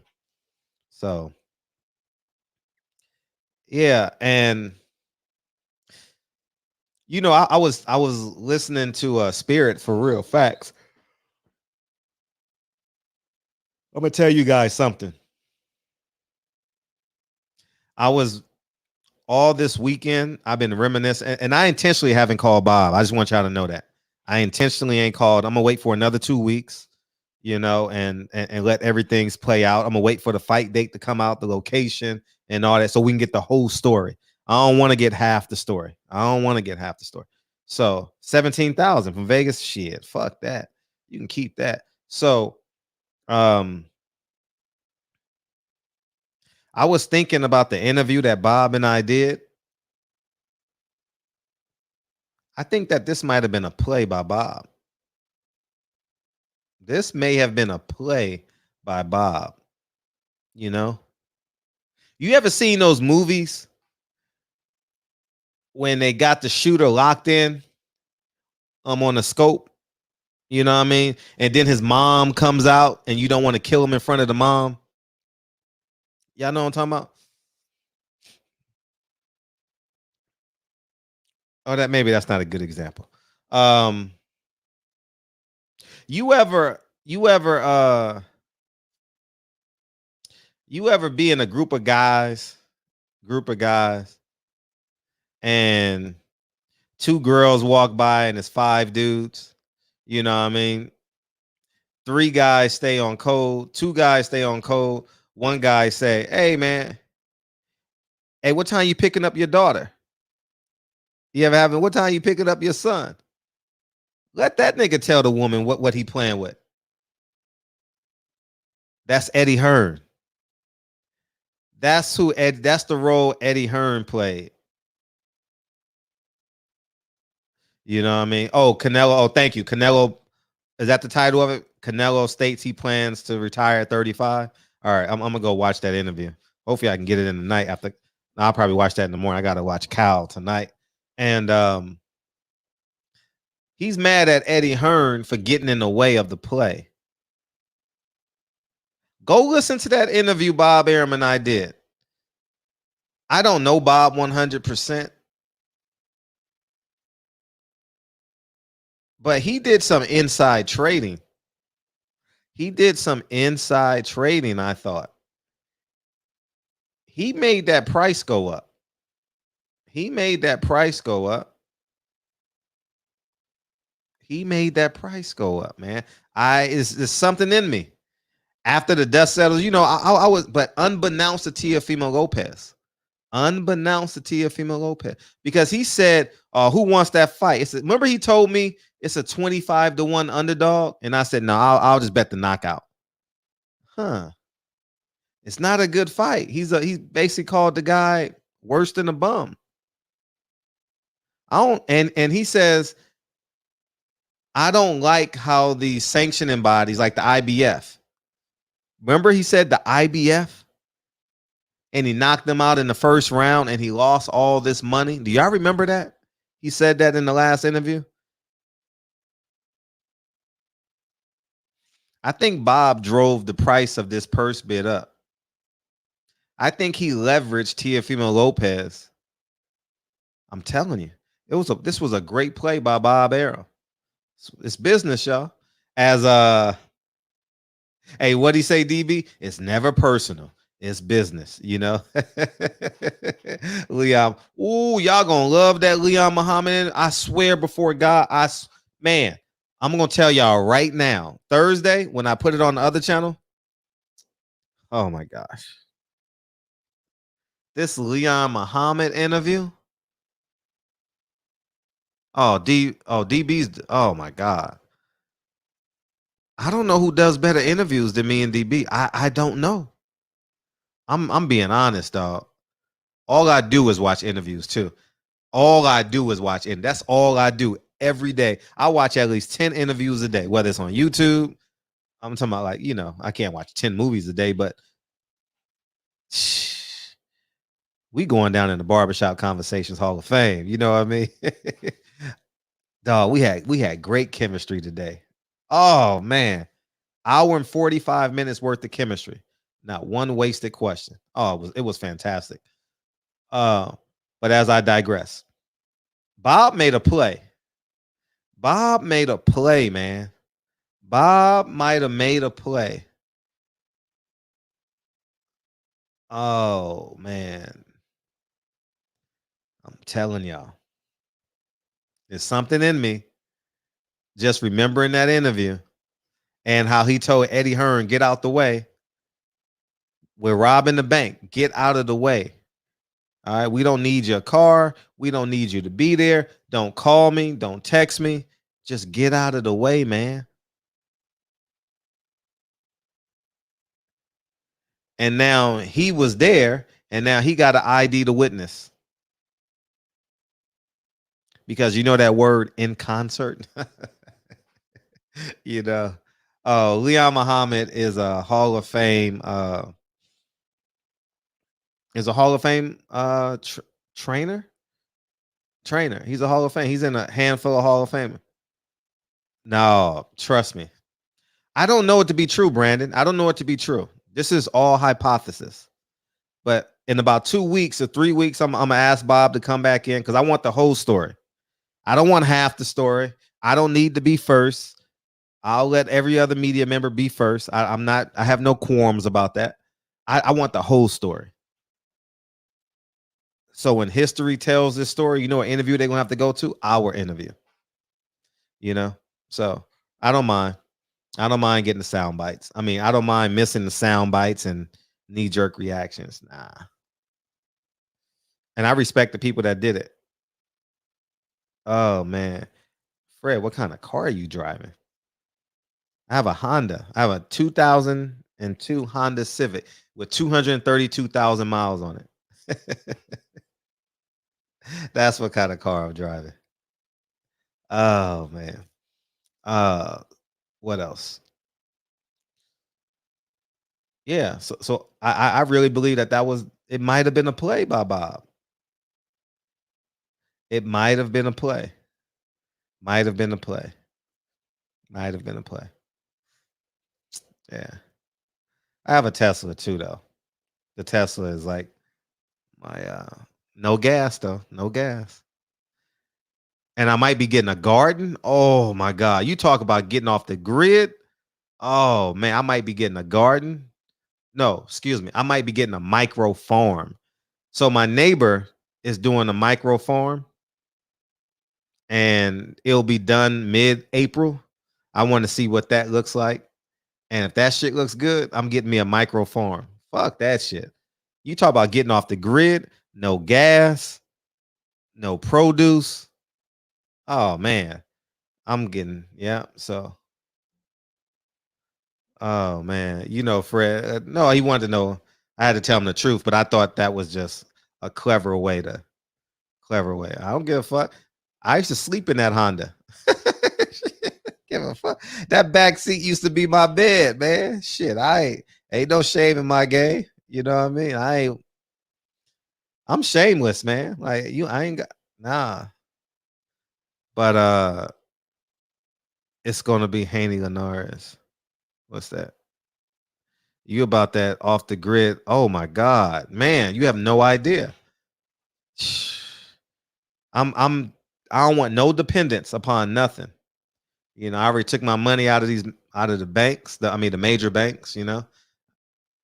[SPEAKER 1] So, yeah, and I was listening to Spirit for Real Facts. I'm gonna tell you guys something. I was all this weekend, I've been reminiscing, and I intentionally haven't called Bob. I just want y'all to know that. I intentionally ain't called. I'm gonna wait for another 2 weeks, and let everything play out. I'm gonna wait for the fight date to come out, the location, and all that, so we can get the whole story. I don't want to get half the story. So 17,000 from Vegas, shit, fuck that. You can keep that. So, I was thinking about the interview that Bob and I did. I think that this might have been a play by Bob. This may have been a play by Bob. You ever seen those movies when they got the shooter locked in on the scope? You know what I mean? And then his mom comes out and you don't want to kill him in front of the mom. Y'all know what I'm talking about? Oh, that's not a good example. You ever be in a group of guys, and 2 girls walk by and it's 5 dudes? You know what I mean? 3 guys stay on code, 2 guys stay on code. 1 guy say, "Hey man, hey, what time you picking up your daughter? What time you picking up your son?" Let that nigga tell the woman what he playing with. That's Eddie Hearn. That's the role Eddie Hearn played. You know what I mean? Oh, Canelo. Oh, thank you. Canelo, is that the title of it? Canelo states he plans to retire at 35. All right, I'm gonna go watch that interview. Hopefully I can get it in the night after. I'll probably watch that in the morning. I gotta watch Cal tonight. And he's mad at Eddie Hearn for getting in the way of the play. Go listen to that interview Bob Arum and I did. I don't know Bob 100%, but he did some inside trading. I thought. He made that price go up. He made that price go up, man. It's something in me. After the dust settles, you know, I was, but unbeknownst to Teofimo Lopez, because he said, who wants that fight? Remember he told me it's a 25-1 underdog, and I said, no, I'll just bet the knockout. Huh? It's not a good fight. He's basically called the guy worse than a bum. And he says, I don't like how the sanctioning bodies like the IBF. Remember he said the IBF, and he knocked them out in the first round and he lost all this money. Do y'all remember that? He said that in the last interview. I think Bob drove the price of this purse bid up. I think he leveraged Teofimo Lopez. I'm telling you, this was a great play by Bob Arum. It's business, y'all. As hey, what'd he say, DB? It's never personal. It's business, you know. Leon, y'all gonna love that Leon Muhammad. I swear before God, man, I'm gonna tell y'all right now. Thursday, when I put it on the other channel, oh my gosh, this Leon Muhammad interview. DB's. Oh my God. I don't know who does better interviews than me and DB. I don't know. I'm being honest, dog. All I do is watch interviews too. All I do is watch, and that's all I do every day. I watch at least 10 interviews a day, whether it's on YouTube. I'm talking about, like, you know, I can't watch 10 movies a day, but we going down in the Barbershop Conversations Hall of Fame. You know what I mean? Dog, we had great chemistry today. Oh man, hour and 45 minutes worth of chemistry. Not one wasted question. Oh, it was fantastic. But as I digress, Bob made a play. Man. Bob might have made a play. Oh man, I'm telling y'all, there's something in me. Just remembering that interview and how he told Eddie Hearn, "Get out the way. We're robbing the bank. Get out of the way. All right, we don't need your car. We don't need you to be there. Don't call me. Don't text me. Just get out of the way, man." And now he was there, and now he got to ID the witness. Because you know that word, in concert? You know. Oh, Leon Muhammad is a Hall of Fame trainer. He's a Hall of Fame. He's in a handful of Hall of Fame. No, trust me. I don't know it to be true, Brandon. I don't know it to be true. This is all hypothesis. But in about 2 weeks or 3 weeks, I'm gonna ask Bob to come back in because I want the whole story. I don't want half the story. I don't need to be first. I'll let every other media member be first. I have no qualms about that. I want the whole story. So when history tells this story, you know what interview they're gonna have to go to? Our interview. You know? So I don't mind. I don't mind getting the sound bites. I mean, I don't mind missing the sound bites and knee-jerk reactions. Nah. And I respect the people that did it. Oh man. Fred, what kind of car are you driving? I have a Honda. I have a 2002 Honda Civic with 232,000 miles on it. That's what kind of car I'm driving. Oh man. Uh, what else? Yeah. So I really believe that was it. Might have been a play by Bob. It might have been a play. Might have been a play. Might have been a play. Yeah. I have a Tesla too, though. The Tesla is like my no gas though. No gas. And I might be getting a garden. Oh my God. You talk about getting off the grid. Oh man, I might be getting a garden. No, excuse me. I might be getting a micro farm. So my neighbor is doing a micro farm and it'll be done mid-April. I want to see what that looks like. And if that shit looks good, I'm getting me a micro farm. Fuck that shit. You talk about getting off the grid, no gas, no produce. Oh man. I'm getting, yeah. So, oh man, Fred. No, he wanted to know. I had to tell him the truth, but I thought that was just a clever way. I don't give a fuck. I used to sleep in that Honda. Give a fuck. That back seat used to be my bed, man. Shit, ain't no shame in my game. You know what I mean? I'm shameless, man. Like I ain't got nah. But it's gonna be Haney Linares. What's that? You about that off the grid? Oh my God, man! You have no idea. I don't want no dependence upon nothing. I already took my money out of the banks. The major banks.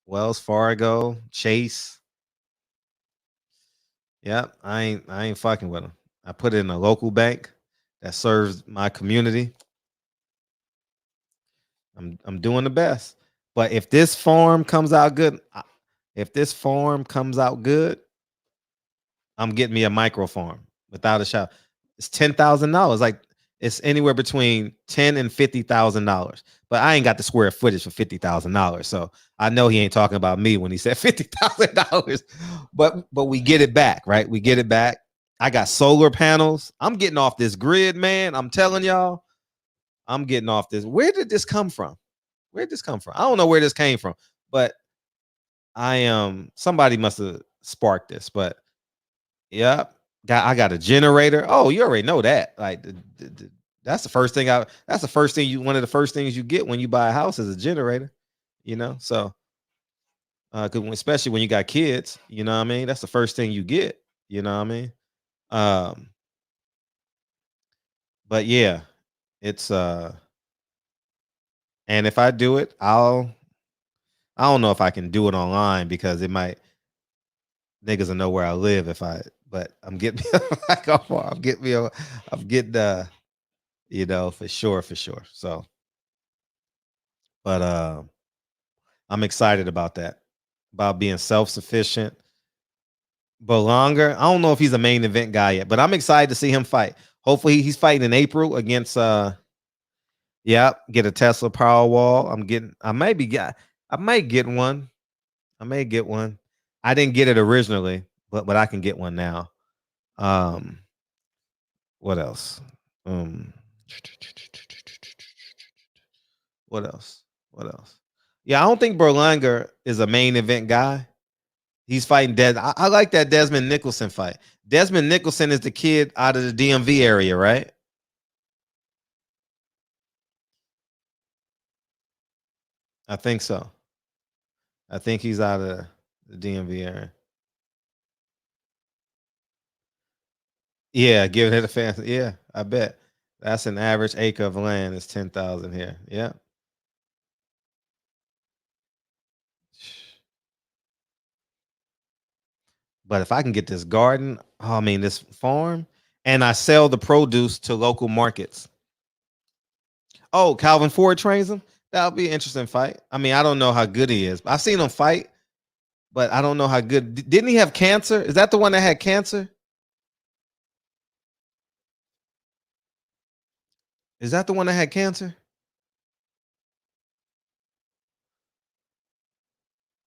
[SPEAKER 1] Wells Fargo, Chase. Yep, I ain't fucking with them. I put it in a local bank that serves my community. I'm doing the best. But if this farm comes out good, I'm getting me a micro farm without a shot. It's $10,000. Like it's anywhere between $10,000 and $50,000. But I ain't got the square footage for $50,000. So I know he ain't talking about me when he said $50,000. But we get it back, right? We get it back. I got solar panels. I'm getting off this grid, man. I'm telling y'all, I'm getting off this. Where did this come from? I don't know where this came from, but somebody must have sparked this. But yeah, I got a generator. Oh, you already know that. Like that's the first thing one of the first things you get when you buy a house is a generator. So especially when you got kids, you know what I mean? That's the first thing you get, you know what I mean? But yeah, it's and if I do it, I don't know if I can do it online because it might niggas will know where I live but I'm getting I'm getting for sure. So, but I'm excited about that, about being self-sufficient. Berlanga, I don't know if he's a main event guy yet, but I'm excited to see him fight. Hopefully he's fighting in April against get a Tesla Powerwall. I might get one. I may get one. I didn't get it originally, but I can get one now. What else? What else? Yeah, I don't think Berlanga is a main event guy. He's fighting I like that Desmond Nicholson fight. Desmond Nicholson is the kid out of the DMV area, right? I think so. I think he's out of the DMV area. Yeah, giving it a fancy. Yeah, I bet. That's an average acre of land is 10,000 here. Yeah. But if I can get this garden, this farm, and I sell the produce to local markets. Oh, Calvin Ford trains him. That'll be an interesting fight. I don't know how good he is. I've seen him fight, but I don't know how good. Didn't he have cancer? Is that the one that had cancer? Is that the one that had cancer?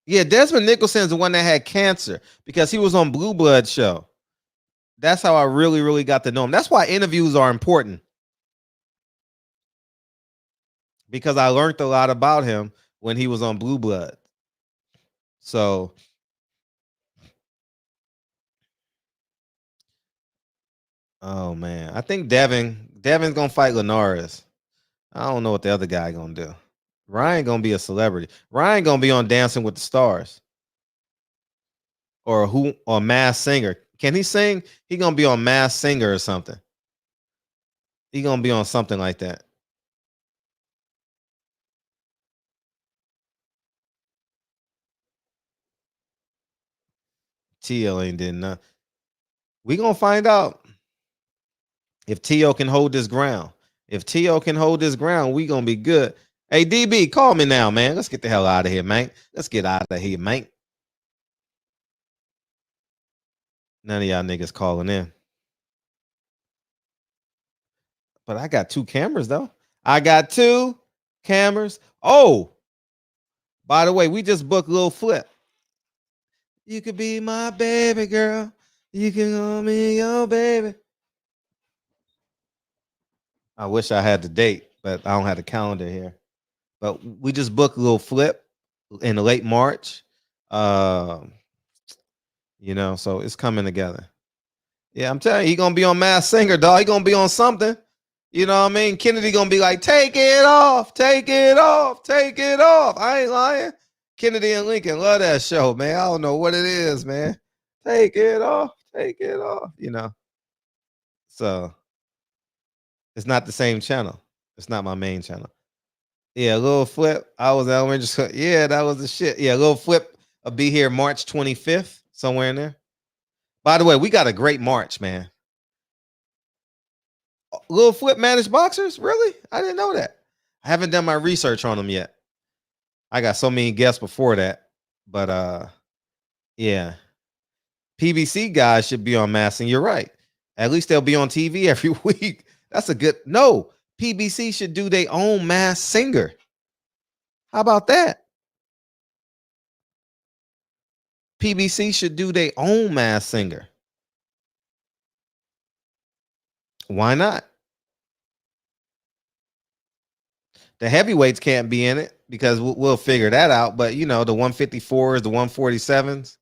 [SPEAKER 1] Yeah, Desmond Nicholson's the one that had cancer because he was on Blue Blood show. That's how I really, really got to know him. That's why interviews are important. Because I learned a lot about him when he was on Blue Blood. So oh man. I think Devin's gonna fight Linares. I don't know what the other guy gonna do. Ryan gonna be a celebrity. Ryan gonna be on Dancing with the Stars. Or Mass Singer. Can he sing? He gonna be on Mass Singer or something. He gonna be on something like that. TL ain't did nothing. We gonna find out if T.O. can hold this ground. If T.O. can hold this ground, we gonna be good. Hey, DB, call me now, man. Let's get the hell out of here, man. Let's get out of here, man. None of y'all niggas calling in. But I got 2 cameras, though. I got 2 cameras. Oh, by the way, we just booked Lil Flip. You could be my baby girl. You can call me your baby. I wish I had the date, but I don't have the calendar here. But we just booked Lil Flip in late March. You know, so it's coming together. Yeah, I'm telling you, he gonna be on Mass Singer, dog. He gonna be on something. You know what I mean? Kennedy gonna be like, take it off, take it off, take it off. I ain't lying. Kennedy and Lincoln love that show, man. I don't know what it is, man. Take it off, take it off. You know. So it's not the same channel. It's not my main channel. Yeah, Lil Flip. I was elementary school. Yeah, that was the shit. Yeah, Lil Flip will be here March 25th, somewhere in there. By the way, we got a great March, man. Lil Flip managed boxers? Really? I didn't know that. I haven't done my research on them yet. I got so many guests before that. But yeah. PBC guys should be on Massing. You're right. At least they'll be on TV every week. That's a good no. PBC should do their own Mass Singer. How about that? PBC should do their own Mass Singer. Why not? The heavyweights can't be in it because we'll figure that out. But you know, the 154s, the 147s,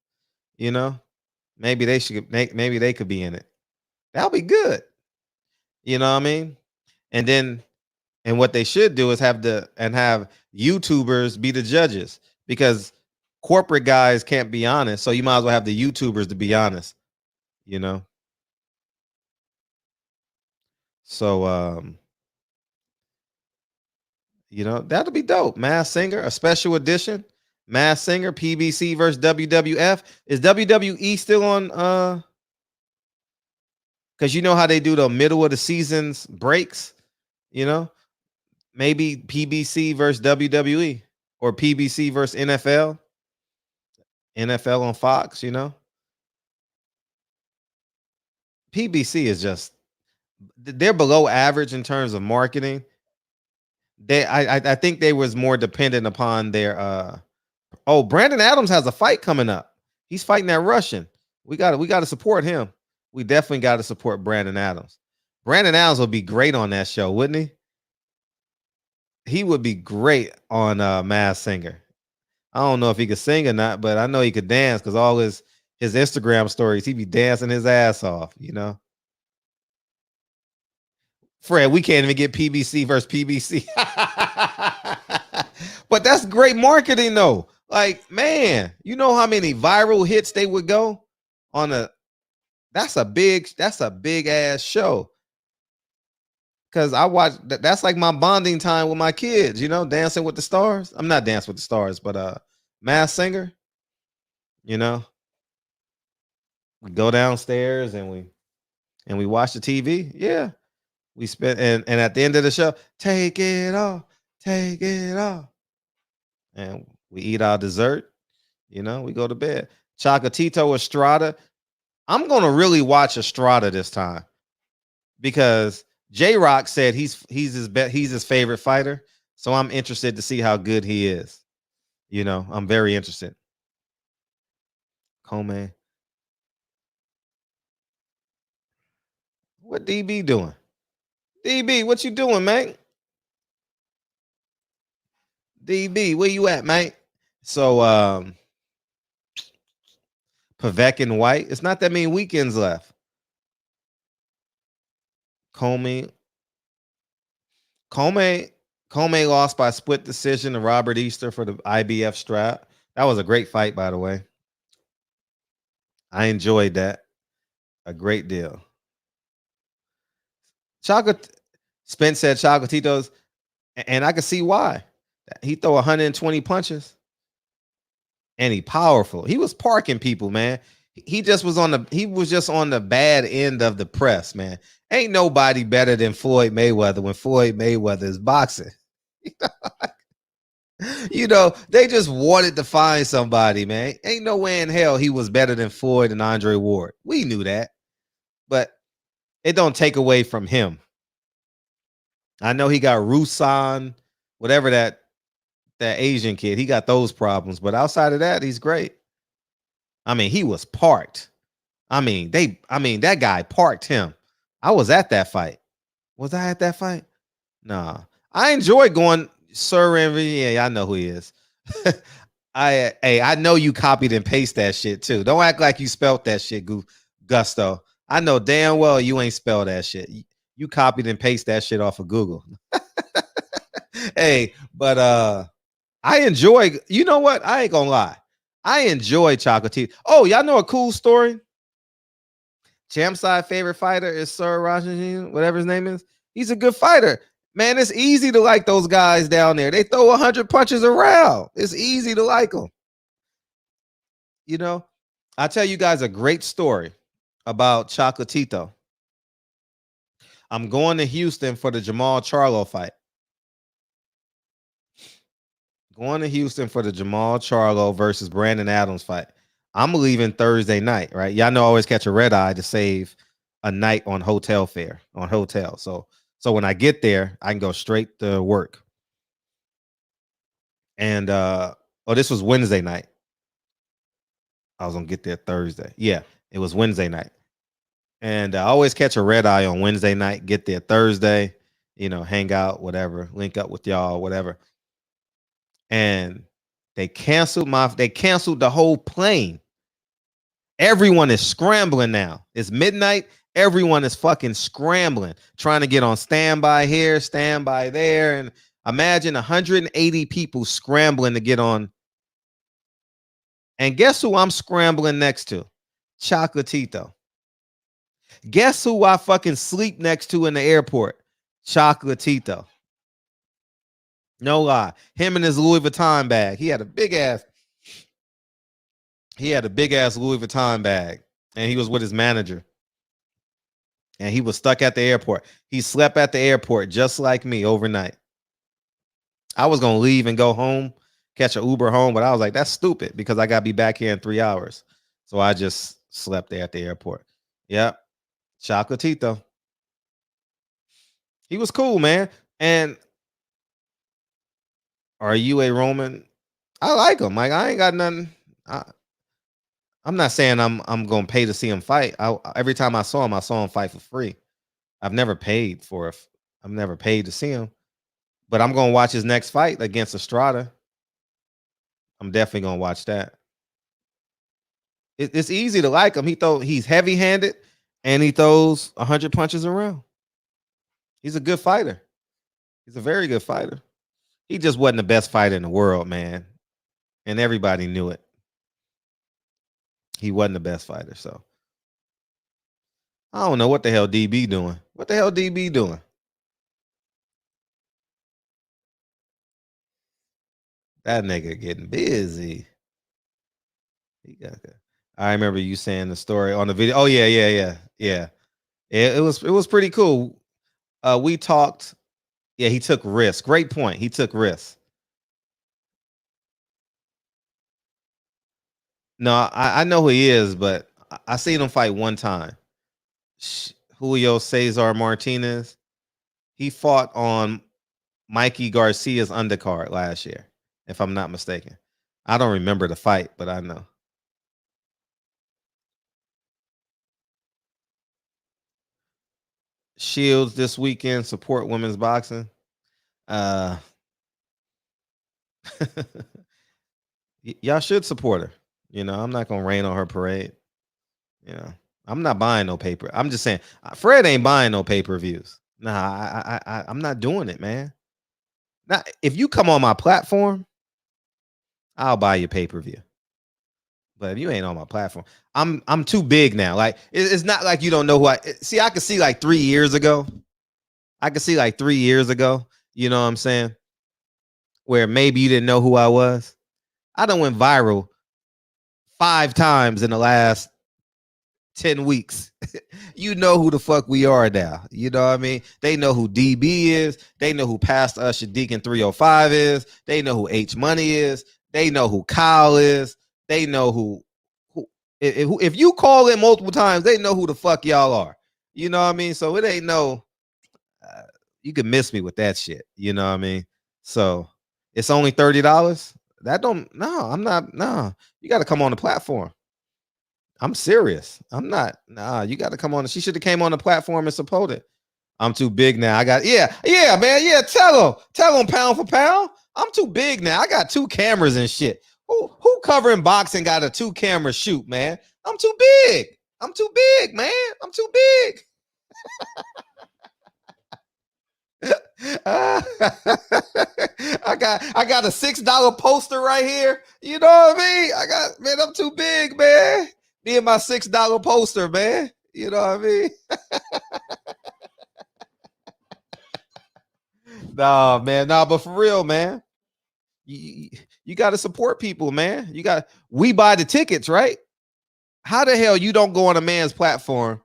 [SPEAKER 1] you know, maybe they should. Maybe they could be in it. That'll be good. You know what I mean? And what they should do is have YouTubers be the judges because corporate guys can't be honest. So you might as well have the YouTubers to be honest. You know. So you know, that'll be dope. Mass Singer, a special edition. Mass Singer, PBC versus WWF. Is WWE still on because you know how they do the middle of the seasons breaks, you know? Maybe PBC versus WWE or PBC versus NFL. NFL on Fox, you know? PBC is just they're below average in terms of marketing. I think they was more dependent upon their Brandon Adams has a fight coming up. He's fighting that Russian. We got to support him. We definitely got to support Brandon Adams. Brandon Adams would be great on that show, wouldn't he? He would be great on Mass Singer. I don't know if he could sing or not, but I know he could dance because all his Instagram stories, he'd be dancing his ass off, you know. Fred, we can't even get PBC versus PBC. But that's great marketing though. Like, man, you know how many viral hits they would go on that's a big ass show. Cause I watch that's like my bonding time with my kids, you know, Dancing with the Stars. I'm not Dancing with the Stars, but Mass Singer, you know. We go downstairs and we watch the TV. Yeah. We spent and at the end of the show, take it off, take it off. And we eat our dessert, you know, we go to bed. Chocolatito Estrada. I'm gonna really watch Estrada this time because J-Rock said he's his favorite fighter. So I'm interested to see how good he is. You know, I'm very interested. Comey. What DB doing? DB, what you doing, man? DB, where you at, man? So Pavek and White. It's not that many weekends left. Comey lost by split decision to Robert Easter for the IBF strap. That was a great fight, by the way. I enjoyed that a great deal. Spence said Chocotitos, and I can see why. He throw 120 punches, and he powerful. He was parking people, man. He was just on the bad end of the press, man. Ain't nobody better than Floyd Mayweather when Floyd Mayweather is boxing. You know, they just wanted to find somebody, man. Ain't no way in hell he was better than Floyd and Andre Ward. We knew that, but it don't take away from him. I know he got Rusan, whatever that Asian kid. He got those problems, but outside of that, he's great. I mean, he was parked. I mean, that guy parked him. I was at that fight. Was I at that fight? Nah. I enjoy going Sir Envy. Yeah, I know who he is. I know you copied and pasted that shit too. Don't act like you spelt that shit, Gusto. I know damn well you ain't spelled that shit. You copied and pasted that shit off of Google. Hey, but I enjoy, you know what? I ain't gonna lie. I enjoy Chocolatito. Oh, y'all know a cool story? Champside favorite fighter is Sir Rajin, whatever his name is. He's a good fighter. Man, it's easy to like those guys down there. They throw 100 punches around. It's easy to like them. You know, I'll tell you guys a great story about Chocolatito. I'm going to Houston for the Jamal Charlo fight. Going to Houston for the Jamal Charlo versus Brandon Adams fight. I'm leaving Thursday night, right? Y'all know I always catch a red eye to save a night on hotel fare, on hotel. So when I get there, I can go straight to work. And this was Wednesday night. I was gonna get there Thursday. Yeah, it was Wednesday night. And I always catch a red eye on Wednesday night, get there Thursday, hang out, whatever, link up with y'all, whatever. And they canceled the whole plane. Everyone is scrambling now. It's midnight. Everyone is fucking scrambling, trying to get on standby here, standby there. And imagine 180 people scrambling to get on. And guess who I'm scrambling next to? Chocolatito. Guess who I fucking sleep next to in the airport? Chocolatito. No lie. Him and his Louis Vuitton bag. He had a big ass Louis Vuitton bag. And he was with his manager. And he was stuck at the airport. He slept at the airport just like me overnight. I was going to leave and go home, catch an Uber home, but I was like, that's stupid because I got to be back here in 3 hours. So I just slept there at the airport. Yep. Chocolatito. He was cool, man. And are you a Roman? I like him. Like, I ain't got nothing. I'm not saying I'm gonna pay to see him fight. Every time I saw him fight for free. I've never paid to see him, but I'm gonna watch his next fight against Estrada. I'm definitely gonna watch that. It's easy to like him. He's heavy-handed and he throws 100 punches around. He's a good fighter. He's a very good fighter. He just wasn't the best fighter in the world, man, and everybody knew it. He wasn't the best fighter, so I don't know what the hell DB doing. What the hell DB doing? That nigga getting busy. I remember you saying the story on the video. Oh yeah. It was pretty cool. We talked. Yeah, he took risks. Great point. He took risks. No, I know who he is, but I seen him fight one time. Julio Cesar Martinez. He fought on Mikey Garcia's undercard last year, if I'm not mistaken. I don't remember the fight, but I know. Shields this weekend, support women's boxing. Y'all should support her. You know, I'm not gonna rain on her parade. You know, I'm not buying no paper. I'm just saying, Fred ain't buying no pay-per-views. Nah, I'm not doing it, man. Now, if you come on my platform, I'll buy your pay-per-view. But if you ain't on my platform, I'm too big now. Like it's not like you don't know who I see. I could see like 3 years ago. You know what I'm saying? Where maybe you didn't know who I was. I done went viral 5 times in the last 10 weeks. You know who the fuck we are now. You know what I mean? They know who DB is. They know who Pastor Usher Deacon 305 is. They know who H Money is. They know who Kyle is. They know who if you call in multiple times, they know who the fuck y'all are. You know what I mean? So it ain't no you can miss me with that shit. You know what I mean? So it's only $30. That don't I'm not. You got to come on the platform. I'm serious. I'm not. You got to come on. She should have came on the platform and supported. I'm too big now. I got man. Yeah, tell him pound for pound. I'm too big now. I got 2 cameras and shit. Who covering boxing got a 2 camera shoot, man? I'm too big. I'm too big, man. I'm too big. I got a $6 poster right here. You know what I mean? I'm too big, man. Me and my $6 poster, man. You know what I mean? Nah, man. Nah, but for real, man. You got to support people, man. We buy the tickets, right? How the hell you don't go on a man's platform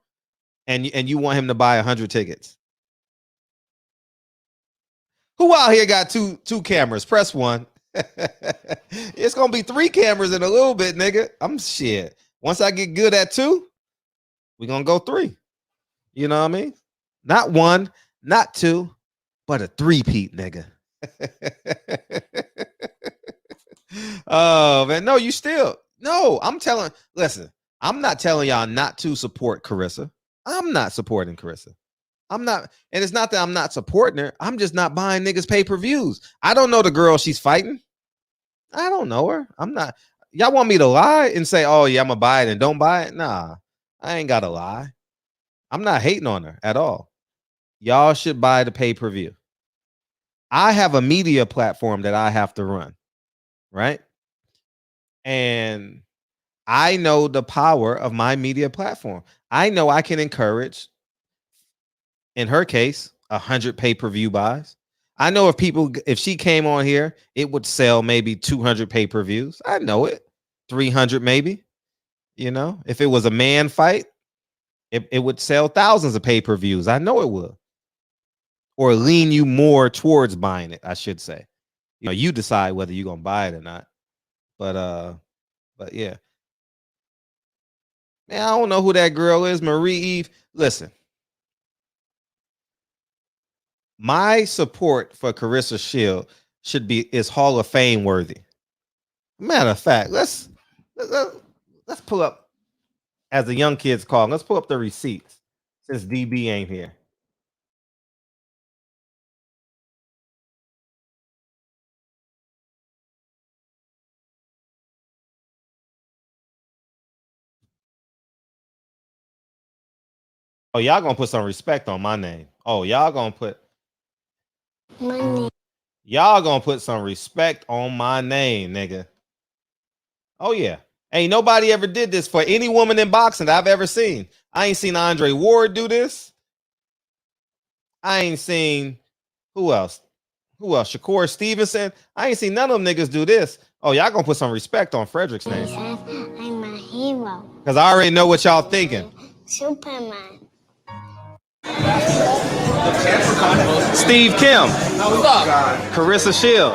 [SPEAKER 1] and you want him to buy 100 tickets? Who out here got two cameras? Press 1. It's gonna be 3 cameras in a little bit, nigga. I'm shit. Once I get good at 2, we're gonna go 3. You know what I mean? Not 1, not 2, but a 3-peat, nigga. Oh man, no, listen, I'm not telling y'all not to support Carissa. I'm not supporting Carissa. I'm not, and it's not that I'm not supporting her. I'm just not buying niggas pay-per-views. I don't know the girl she's fighting. I don't know her. I'm not. Y'all want me to lie and say, oh yeah, I'm gonna buy it and don't buy it? Nah, I ain't gotta lie. I'm not hating on her at all. Y'all should buy the pay-per-view. I have a media platform that I have to run, right? And I know the power of my media platform. I know I can encourage, in her case, 100 pay-per-view buys. I know if she came on here, it would sell maybe 200 pay-per-views. I know it. 300 maybe. You know, if it was a man fight, it would sell thousands of pay-per-views. I know it will. Or lean you more towards buying it, I should say. You know, you decide whether you're gonna buy it or not. But yeah. Man, I don't know who that girl is, Marie Eve. Listen. My support for Carissa Shield is Hall of Fame worthy. Matter of fact, let's pull up, as the young kids call them, let's pull up the receipts since DB ain't here. Oh, y'all gonna put some respect on my name. Oh, y'all gonna put some respect on my name, nigga. Oh yeah. Ain't nobody ever did this for any woman in boxing that I've ever seen. I ain't seen Andre Ward do this. I ain't seen who else? Shakur Stevenson. I ain't seen none of them niggas do this. Oh, y'all gonna put some respect on Frederick's name.
[SPEAKER 15] I'm a hero.
[SPEAKER 1] Because I already know what y'all thinking.
[SPEAKER 15] Superman.
[SPEAKER 1] Steve Kim. Carissa Shield.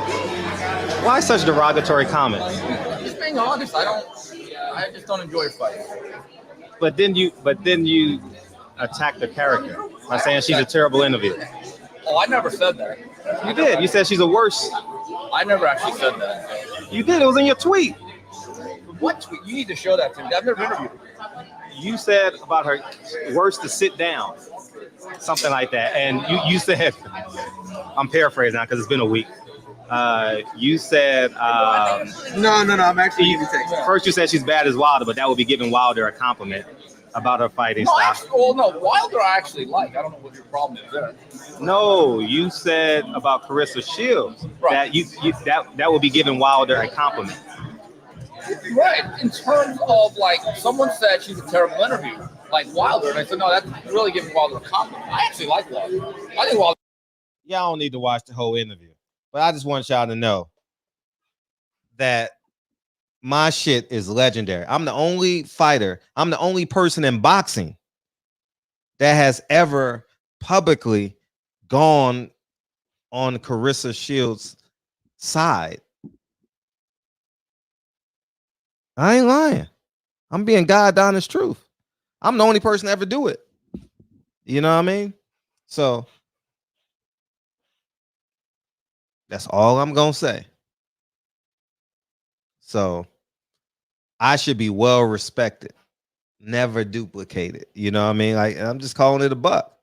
[SPEAKER 1] Why such derogatory comments?
[SPEAKER 16] Just being honest, I just don't enjoy fighting.
[SPEAKER 1] But then you attack the character by saying she's a terrible interviewer.
[SPEAKER 16] Oh, I never said that.
[SPEAKER 1] You did. You said she's a worse.
[SPEAKER 16] I never actually said that.
[SPEAKER 1] You did. It was in your tweet.
[SPEAKER 16] What tweet? You need to show that to me. I've never interviewed her.
[SPEAKER 1] You said about her worse to sit down, something like that. And you said, I'm paraphrasing now because it's been a week. You said
[SPEAKER 16] No. I'm actually giving text.
[SPEAKER 1] First you said she's bad as Wilder, but that would be giving Wilder a compliment about her fighting style.
[SPEAKER 16] Actually, Wilder I actually like. I don't know what your problem is there.
[SPEAKER 1] No, you said about Carissa Shields that that would be giving Wilder a compliment.
[SPEAKER 16] Right. In terms of like someone said she's a terrible interview, like Wilder, and I said no, that's really giving Wilder a compliment. I actually like Wilder. I think Wilder.
[SPEAKER 1] Y'all don't need to watch the whole interview, but I just want y'all to know that my shit is legendary. I'm the only fighter. I'm the only person in boxing that has ever publicly gone on Carissa Shields' side. I ain't lying. I'm being God honest truth. I'm the only person to ever do it. You know what I mean? So that's all I'm gonna say. So I should be well respected, never duplicated. You know what I mean? Like, I'm just calling it a buck.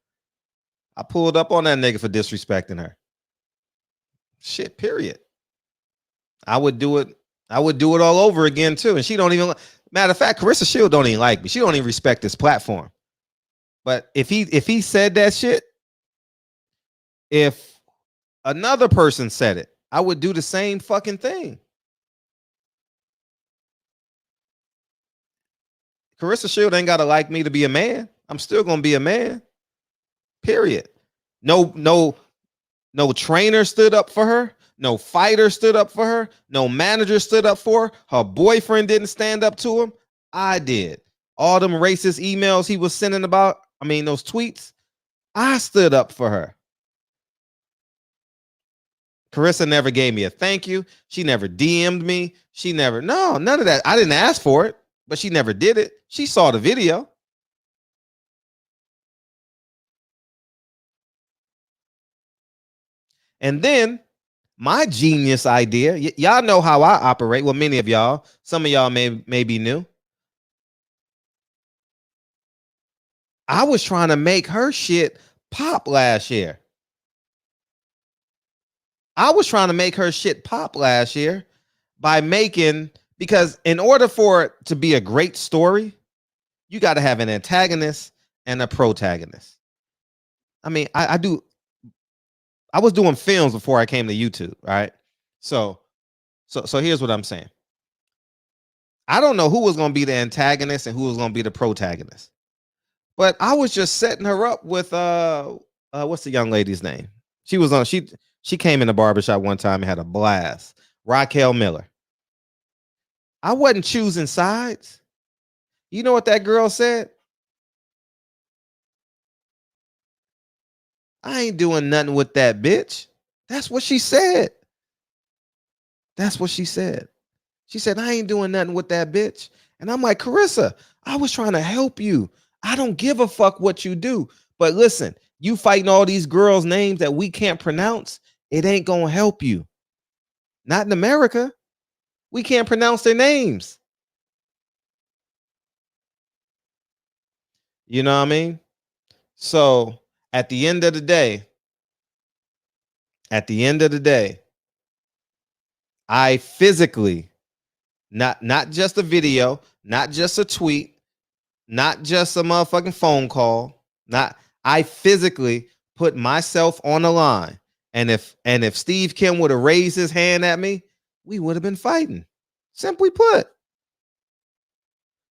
[SPEAKER 1] I pulled up on that nigga for disrespecting her. Shit, period. I would do it all over again too. And she don't even, matter of fact, Carissa Shield don't even like me. She don't even respect this platform. But if he said that shit, if another person said it, I would do the same fucking thing. Carissa Shield ain't gotta like me to be a man. I'm still gonna be a man. Period. No trainer stood up for her. No fighter stood up for her. No manager stood up for her. Her boyfriend didn't stand up to him. I did. All them racist emails he was sending about, those tweets, I stood up for her. Carissa never gave me a thank you. She never DM'd me. None of that. I didn't ask for it, but she never did it. She saw the video. And then my genius idea, y'all know how I operate. Well, many of y'all, some of y'all may be new. I was trying to make her shit pop last year. Because in order for it to be a great story, you got to have an antagonist and a protagonist. I was doing films before I came to YouTube, right? So here's what I'm saying. I don't know who was going to be the antagonist and who was going to be the protagonist. But I was just setting her up with what's the young lady's name? She came in the barbershop one time and had a blast. Raquel Miller. I wasn't choosing sides. You know what that girl said? I ain't doing nothing with that bitch. That's what she said. She said, I ain't doing nothing with that bitch. And I'm like, Carissa, I was trying to help you. I don't give a fuck what you do. But listen, you fighting all these girls' names that we can't pronounce, it ain't gonna help you. Not in America. We can't pronounce their names. You know what I mean? So at the end of the day, I physically, not just a video, not just a tweet, not just a motherfucking phone call, I physically put myself on the line. And if Steve Kim would have raised his hand at me, we would have been fighting. Simply put.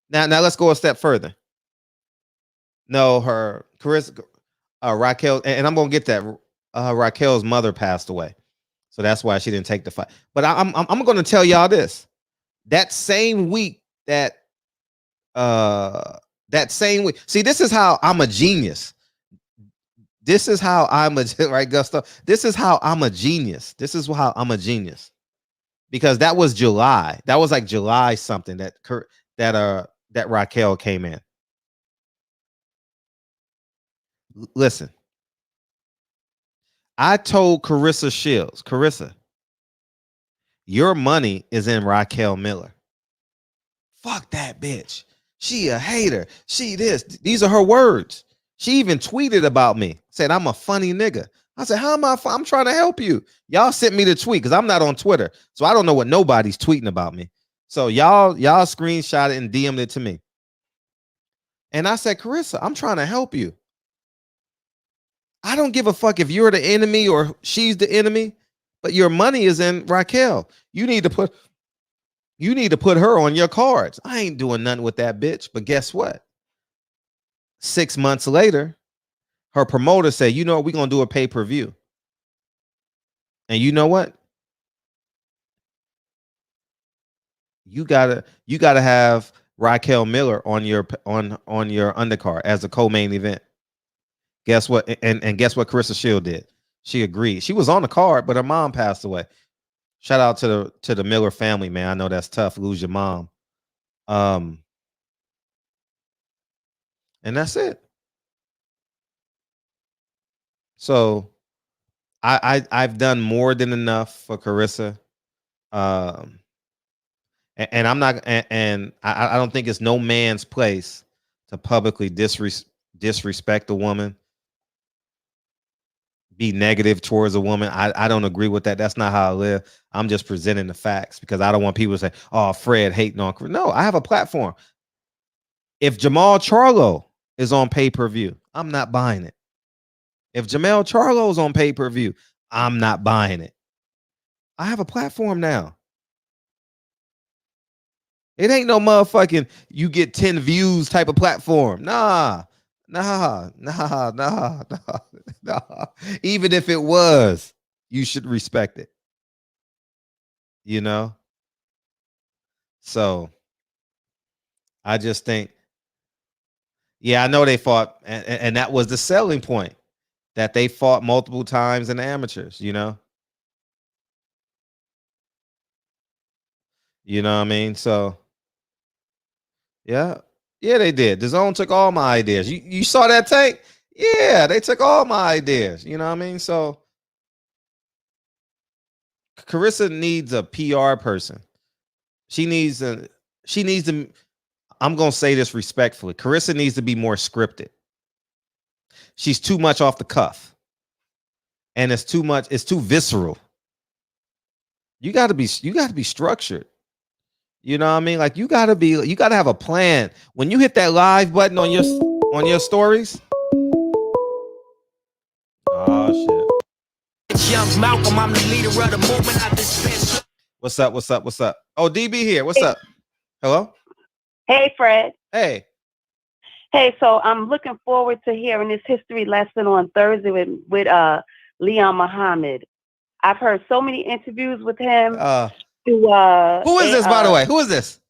[SPEAKER 1] Now let's go a step further. No, her Carissa, Raquel, and I'm gonna get that. Raquel's mother passed away, so that's why she didn't take the fight. But I'm gonna tell y'all this: that same week that same week. See, this is how I'm a genius. Right, Gusto? This is how I'm a genius. Because that was July. That was like July something that Raquel came in. Listen, I told Carissa Shields, Carissa, your money is in Raquel Miller. Fuck that bitch. She a hater. She this. These are her words. She even tweeted about me. Said I'm a funny nigga. I said, how am I? I'm trying to help you. Y'all sent me the tweet because I'm not on Twitter, so I don't know what nobody's tweeting about me. So y'all screenshot it and DM'd it to me. And I said, Carissa, I'm trying to help you. I don't give a fuck if you're the enemy or she's the enemy, but your money is in Raquel. You need to put her on your cards. I ain't doing nothing with that bitch. But guess what? 6 months later, her promoter said, you know what, we're gonna do a pay-per-view. And you know what? You gotta have Raquel Miller on your undercard as a co-main event. Guess what? And guess what Carissa Shield did? She agreed. She was on the card, but her mom passed away. Shout out to the Miller family, man. I know that's tough. Lose your mom. And that's it. So I've done more than enough for Carissa. And I'm not, and I don't think it's no man's place to publicly disrespect a woman, be negative towards a woman. I don't agree with that. That's not how I live. I'm just presenting the facts because I don't want people to say, oh, Fred hating on. No, I have a platform. If Jamal Charlo is on pay-per-view, I'm not buying it. If Jamal Charlo is on pay-per-view, I'm not buying it. I have a platform now. It ain't no motherfucking you get 10 views type of platform. Nah. Even if it was, you should respect it. You know? So I just think, yeah, I know they fought, and that was the selling point, that they fought multiple times in the amateurs, you know? You know what I mean? So yeah, they did. The Zone took all my ideas. You saw that tape? Yeah, they took all my ideas. You know what I mean? So Carissa needs a PR person. She needs to. I'm gonna say this respectfully. Carissa needs to be more scripted. She's too much off the cuff, and it's too much. It's too visceral. You got to be structured. You know what I mean? Like you got to have a plan. When you hit that live button on your stories. Oh shit.
[SPEAKER 10] Young Malcolm, I'm the leader of the movement. I dispense.
[SPEAKER 1] What's up? Oh, DB here. What's up? Hello?
[SPEAKER 17] Hey, Fred.
[SPEAKER 1] Hey.
[SPEAKER 17] Hey, so I'm looking forward to hearing this history lesson on Thursday with Leon Muhammad. I've heard so many interviews with him.
[SPEAKER 1] Who is this, by the way? Who is this?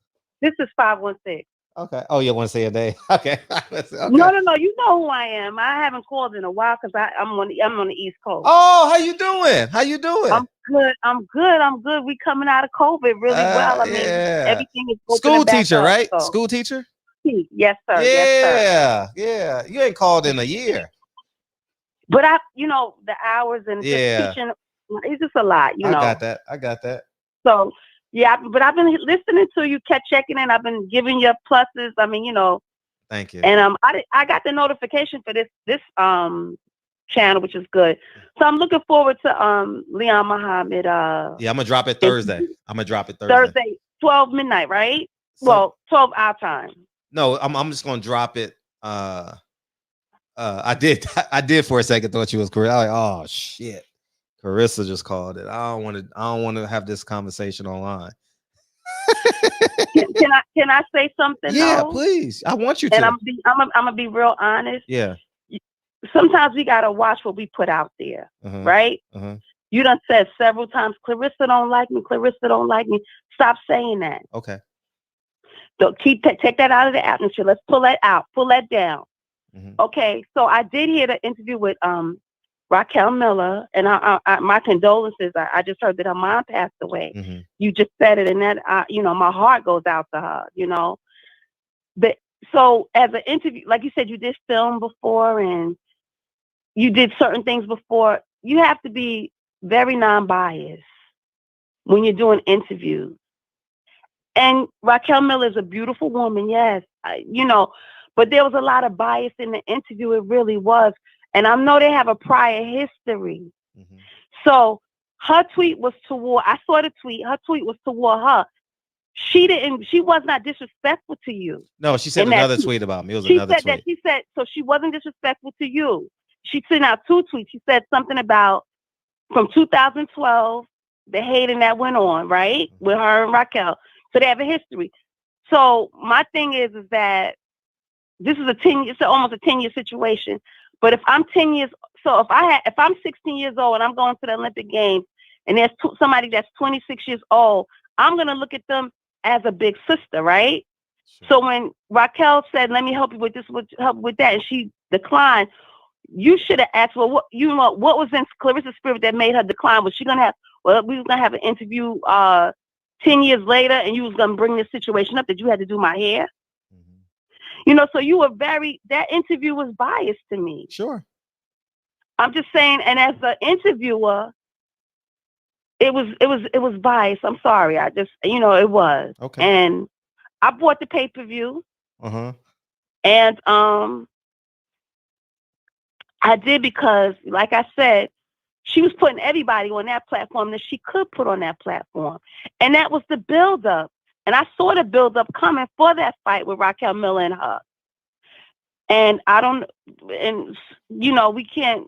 [SPEAKER 17] This is 516.
[SPEAKER 1] Okay. Oh, you want to say a name? Okay. Okay.
[SPEAKER 17] No. You know who I am. I haven't called in a while because I'm on the East Coast.
[SPEAKER 1] Oh, how you doing?
[SPEAKER 17] I'm good. We coming out of COVID really well. I mean, everything is opening
[SPEAKER 1] school
[SPEAKER 17] back
[SPEAKER 1] teacher,
[SPEAKER 17] up,
[SPEAKER 1] right?
[SPEAKER 17] So.
[SPEAKER 1] School teacher?
[SPEAKER 17] Yes, sir.
[SPEAKER 1] Yeah. You ain't called in a year.
[SPEAKER 17] But the hours and just teaching, it's just a lot,
[SPEAKER 1] I got that.
[SPEAKER 17] So, yeah, but I've been listening to you, kept checking in. I've been giving you pluses. I mean,
[SPEAKER 1] Thank you.
[SPEAKER 17] And I got the notification for this channel, which is good. So I'm looking forward to Leon Muhammad.
[SPEAKER 1] Yeah, I'm gonna drop it Thursday.
[SPEAKER 17] Thursday, 12 midnight, right? Well, 12 our time.
[SPEAKER 1] No, I'm just gonna drop it. I did for a second thought you was correct. I was like, oh shit. Carissa just called it. I don't want to have this conversation online.
[SPEAKER 17] Can I say something?
[SPEAKER 1] Yeah,
[SPEAKER 17] though?
[SPEAKER 1] Please. I want you to.
[SPEAKER 17] And I'm gonna be real honest.
[SPEAKER 1] Yeah.
[SPEAKER 17] Sometimes we gotta watch what we put out there, right? You done said several times, Clarissa don't like me. Clarissa don't like me. Stop saying that.
[SPEAKER 1] Okay.
[SPEAKER 17] So take that out of the atmosphere. Let's pull that out. Pull that down. Okay. So I did hear the interview with Raquel Miller, and I my condolences. I just heard that her mom passed away. You just said it, and that my heart goes out to her. So as an interview, like you said, you did film before, and you did certain things before. you have to be very non-biased when you're doing interviews. And Raquel Miller is a beautiful woman, yes, but there was a lot of bias in the interview. It really was. And I know they have a prior history.
[SPEAKER 1] Mm-hmm.
[SPEAKER 17] So her tweet was toward, I saw the tweet, her tweet was toward her. She was not disrespectful to you.
[SPEAKER 1] No, she said another tweet about me. It was another tweet.
[SPEAKER 17] So she wasn't disrespectful to you. She sent out 2 tweets. She said something about from 2012, the hating that went on, right?
[SPEAKER 1] Mm-hmm.
[SPEAKER 17] With her and Raquel. So they have a history. So my thing is that this is it's almost a 10-year situation. But if I'm 10 years, so if I'm 16 years old and I'm going to the Olympic Games and there's somebody that's 26 years old, I'm going to look at them as a big sister, right? Sure. So when Raquel said, let me help you with this, help with that, and she declined, you should have asked, well, what was in Clarissa's spirit that made her decline? Was she going to have, we were going to have an interview 10 years later and you was going to bring this situation up that you had to do my hair? Mm-hmm. So you were that interview was biased to me.
[SPEAKER 1] Sure.
[SPEAKER 17] I'm just saying, and as an interviewer, it was biased. I'm sorry. I just, it was.
[SPEAKER 1] Okay.
[SPEAKER 17] And I bought the pay-per-view.
[SPEAKER 1] Uh-huh.
[SPEAKER 17] And I did because, like I said, she was putting everybody on that platform that she could put on that platform. And that was the build-up. And I saw the build-up coming for that fight with Raquel Miller and her. And we can't,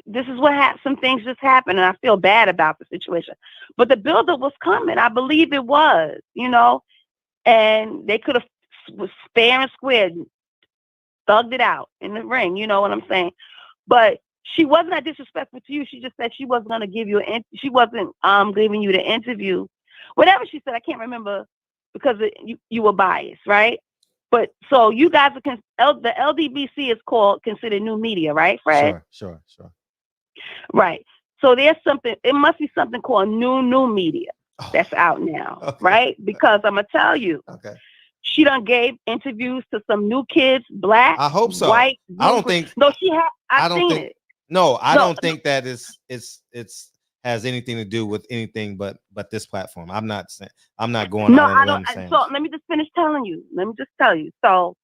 [SPEAKER 17] this is what happened. Some things just happened, and I feel bad about the situation. But the buildup was coming. I believe it was, and they could have was fair and square, thugged it out in the ring. You know what I'm saying? But she wasn't that disrespectful to you. She just said she wasn't going to give you she wasn't giving you the interview. Whatever she said, I can't remember because you were biased, right? But so you guys are the LDBC is considered new media, right, Fred?
[SPEAKER 1] Sure.
[SPEAKER 17] Right. So there's something, it must be something called new media that's out now, okay. Right? Because I'm going to tell you,
[SPEAKER 1] okay.
[SPEAKER 17] She done gave interviews to some new kids, black,
[SPEAKER 1] I hope so.
[SPEAKER 17] White.
[SPEAKER 1] I don't think.
[SPEAKER 17] No, she had. I've seen it.
[SPEAKER 1] No, I don't think that it's has anything to do with anything but this platform. I'm not going.
[SPEAKER 17] No, I don't. So let me just finish telling you. Let me just tell you. So,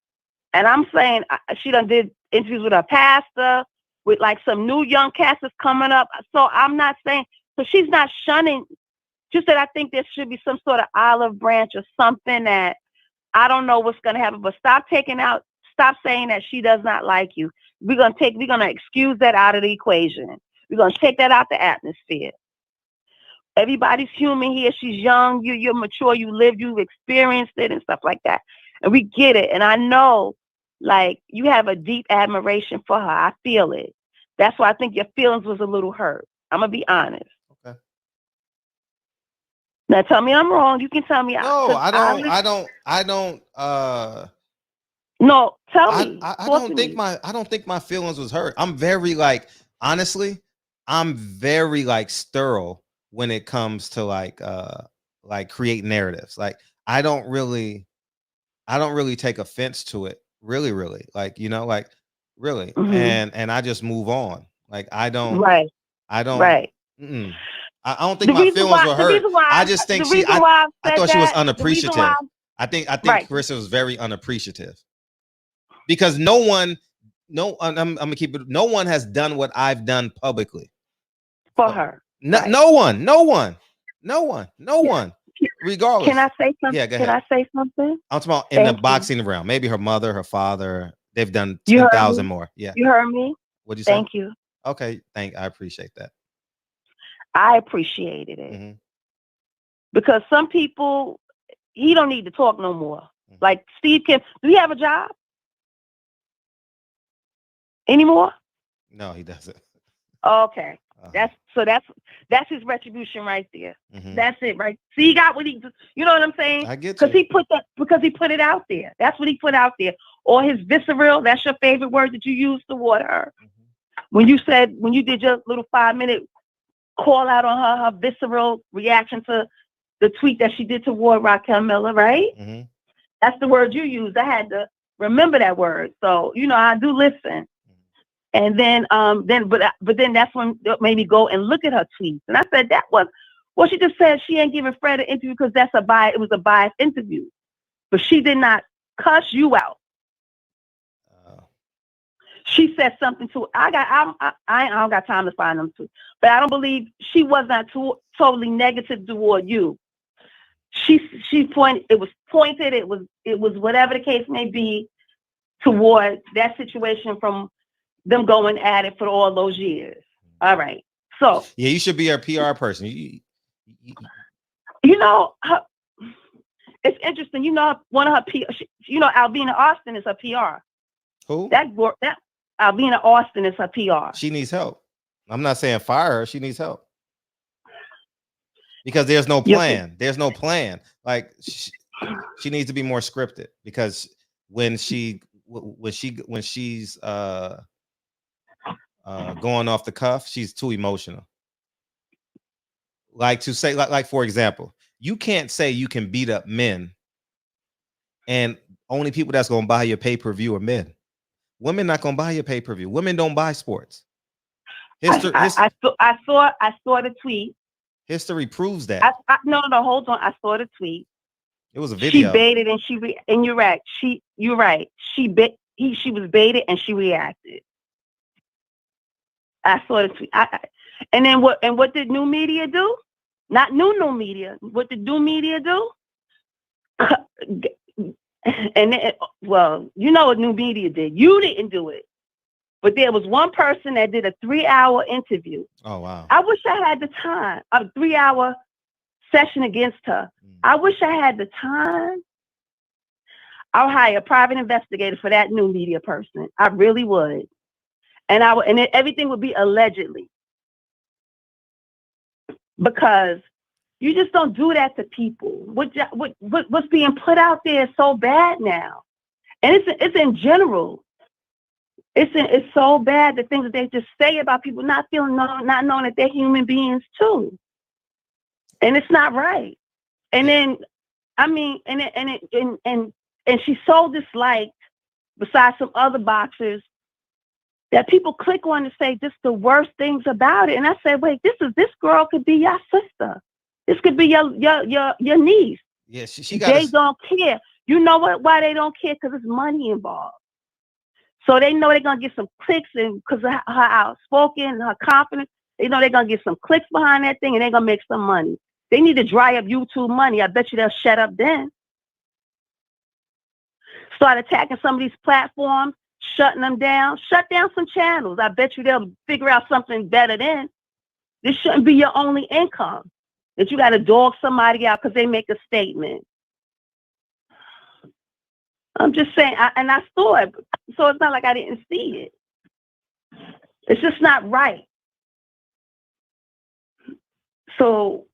[SPEAKER 17] and I'm saying she done did interviews with her pastor, with like some new young cast that's coming up. So I'm not saying. So she's not shunning. Just that I think there should be some sort of olive branch or something that I don't know what's going to happen. But stop saying that she does not like you. We're going to excuse that out of the equation. We're going to take that out the atmosphere. Everybody's human here. She's young. You're mature. You lived, you've experienced it and stuff like that. And we get it. And I know, like, you have a deep admiration for her. I feel it. That's why I think your feelings was a little hurt. I'm going to be honest.
[SPEAKER 1] Okay.
[SPEAKER 17] Now tell me I'm wrong. You can tell me.
[SPEAKER 1] No, I don't.
[SPEAKER 17] No, tell me.
[SPEAKER 1] I don't think my feelings was hurt. I'm very honestly, I'm very sterile when it comes to like create narratives. Like I don't really take offense to it. Really, really. Really.
[SPEAKER 17] Mm-hmm.
[SPEAKER 1] And I just move on. Like I don't.
[SPEAKER 17] Right.
[SPEAKER 1] I don't.
[SPEAKER 17] Right.
[SPEAKER 1] I don't think my feelings were hurt. I just think I thought she was unappreciative. I think right. Carissa was very unappreciative. Because no one has done what I've done publicly
[SPEAKER 17] for her.
[SPEAKER 1] No, right. no one. Regardless.
[SPEAKER 17] Can I say something?
[SPEAKER 1] Yeah, go ahead.
[SPEAKER 17] Can I say something?
[SPEAKER 1] I'm talking about in the boxing realm. Maybe her mother, her father, they've done 10,000 more. Yeah.
[SPEAKER 17] You heard me?
[SPEAKER 1] What'd you say?
[SPEAKER 17] Thank you.
[SPEAKER 1] Okay, I appreciate that.
[SPEAKER 17] I appreciated it. Mm-hmm. Because some people, he don't need to talk no more. Mm-hmm. Like Steve Kim, do he have a job? Anymore?
[SPEAKER 1] No, he doesn't.
[SPEAKER 17] Okay. That's his retribution right there. Mm-hmm. That's it, right? See, he got what he, you know what I'm saying?
[SPEAKER 1] I get you.
[SPEAKER 17] Because he put it out there. That's what he put out there. Or his visceral, that's your favorite word that you used toward her. Mm-hmm. When you did your little 5-minute call out on her visceral reaction to the tweet that she did toward Raquel Miller, right? Mm-hmm. That's the word you used. I had to remember that word. So, I do listen. And then but then that's when it made me go and look at her tweets. And I said, she just said she ain't giving Fred an interview because it was a biased interview. But she did not cuss you out. She said something to I don't got time to find them too. But I don't believe she was not totally negative toward you. She pointed, it was pointed, it was whatever the case may be toward that situation from them going at it for all those years. All right. So
[SPEAKER 1] yeah, you should be a PR person.
[SPEAKER 17] You know, it's interesting. You know, one of her PR, Albina Austin is her PR.
[SPEAKER 1] Who?
[SPEAKER 17] That Albina Austin is her PR.
[SPEAKER 1] She needs help. I'm not saying fire her. She needs help. Because there's no plan. There's no plan. Like she needs to be more scripted, because when she's going off the cuff, she's too emotional. Like to say, like for example, you can't say you can beat up men and only people that's gonna buy your pay-per-view are men. Women not gonna buy your pay-per-view. Women don't buy sports.
[SPEAKER 17] I saw the tweet.
[SPEAKER 1] History proves that.
[SPEAKER 17] No, hold on. I saw the tweet.
[SPEAKER 1] It was a video.
[SPEAKER 17] She baited and and you're right. You're right. She was baited and she reacted. I saw the tweet. And then what? And what did new media do? Not new media. What did new media do? And then, well, you know what new media did. You didn't do it. But there was one person that did a 3-hour interview.
[SPEAKER 1] Oh, wow.
[SPEAKER 17] I wish I had the time. A 3-hour session against her. I wish I had the time. I'll hire a private investigator for that new media person. I really would. And everything would be allegedly. Because you just don't do that to people. What's being put out there is so bad now. And it's in general. It's so bad, the things that they just say about people not knowing that they're human beings too. And it's not right. And then, I mean, and she's so disliked, besides some other boxers, that people click on and say just the worst things about it. And I said, wait, this girl could be your sister. This could be your niece.
[SPEAKER 1] Yeah,
[SPEAKER 17] they don't care. You know what? Why they don't care? Because it's money involved. So they know they're gonna get some clicks, and because of her outspoken, her confidence, they know they're gonna get some clicks behind that thing, and they're gonna make some money. They need to dry up YouTube money. I bet you they'll shut up then. Start attacking some of these platforms, shutting them down. Shut down some channels. I bet you they'll figure out something better then. This shouldn't be your only income. That you got to dog somebody out because they make a statement. I'm just saying, and I saw it, so it's not like I didn't see it. It's just not right. So,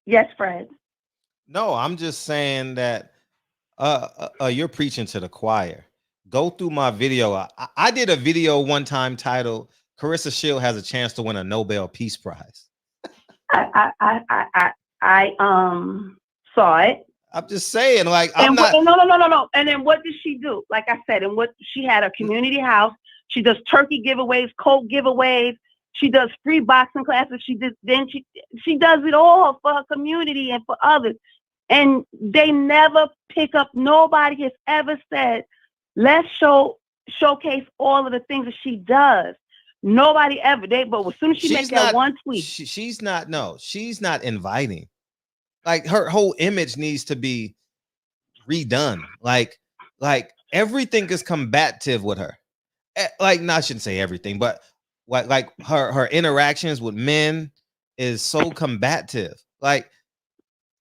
[SPEAKER 17] yes, Fred.
[SPEAKER 1] No, I'm just saying that you're preaching to the choir. Go through my video. I did a video one time titled "Carissa Shield has a chance to win a Nobel Peace Prize."
[SPEAKER 17] I saw it.
[SPEAKER 1] I'm just saying, like,
[SPEAKER 17] No. And then what did she do? Like I said, and what she had a community house. She does turkey giveaways, coat giveaways. She does free boxing classes. She does it all for her community and for others. And they never pick up. Nobody has ever said, let's showcase all of the things that she does. Nobody ever. But as soon as she makes that one tweet,
[SPEAKER 1] she's not inviting. Like, her whole image needs to be redone. Like everything is combative with her. Like, no, I shouldn't say everything, but like her interactions with men is so combative. Like,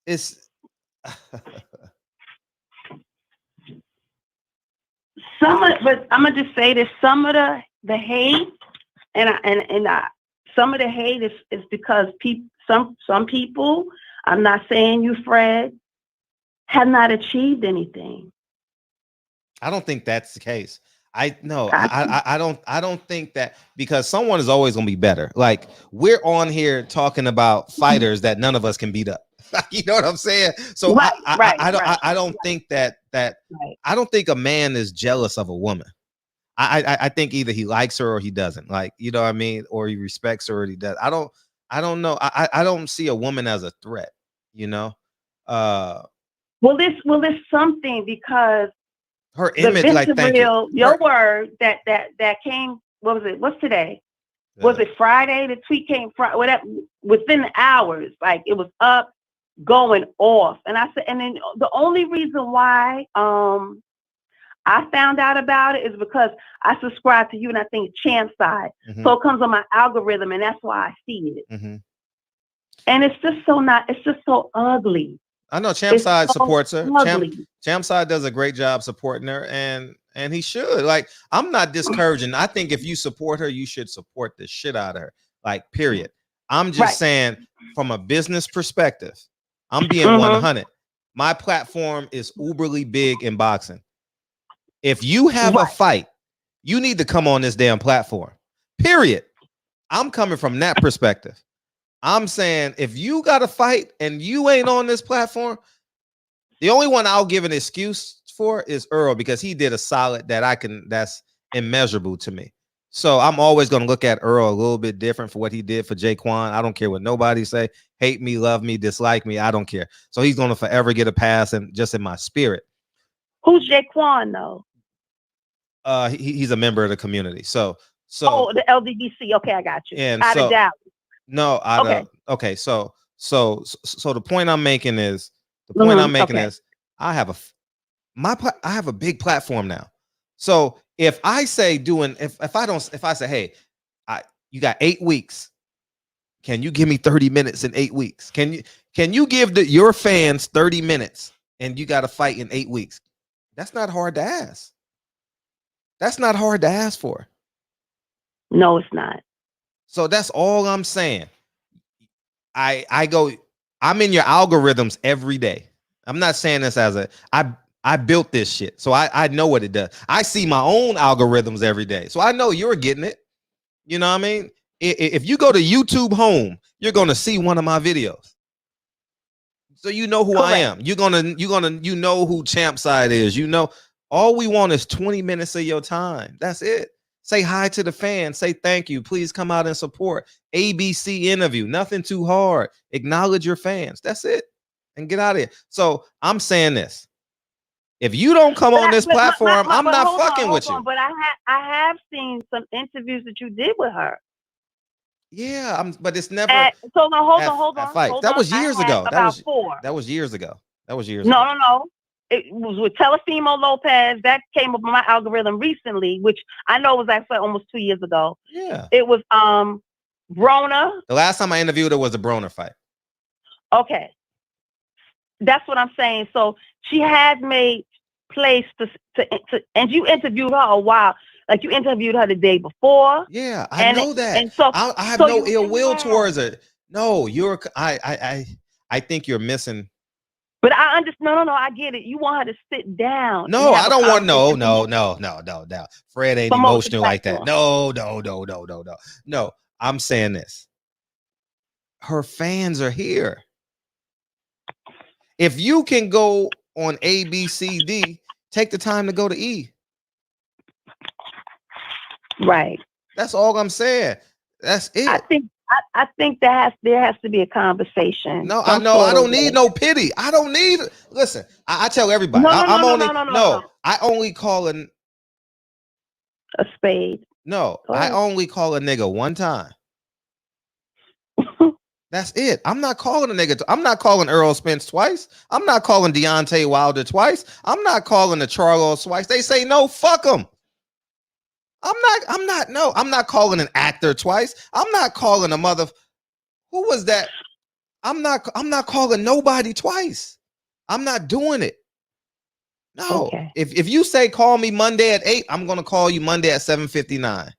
[SPEAKER 1] it's
[SPEAKER 17] but I'm gonna just say this: some of the hate, and some of the hate is because some people. I'm not saying you, Fred, have not achieved anything.
[SPEAKER 1] I don't think that's the case. I don't think that, because someone is always gonna be better. Like, we're on here talking about fighters that none of us can beat up. You know what I'm saying? So I don't think that I don't think a man is jealous of a woman. I think either he likes her or he doesn't. Like, you know what I mean? Or he respects her or he does. I don't know. I don't see a woman as a threat, you know?
[SPEAKER 17] Well, it's something because
[SPEAKER 1] her
[SPEAKER 17] the
[SPEAKER 1] image, like, thank you.
[SPEAKER 17] Real, your word that came, what was it? What's today? Was it Friday? The tweet came Friday, whatever, within hours. Like, it was up, going off. And I said, and then the only reason why I found out about it is because I subscribe to you and I think Champ Side.
[SPEAKER 1] Mhm.
[SPEAKER 17] So it comes on my algorithm and that's why I see it.
[SPEAKER 1] Mhm.
[SPEAKER 17] And it's just so ugly.
[SPEAKER 1] I know Champ Side supports her.
[SPEAKER 17] Ugly.
[SPEAKER 1] Champ Side does a great job supporting her, and he should. Like, I'm not discouraging. I think if you support her, you should support the shit out of her. Like, period. I'm just saying, from a business perspective, I'm being 100. My platform is uberly big in boxing. If you have a fight, you need to come on this damn platform. Period. I'm coming from that perspective. I'm saying, if you got a fight and you ain't on this platform, the only one I'll give an excuse for is Earl, because he did a solid that's immeasurable to me. So I'm always going to look at Earl a little bit different for what he did for Jaquan. I don't care what nobody say. Hate me, love me, dislike me. I don't care. So he's going to forever get a pass, and just in my spirit.
[SPEAKER 17] Who's Jaquan though?
[SPEAKER 1] He's a member of the community. So
[SPEAKER 17] the LDBC. Okay, I got you.
[SPEAKER 1] And
[SPEAKER 17] out of Dallas.
[SPEAKER 1] No, okay. So the point I'm making is I have a big platform now. So if I say if I say, hey, you got 8 weeks, can you give me 30 minutes in 8 weeks? Can you give your fans 30 minutes and you got to fight in 8 weeks? That's not hard to ask. That's not hard to ask for.
[SPEAKER 17] No, it's not.
[SPEAKER 1] So that's all I'm saying. I'm in your algorithms every day. I'm not saying this as I built this shit. So I know what it does. I see my own algorithms every day. So I know you're getting it. You know what I mean? If you go to YouTube home, you're going to see one of my videos. So you know who I am. You know who Champ Side is. You know, all we want is 20 minutes of your time. That's it. Say hi to the fans. Say thank you. Please come out and support. ABC interview. Nothing too hard. Acknowledge your fans. That's it. And get out of here. So I'm saying this. If you don't come on this platform, I'm not fucking with you.
[SPEAKER 17] But I have seen some interviews that you did with her.
[SPEAKER 1] Yeah, but it's never.
[SPEAKER 17] So no, hold on.
[SPEAKER 1] That was years ago.
[SPEAKER 17] Four.
[SPEAKER 1] That was years ago.
[SPEAKER 17] No. It was with Telefimo Lopez. That came up on my algorithm recently, which I know was actually almost 2 years ago.
[SPEAKER 1] Yeah.
[SPEAKER 17] It was Brona.
[SPEAKER 1] The last time I interviewed her was a Brona fight.
[SPEAKER 17] Okay. That's what I'm saying. So she has made place to and you interviewed her a while. Like, you interviewed her the day before.
[SPEAKER 1] Yeah, I know that. And so I have no ill will towards her. No, I think you're missing.
[SPEAKER 17] But I understand. No, I get it. You want her to sit down.
[SPEAKER 1] No, I don't want no. Fred ain't emotional like that. No. No, I'm saying this. Her fans are here. If you can go on A, B, C, D, take the time to go to E.
[SPEAKER 17] Right.
[SPEAKER 1] That's all I'm saying. That's it.
[SPEAKER 17] I think there has to be a conversation.
[SPEAKER 1] No, I know. I don't need no pity. I don't need. Listen, I tell everybody. I only call a
[SPEAKER 17] spade.
[SPEAKER 1] No, I only call a nigga one time. That's it. I'm not calling a nigga. I'm not calling Earl Spence twice. I'm not calling Deontay Wilder twice. I'm not calling the Charlo twice. They say no. Fuck them. I'm not calling an actor twice. I'm not calling a mother. Who was that? I'm not calling nobody twice. I'm not doing it. No. Okay. If you say call me Monday at 8, I'm gonna call you Monday at 7:59.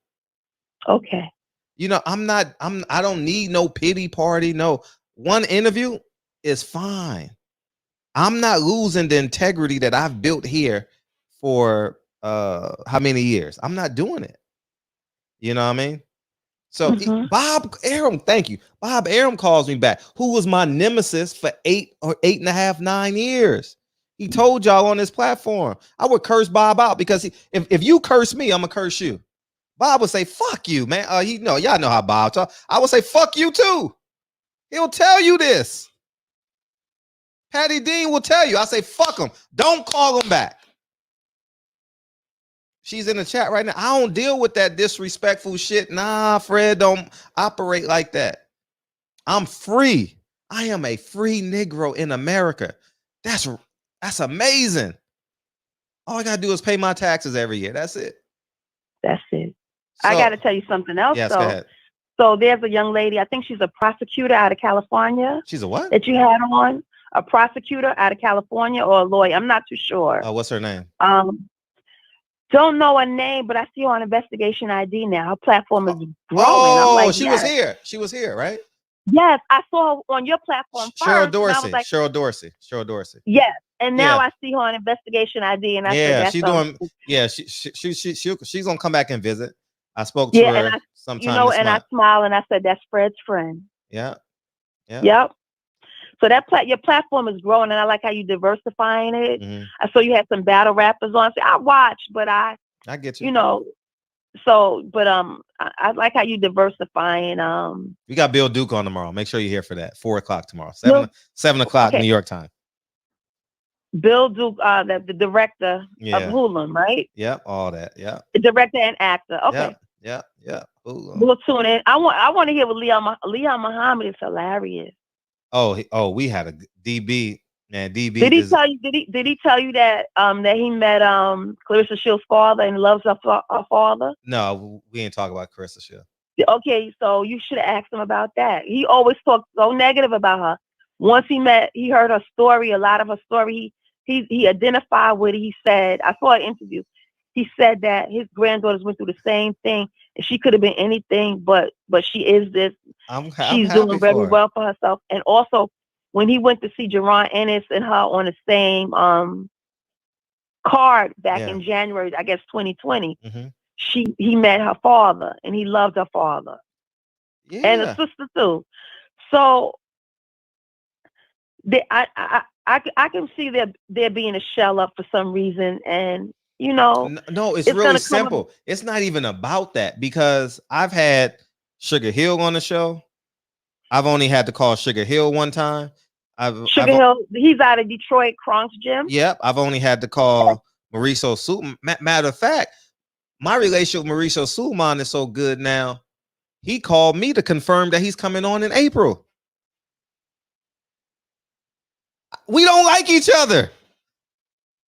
[SPEAKER 17] Okay.
[SPEAKER 1] You know, I don't need no pity party. No, one interview is fine. I'm not losing the integrity that I've built here for how many years? I'm not doing it. You know what I mean? So Bob Arum, thank you. Bob Arum calls me back, who was my nemesis for 8.5, 9 years. He told y'all on this platform. I would curse Bob out because if you curse me, I'm gonna curse you. Bob would say, "Fuck you, man." Y'all know how Bob talk. I would say, "Fuck you too." He'll tell you this. Patty Dean will tell you. I say, "Fuck him. Don't call him back." She's in the chat right now. I don't deal with that disrespectful shit. Nah, Fred, don't operate like that. I'm free. I am a free Negro in America. That's amazing. All I gotta do is pay my taxes every year. That's it.
[SPEAKER 17] That's it.
[SPEAKER 1] So,
[SPEAKER 17] I got to tell you something else,
[SPEAKER 1] yes,
[SPEAKER 17] though.
[SPEAKER 1] go ahead.
[SPEAKER 17] So there's a young lady, I think she's a prosecutor out of California.
[SPEAKER 1] She's a what?
[SPEAKER 17] That you had on. A prosecutor out of California or a lawyer. I'm not too sure.
[SPEAKER 1] What's her name?
[SPEAKER 17] Don't know her name, but I see her on Investigation ID now. Her platform is growing.
[SPEAKER 1] Oh,
[SPEAKER 17] I'm like,
[SPEAKER 1] she was here. She was here, right?
[SPEAKER 17] Yes, I saw her on your platform
[SPEAKER 1] Cheryl
[SPEAKER 17] first.
[SPEAKER 1] Dorsey.
[SPEAKER 17] And I was like,
[SPEAKER 1] Cheryl Dorsey.
[SPEAKER 17] yes. And now
[SPEAKER 1] Yeah.
[SPEAKER 17] I see her on Investigation ID, and I said,
[SPEAKER 1] Yeah,
[SPEAKER 17] that's
[SPEAKER 1] she's doing. Yeah, she's gonna come back and visit. I spoke to her
[SPEAKER 17] and
[SPEAKER 1] sometime this month.
[SPEAKER 17] I smiled and I said, that's Fred's friend.
[SPEAKER 1] Yeah.
[SPEAKER 17] Yep. So your platform is growing, and I like how you diversifying it.
[SPEAKER 1] Mm-hmm.
[SPEAKER 17] I saw you had some battle rappers on. So I watched, but I
[SPEAKER 1] get you.
[SPEAKER 17] You know, so but I like how you diversifying.
[SPEAKER 1] We got Bill Duke on tomorrow. Make sure you're here for that. 4:00 tomorrow. 7 o'clock
[SPEAKER 17] okay.
[SPEAKER 1] New York time.
[SPEAKER 17] Bill Duke, the director of Hulu, right?
[SPEAKER 1] Yep, all that. Yeah.
[SPEAKER 17] The director and actor. Okay.
[SPEAKER 1] Yeah.
[SPEAKER 17] We'll tune in. I want to hear what Leon Muhammad is hilarious.
[SPEAKER 1] Oh, we had a DB. Man, DB.
[SPEAKER 17] Did he tell you? Did he tell you that that he met Clarissa Shields' father and loves her father?
[SPEAKER 1] No, we ain't talk about Clarissa Shields.
[SPEAKER 17] Okay, so you should have asked him about that. He always talked so negative about her. Once he heard her story, a lot of her story. He identified with it. He said, I saw an interview. He said that his granddaughters went through the same thing, and she could have been anything, but she is this. She's doing very well for herself, and also. When he went to see Jerron Ennis and her on the same card back in January, I guess 2020, he met her father and he loved her father and a sister too. So I can see there being a shell up for some reason, and
[SPEAKER 1] no, it's really simple. It's not even about that because I've had Sugar Hill on the show. I've only had to call Sugar Hill one time.
[SPEAKER 17] Sugar Hill, he's out of Detroit, Kronk's Gym.
[SPEAKER 1] Yep, I've only had to call Mauricio Sulman. Matter of fact, my relationship with Mauricio Sulman is so good now. He called me to confirm that he's coming on in April. We don't like each other.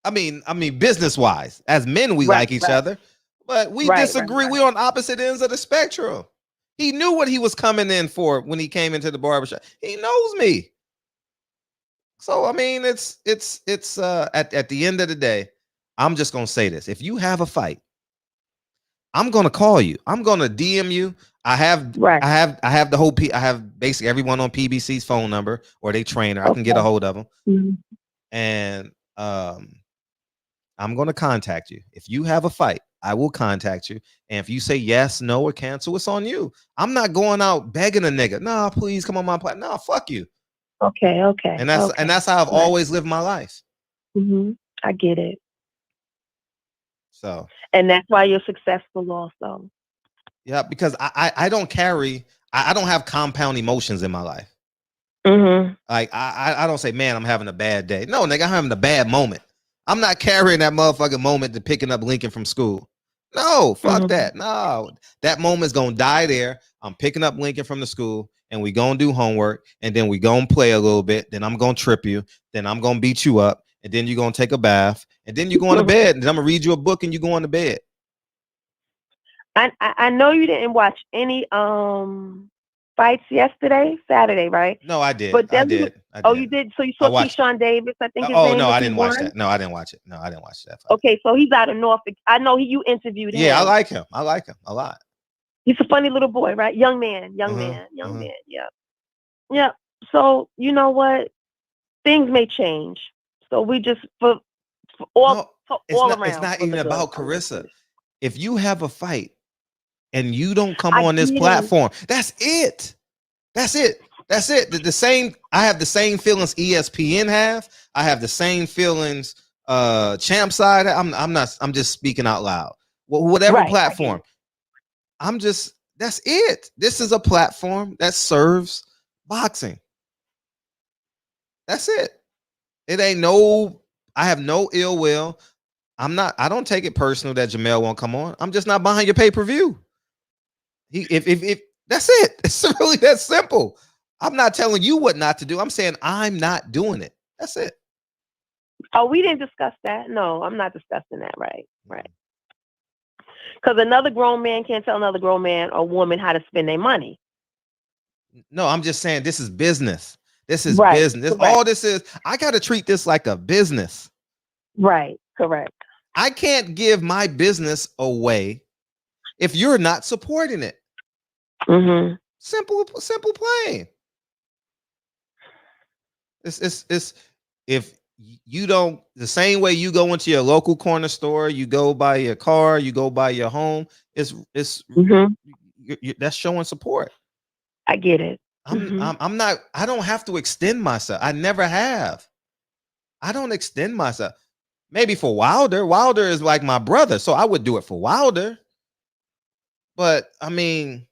[SPEAKER 1] I mean, business-wise, as men, we like each other, but we disagree. We're on opposite ends of the spectrum. He knew what he was coming in for when he came into the barbershop. He knows me. So I mean, it's at the end of the day, I'm just gonna say this: if you have a fight, I'm gonna call you. I'm gonna DM you. I have the whole I have basically everyone on PBC's phone number or they trainer. I can get a hold of them, and I'm gonna contact you. If you have a fight, I will contact you. And if you say yes, no, or cancel, it's on you. I'm not going out begging a nigga. Nah, please come on my platform. Nah, fuck you.
[SPEAKER 17] Okay.
[SPEAKER 1] And that's how I've always lived my life.
[SPEAKER 17] I get it.
[SPEAKER 1] So.
[SPEAKER 17] And that's why you're successful also.
[SPEAKER 1] Yeah, because I don't have compound emotions in my life. Like I don't say, man, I'm having a bad day. No, nigga, I'm having a bad moment. I'm not carrying that motherfucking moment to picking up Lincoln from school. No, fuck that. No, that moment's gonna die there. I'm picking up Lincoln from the school, and we gonna do homework, and then we gonna play a little bit. Then I'm gonna trip you. Then I'm gonna beat you up, and then you're gonna take a bath, and then you go on to bed, and then I'm gonna read you a book, and you go on to bed.
[SPEAKER 17] I know you didn't watch any fights Saturday, right?
[SPEAKER 1] No, I did.
[SPEAKER 17] But
[SPEAKER 1] I did.
[SPEAKER 17] Oh, you did. So you saw Keyshawn Davis? I think.
[SPEAKER 1] Oh no, I didn't watch that. No, I didn't watch it. No, I didn't watch that fight.
[SPEAKER 17] Okay, so he's out of Norfolk. I know you interviewed him.
[SPEAKER 1] Yeah, I like him. I like him a lot.
[SPEAKER 17] He's a funny little boy, right? Young man. Yeah. Yeah. So you know what? Things may change. So we just for all around.
[SPEAKER 1] It's not even about Carissa. If you have a fight and you don't come on this platform, that's it. That's it. That's it. The same. I have the same feelings ESPN have. I have the same feelings. Champ side. I'm not. I'm just speaking out loud. Whatever platform. That's it. This is a platform that serves boxing. That's it. It ain't no. I have no ill will. I don't take it personal that Jamel won't come on. I'm just not behind your pay-per-view. If that's it. It's really that simple. I'm not telling you what not to do. I'm saying I'm not doing it. That's it.
[SPEAKER 17] Oh, we didn't discuss that. No, I'm not discussing that. Right. Because another grown man can't tell another grown man or woman how to spend their money.
[SPEAKER 1] No, I'm just saying this is business. This is business. All this is, I got to treat this like a business.
[SPEAKER 17] Right. Correct.
[SPEAKER 1] I can't give my business away if you're not supporting it.
[SPEAKER 17] Mm-hmm.
[SPEAKER 1] Simple plain. It's if you don't, the same way you go into your local corner store, you go buy your car, you go buy your home. It's that's showing support.
[SPEAKER 17] I get it.
[SPEAKER 1] I'm not. I don't have to extend myself. I never have. I don't extend myself. Maybe for Wilder. Wilder is like my brother, so I would do it for Wilder. But I mean,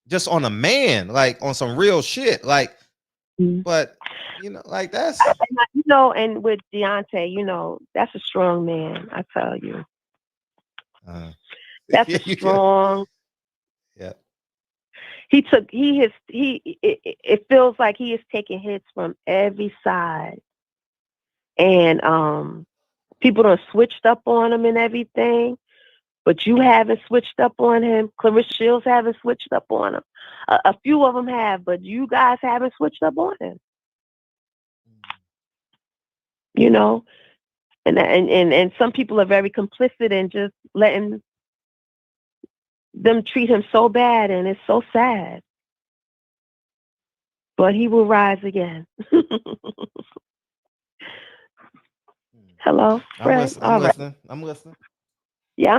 [SPEAKER 1] just on a man, like on some real shit, like. But like that's.
[SPEAKER 17] And with Deontay, that's a strong man. I tell you, that's a strong.
[SPEAKER 1] Yeah.
[SPEAKER 17] It feels like he is taking hits from every side, and people done switched up on him and everything, but you haven't switched up on him. Clarissa Shields haven't switched up on him. A few of them have, but you guys haven't switched up on him. And some people are very complicit in just letting them treat him so bad, and it's so sad. But he will rise again. Hello, Fred.
[SPEAKER 1] I'm listening.
[SPEAKER 17] Yeah,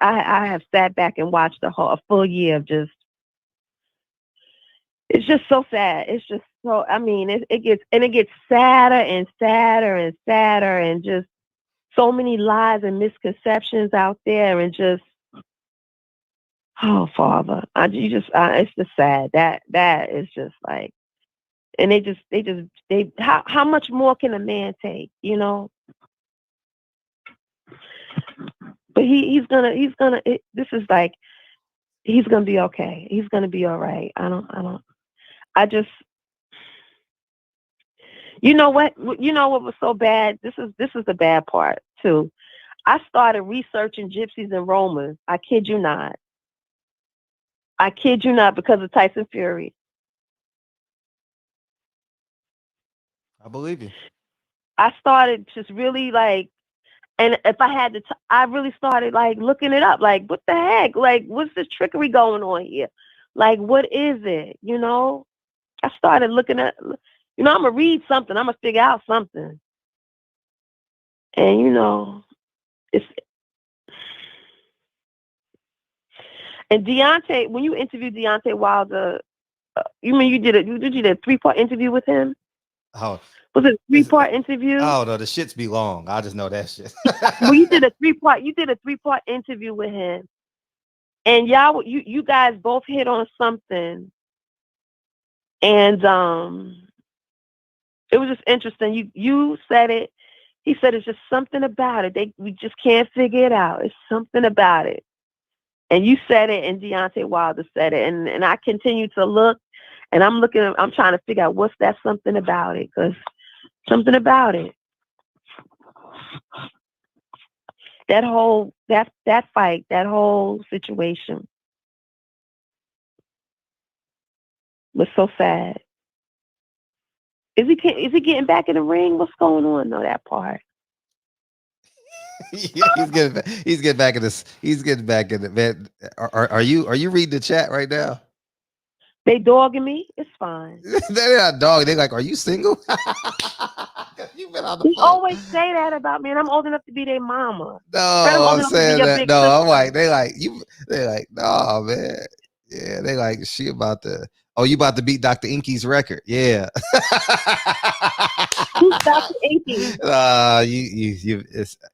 [SPEAKER 17] I have sat back and watched a full year of just. It's just so sad. It's just so. I mean, it gets sadder and sadder and sadder, and just so many lies and misconceptions out there, and just. Oh, Father, it's just sad. That is just like, and how much more can a man take, But he's gonna, this is like, he's gonna be okay. He's gonna be all right. You know what was so bad? This is the bad part too. I started researching gypsies and Romans. I kid you not, because of Tyson Fury.
[SPEAKER 1] I believe you.
[SPEAKER 17] I started just really like, and if I had to, I really started like looking it up. Like, what the heck? Like, what's this trickery going on here? Like, what is it? I started looking at, I'm gonna read something. I'm gonna figure out something. And it's. And Deontay, when you interviewed Deontay Wilder, you did a 3-part interview with him?
[SPEAKER 1] Oh,
[SPEAKER 17] was it a 3-part interview?
[SPEAKER 1] Oh no, the shits be long. I just know that shit.
[SPEAKER 17] Well, you did a 3-part interview with him, and you guys both hit on something, and it was just interesting. You said it. He said it's just something about it. We just can't figure it out. It's something about it. And you said it, and Deontay Wilder said it, and I continue to look, and I'm trying to figure out what's that something about it, because something about it. That whole that fight, that whole situation was so sad. Is he getting back in the ring? What's going on? No, that part.
[SPEAKER 1] He's getting back in this. He's getting back in it, man. Are you reading the chat right now?
[SPEAKER 17] They dogging me. It's fine.
[SPEAKER 1] They're not dogging. They're like, "Are you single?"
[SPEAKER 17] You've been on the phone. Always say that about me, and I'm old enough to be their mama.
[SPEAKER 1] No, I'm saying that. No, I'm like, they like you. They like, no, man. Yeah, they like she about to. Oh, you about to beat Dr. Inky's record? Yeah.
[SPEAKER 17] Who's Dr. Inky?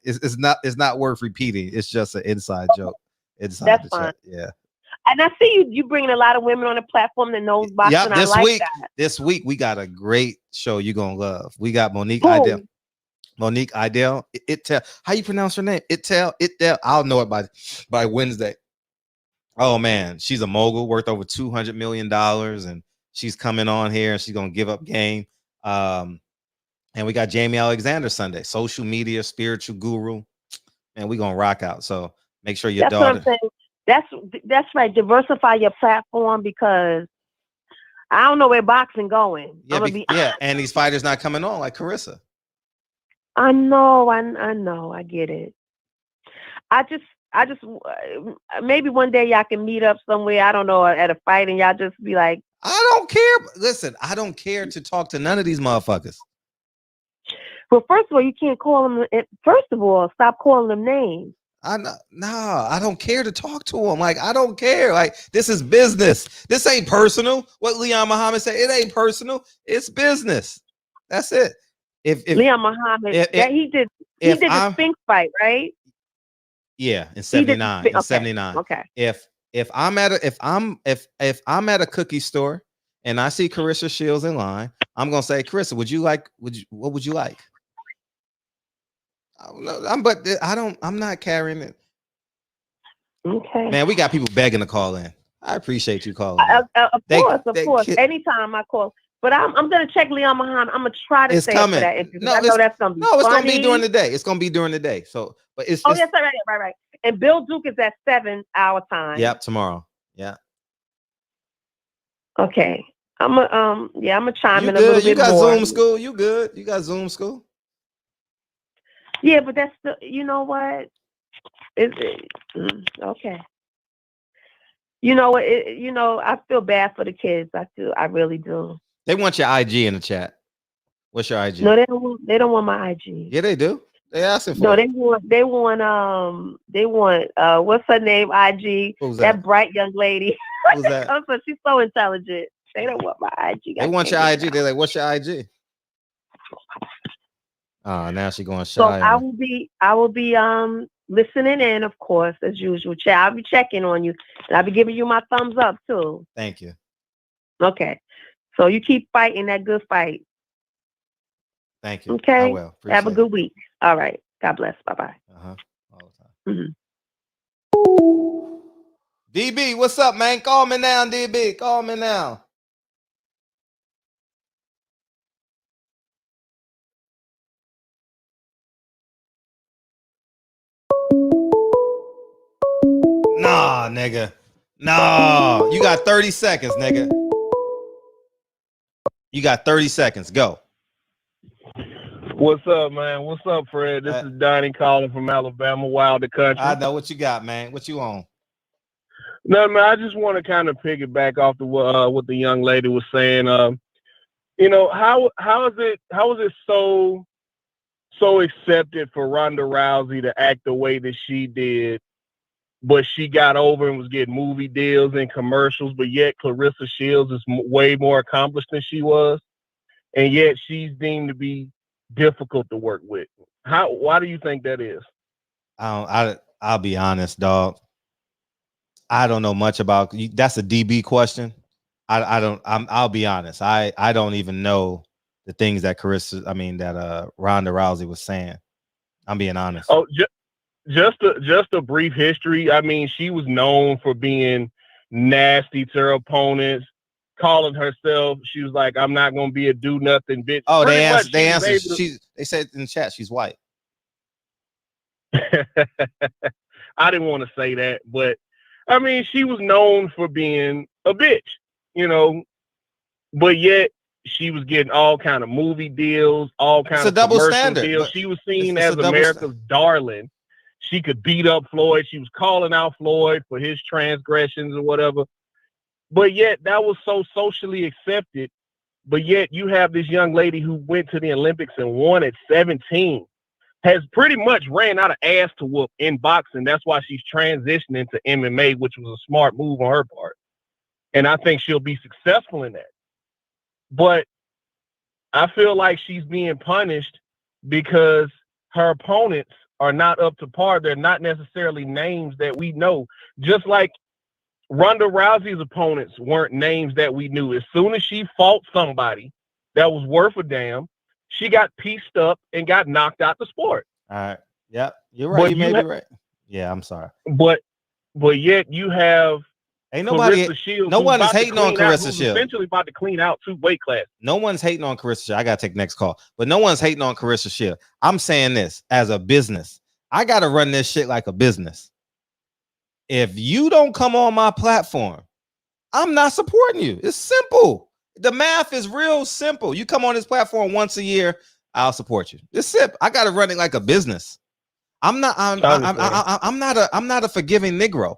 [SPEAKER 1] It's not worth repeating. It's just an inside joke. Inside
[SPEAKER 17] That's
[SPEAKER 1] the
[SPEAKER 17] fine.
[SPEAKER 1] chat. Yeah.
[SPEAKER 17] And I see you bringing a lot of women on the platform that knows boxing.
[SPEAKER 1] Yep.
[SPEAKER 17] I like that.
[SPEAKER 1] This week we got a great show you're gonna love. We got Monique
[SPEAKER 17] Who?
[SPEAKER 1] Idell. Monique Idell. How you pronounce her name? Ittel. I'll know it by Wednesday. Oh man, she's a mogul worth over $200 million, and she's coming on here and she's gonna give up game. And we got Jamie Alexander Sunday, social media spiritual guru, and we're gonna rock out. So make sure your daughter.
[SPEAKER 17] What I'm saying. That's right. Diversify your platform because I don't know where boxing going.
[SPEAKER 1] Yeah, and these fighters not coming on like Carissa.
[SPEAKER 17] I know. I get it. I just maybe one day y'all can meet up somewhere. I don't know, at a fight, and y'all just be like,
[SPEAKER 1] I don't care. Listen, I don't care to talk to none of these motherfuckers.
[SPEAKER 17] Well, first of all, you can't call them. First of all, stop calling them names.
[SPEAKER 1] I don't care to talk to them. Like, I don't care. Like, this is business. This ain't personal. What Leon Muhammad said, it ain't personal. It's business. That's it. If
[SPEAKER 17] Leon Muhammad, he did the Sphinx fight, right?
[SPEAKER 1] Yeah, in 79. In 79.
[SPEAKER 17] Okay.
[SPEAKER 1] If I'm at a cookie store and I see Carissa Shields in line, I'm gonna say, Carissa, what would you like? I'm not carrying it.
[SPEAKER 17] Okay.
[SPEAKER 1] Man, we got people begging to call in. I appreciate you calling.
[SPEAKER 17] Of course. Anytime I call. But I'm gonna check Leon Muhammad. I'm gonna try to stay up for that interview. I know that's gonna be
[SPEAKER 1] it's gonna be during the day. It's gonna be during the day. So, but it's
[SPEAKER 17] yes, right. And Bill Duke is at 7 our time.
[SPEAKER 1] Yep, tomorrow. Yeah.
[SPEAKER 17] Okay. I'm gonna chime in a
[SPEAKER 1] good.
[SPEAKER 17] little bit more.
[SPEAKER 1] You got Zoom school. You good? You got Zoom school.
[SPEAKER 17] Yeah, but that's you know what? Okay. You know what? I feel bad for the kids. I do. I really do.
[SPEAKER 1] They want your IG in the chat. What's your IG?
[SPEAKER 17] No, they don't want my IG.
[SPEAKER 1] Yeah, they do. They asking for.
[SPEAKER 17] No, they want what's her name? IG.
[SPEAKER 1] Who's
[SPEAKER 17] that bright young lady.
[SPEAKER 1] Who's that?
[SPEAKER 17] Also, she's so intelligent. They don't want my IG.
[SPEAKER 1] They want your IG. They're like, what's your IG? Oh, now she going shy.
[SPEAKER 17] So I will be listening in, of course, as usual. I'll be checking on you, and I'll be giving you my thumbs up too.
[SPEAKER 1] Thank you.
[SPEAKER 17] Okay. So you keep fighting that good fight.
[SPEAKER 1] Thank you.
[SPEAKER 17] Okay.
[SPEAKER 1] I will. Appreciate
[SPEAKER 17] Have a good week. All right. God bless. Bye-bye.
[SPEAKER 1] All the time.
[SPEAKER 17] Mm-hmm.
[SPEAKER 1] DB, what's up, man? Call me now, DB. Call me now. Nah, nigga. No. You got 30 seconds, nigga. You got 30 seconds. Go.
[SPEAKER 18] What's up, man? What's up, Fred? This is Donnie calling from Alabama, Wilder Country.
[SPEAKER 1] I know what you got, man. What you on?
[SPEAKER 18] No, man, I just want to kind of piggyback off the what the young lady was saying. How is it so accepted for Ronda Rousey to act the way that she did, but she got over and was getting movie deals and commercials, but yet Clarissa Shields is way more accomplished than she was, and yet she's deemed to be difficult to work with. Why do you think that is?
[SPEAKER 1] I'll be honest, dog. I don't know much about that's a DB question. I'll be honest. I don't even know the things that Ronda Rousey was saying. I'm being honest.
[SPEAKER 18] Oh, just a brief history. I mean, she was known for being nasty to her opponents, calling herself. She was like, "I'm not gonna be a do nothing bitch."
[SPEAKER 1] Oh, they answered. They said in the chat she's white.
[SPEAKER 18] I didn't want to say that, but I mean, she was known for being a bitch, but yet she was getting all kind of movie deals, all kind of commercial deals. She was seen as America's darling. She could beat up Floyd. She was calling out Floyd for his transgressions or whatever. But yet that was so socially accepted. But yet you have this young lady who went to the Olympics and won at 17, has pretty much ran out of ass to whoop in boxing. That's why she's transitioning to MMA, which was a smart move on her part. And I think she'll be successful in that. But I feel like she's being punished because her opponents are not up to par. They're not necessarily names that we know. Just like Ronda Rousey's opponents weren't names that we knew. As soon as she fought somebody that was worth a damn, she got pieced up and got knocked out the sport.
[SPEAKER 1] All right. Yep. You're right. You may be right. Yeah, I'm sorry.
[SPEAKER 18] But yet you have
[SPEAKER 1] ain't nobody.
[SPEAKER 18] Clarissa Shields,
[SPEAKER 1] no one is hating on Clarissa Shields.
[SPEAKER 18] Essentially about to clean out 2 weight classes.
[SPEAKER 1] No one's hating on Clarissa Shields. I gotta take the next call, but no one's hating on Clarissa Shields. I'm saying this as a business. I gotta run this shit like a business. If you don't come on my platform, I'm not supporting you. It's simple. The math is real simple. You come on this platform once a year, I'll support you. It's simple. I gotta run it like a business. I'm not a forgiving Negro.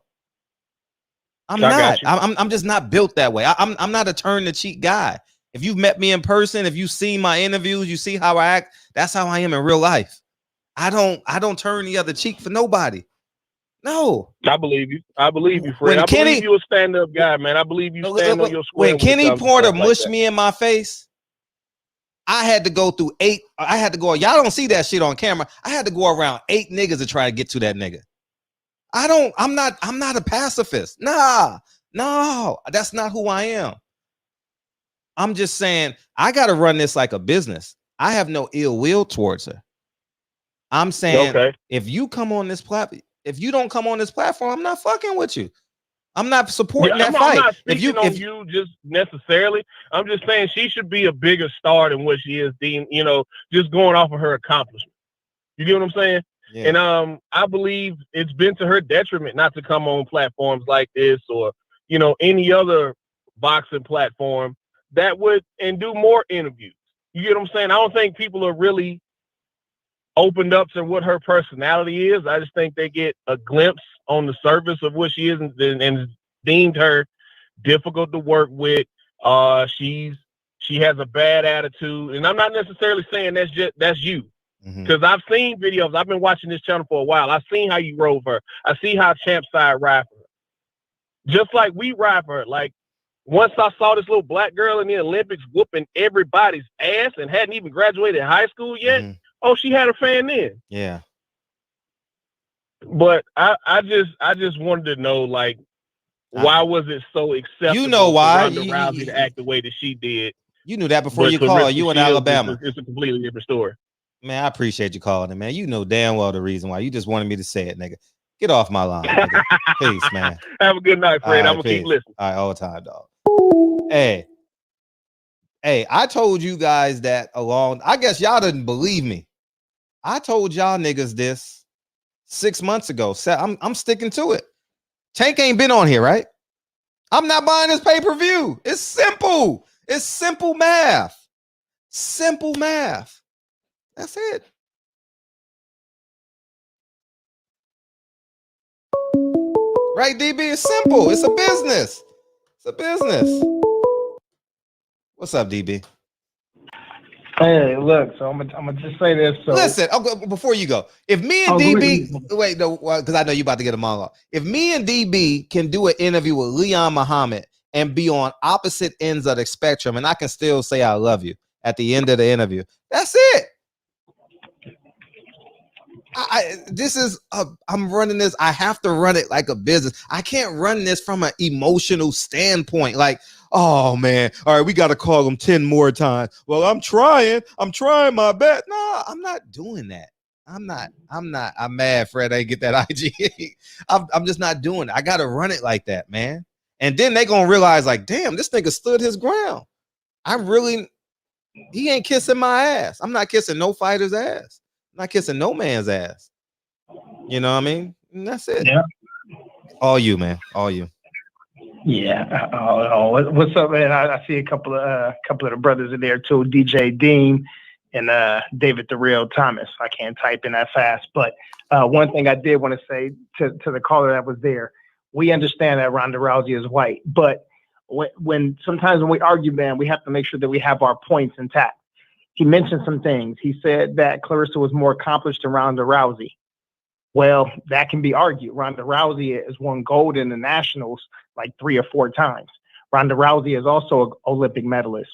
[SPEAKER 1] I'm not. I'm just not built that way. I'm not a turn the cheek guy. If you've met me in person, if you've seen my interviews, you see how I act. That's how I am in real life. I don't turn the other cheek for nobody. No.
[SPEAKER 18] I believe you. I believe you, Fred. I believe you a stand-up guy, man. I believe you stand on your square.
[SPEAKER 1] When Kenny Porter mushed me in my face, I had to go through 8. I had to go. Y'all don't see that shit on camera. I had to go around 8 niggas to try to get to that nigga. I'm not a pacifist. No, that's not who I am. I'm just saying I gotta run this like a business. I have no ill will towards her. I'm saying if you come on this platform, if you don't come on this platform, I'm not fucking with you. I'm not supporting that fight.
[SPEAKER 18] I'm not speaking on you just necessarily. I'm just saying she should be a bigger star than what she is, Dean. You know, just going off of her accomplishment. You get what I'm saying? Yeah. And I believe it's been to her detriment not to come on platforms like this or, you know, any other boxing platform that would and do more interviews. You get what I'm saying? I don't think people are really opened up to what her personality is. I just think they get a glimpse on the surface of what she is and deemed her difficult to work with. She has a bad attitude, and I'm not necessarily saying that's you. Because I've seen videos. I've been watching this channel for a while. I've seen how you rode her. I see how Champ Side ride for her. Just like we ride for her. Like, once I saw this little black girl in the Olympics whooping everybody's ass and hadn't even graduated high school yet, oh, she had a fan then.
[SPEAKER 1] Yeah.
[SPEAKER 18] But I just wanted to know, like, why was it so acceptable
[SPEAKER 1] you know why.
[SPEAKER 18] for Ronda Rousey to act the way that she did?
[SPEAKER 1] You knew that before you called. You in Alabama.
[SPEAKER 18] It's a completely different story.
[SPEAKER 1] Man, I appreciate you calling it, man. You know damn well the reason why. You just wanted me to say it, nigga. Get off my line, nigga. Peace, man.
[SPEAKER 18] Have a good night, Fred. I'm going to keep listening.
[SPEAKER 1] All right, all the time, dog. Hey, I told you guys that I guess y'all didn't believe me. I told y'all niggas this 6 months ago. I'm sticking to it. Tank ain't been on here, right? I'm not buying this pay-per-view. It's simple. It's simple math. Simple math. That's it. Right, DB? It's simple. It's a business. It's a business. What's up, DB?
[SPEAKER 4] Hey, look. So I'm gonna just say this. So
[SPEAKER 1] listen, before you go, if me and DB, wait, no, because I know you about to get a monologue. If me and DB can do an interview with Leon Muhammad and be on opposite ends of the spectrum, and I can still say I love you at the end of the interview, that's it. I'm running this. I have to run it like a business. I can't run this from an emotional standpoint. Like, oh man, all right, we got to call him 10 more times. Well, I'm trying my best. No, I'm not doing that. I'm mad Fred ain't get that IG. I'm just not doing it. I got to run it like that, man. And then they going to realize like, damn, this nigga stood his ground. He ain't kissing my ass. I'm not kissing no fighter's ass. I'm not kissing no man's ass. You know what I mean? And that's it.
[SPEAKER 4] Yeah.
[SPEAKER 1] All you, man. All you.
[SPEAKER 4] Yeah. What's up, man? I see a couple of the brothers in there too. DJ Dean and David the Real Thomas. I can't type in that fast, but one thing I did want to say to the caller that was there, we understand that Ronda Rousey is white, but when sometimes when we argue, man, we have to make sure that we have our points intact. He mentioned some things. He said that Clarissa was more accomplished than Ronda Rousey. Well, that can be argued. Ronda Rousey has won gold in the nationals like 3 or 4 times. Ronda Rousey is also an Olympic medalist.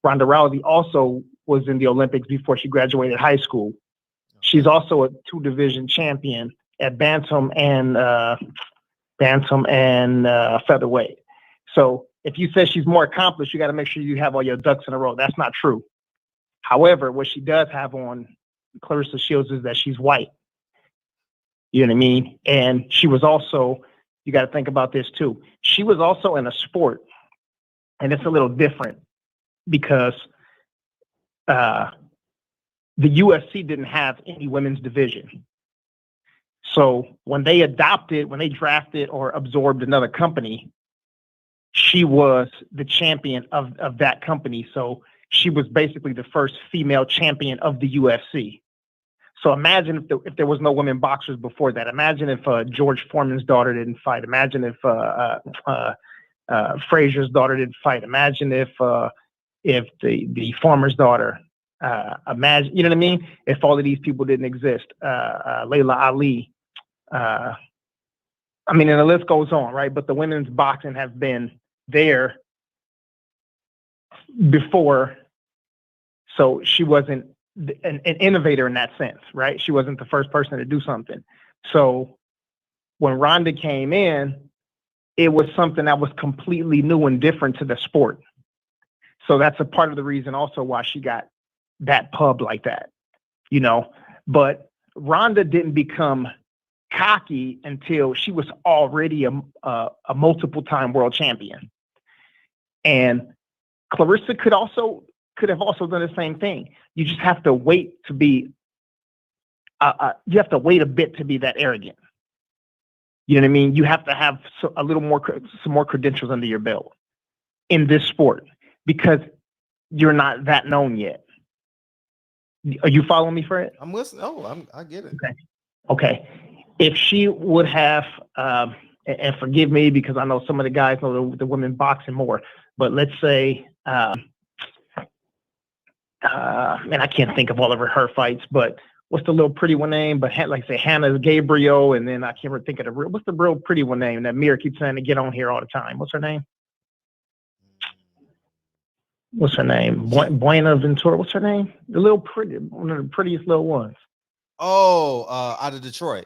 [SPEAKER 4] Ronda Rousey also was in the Olympics before she graduated high school. She's also a 2-division champion at bantam and featherweight. So if you say she's more accomplished, you got to make sure you have all your ducks in a row. That's not true. However, what she does have on Clarissa Shields is that she's white. You know what I mean? And she was also, you got to think about this too. She was also in a sport, and it's a little different because the UFC didn't have any women's division. So when they drafted or absorbed another company, she was the champion of that company. So she was basically the first female champion of the UFC. So imagine if there was no women boxers before that. Imagine if George Foreman's daughter didn't fight. Imagine if Frazier's daughter didn't fight. Imagine if the farmer's daughter. Imagine, you know what I mean? If all of these people didn't exist, Layla Ali. I mean, and the list goes on, right? But the women's boxing has been there before, so she wasn't an innovator in that sense, right? She wasn't the first person to do something. So when Ronda came in, it was something that was completely new and different to the sport. So that's a part of the reason also why she got that pub like that, you know. But Ronda didn't become cocky until she was already a multiple-time world champion. And Clarissa could have also done the same thing. You just have to wait to be, you have to wait a bit to be that arrogant. You know what I mean? You have to have some more credentials under your belt in this sport because you're not that known yet. Are you following me, Fred?
[SPEAKER 1] I'm listening. Oh, I get it.
[SPEAKER 4] Okay. If she would have, and forgive me because I know some of the guys know the women boxing more, but let's say, and I can't think of all of her fights, but what's the little pretty one name? But like say Hannah Gabriel, and then I can't remember think of what's the real pretty one name that Mira keeps saying to get on here all the time. What's her name? What's her name? Buena Ventura. What's her name? The little pretty, one of the prettiest little ones.
[SPEAKER 1] Oh, out of Detroit.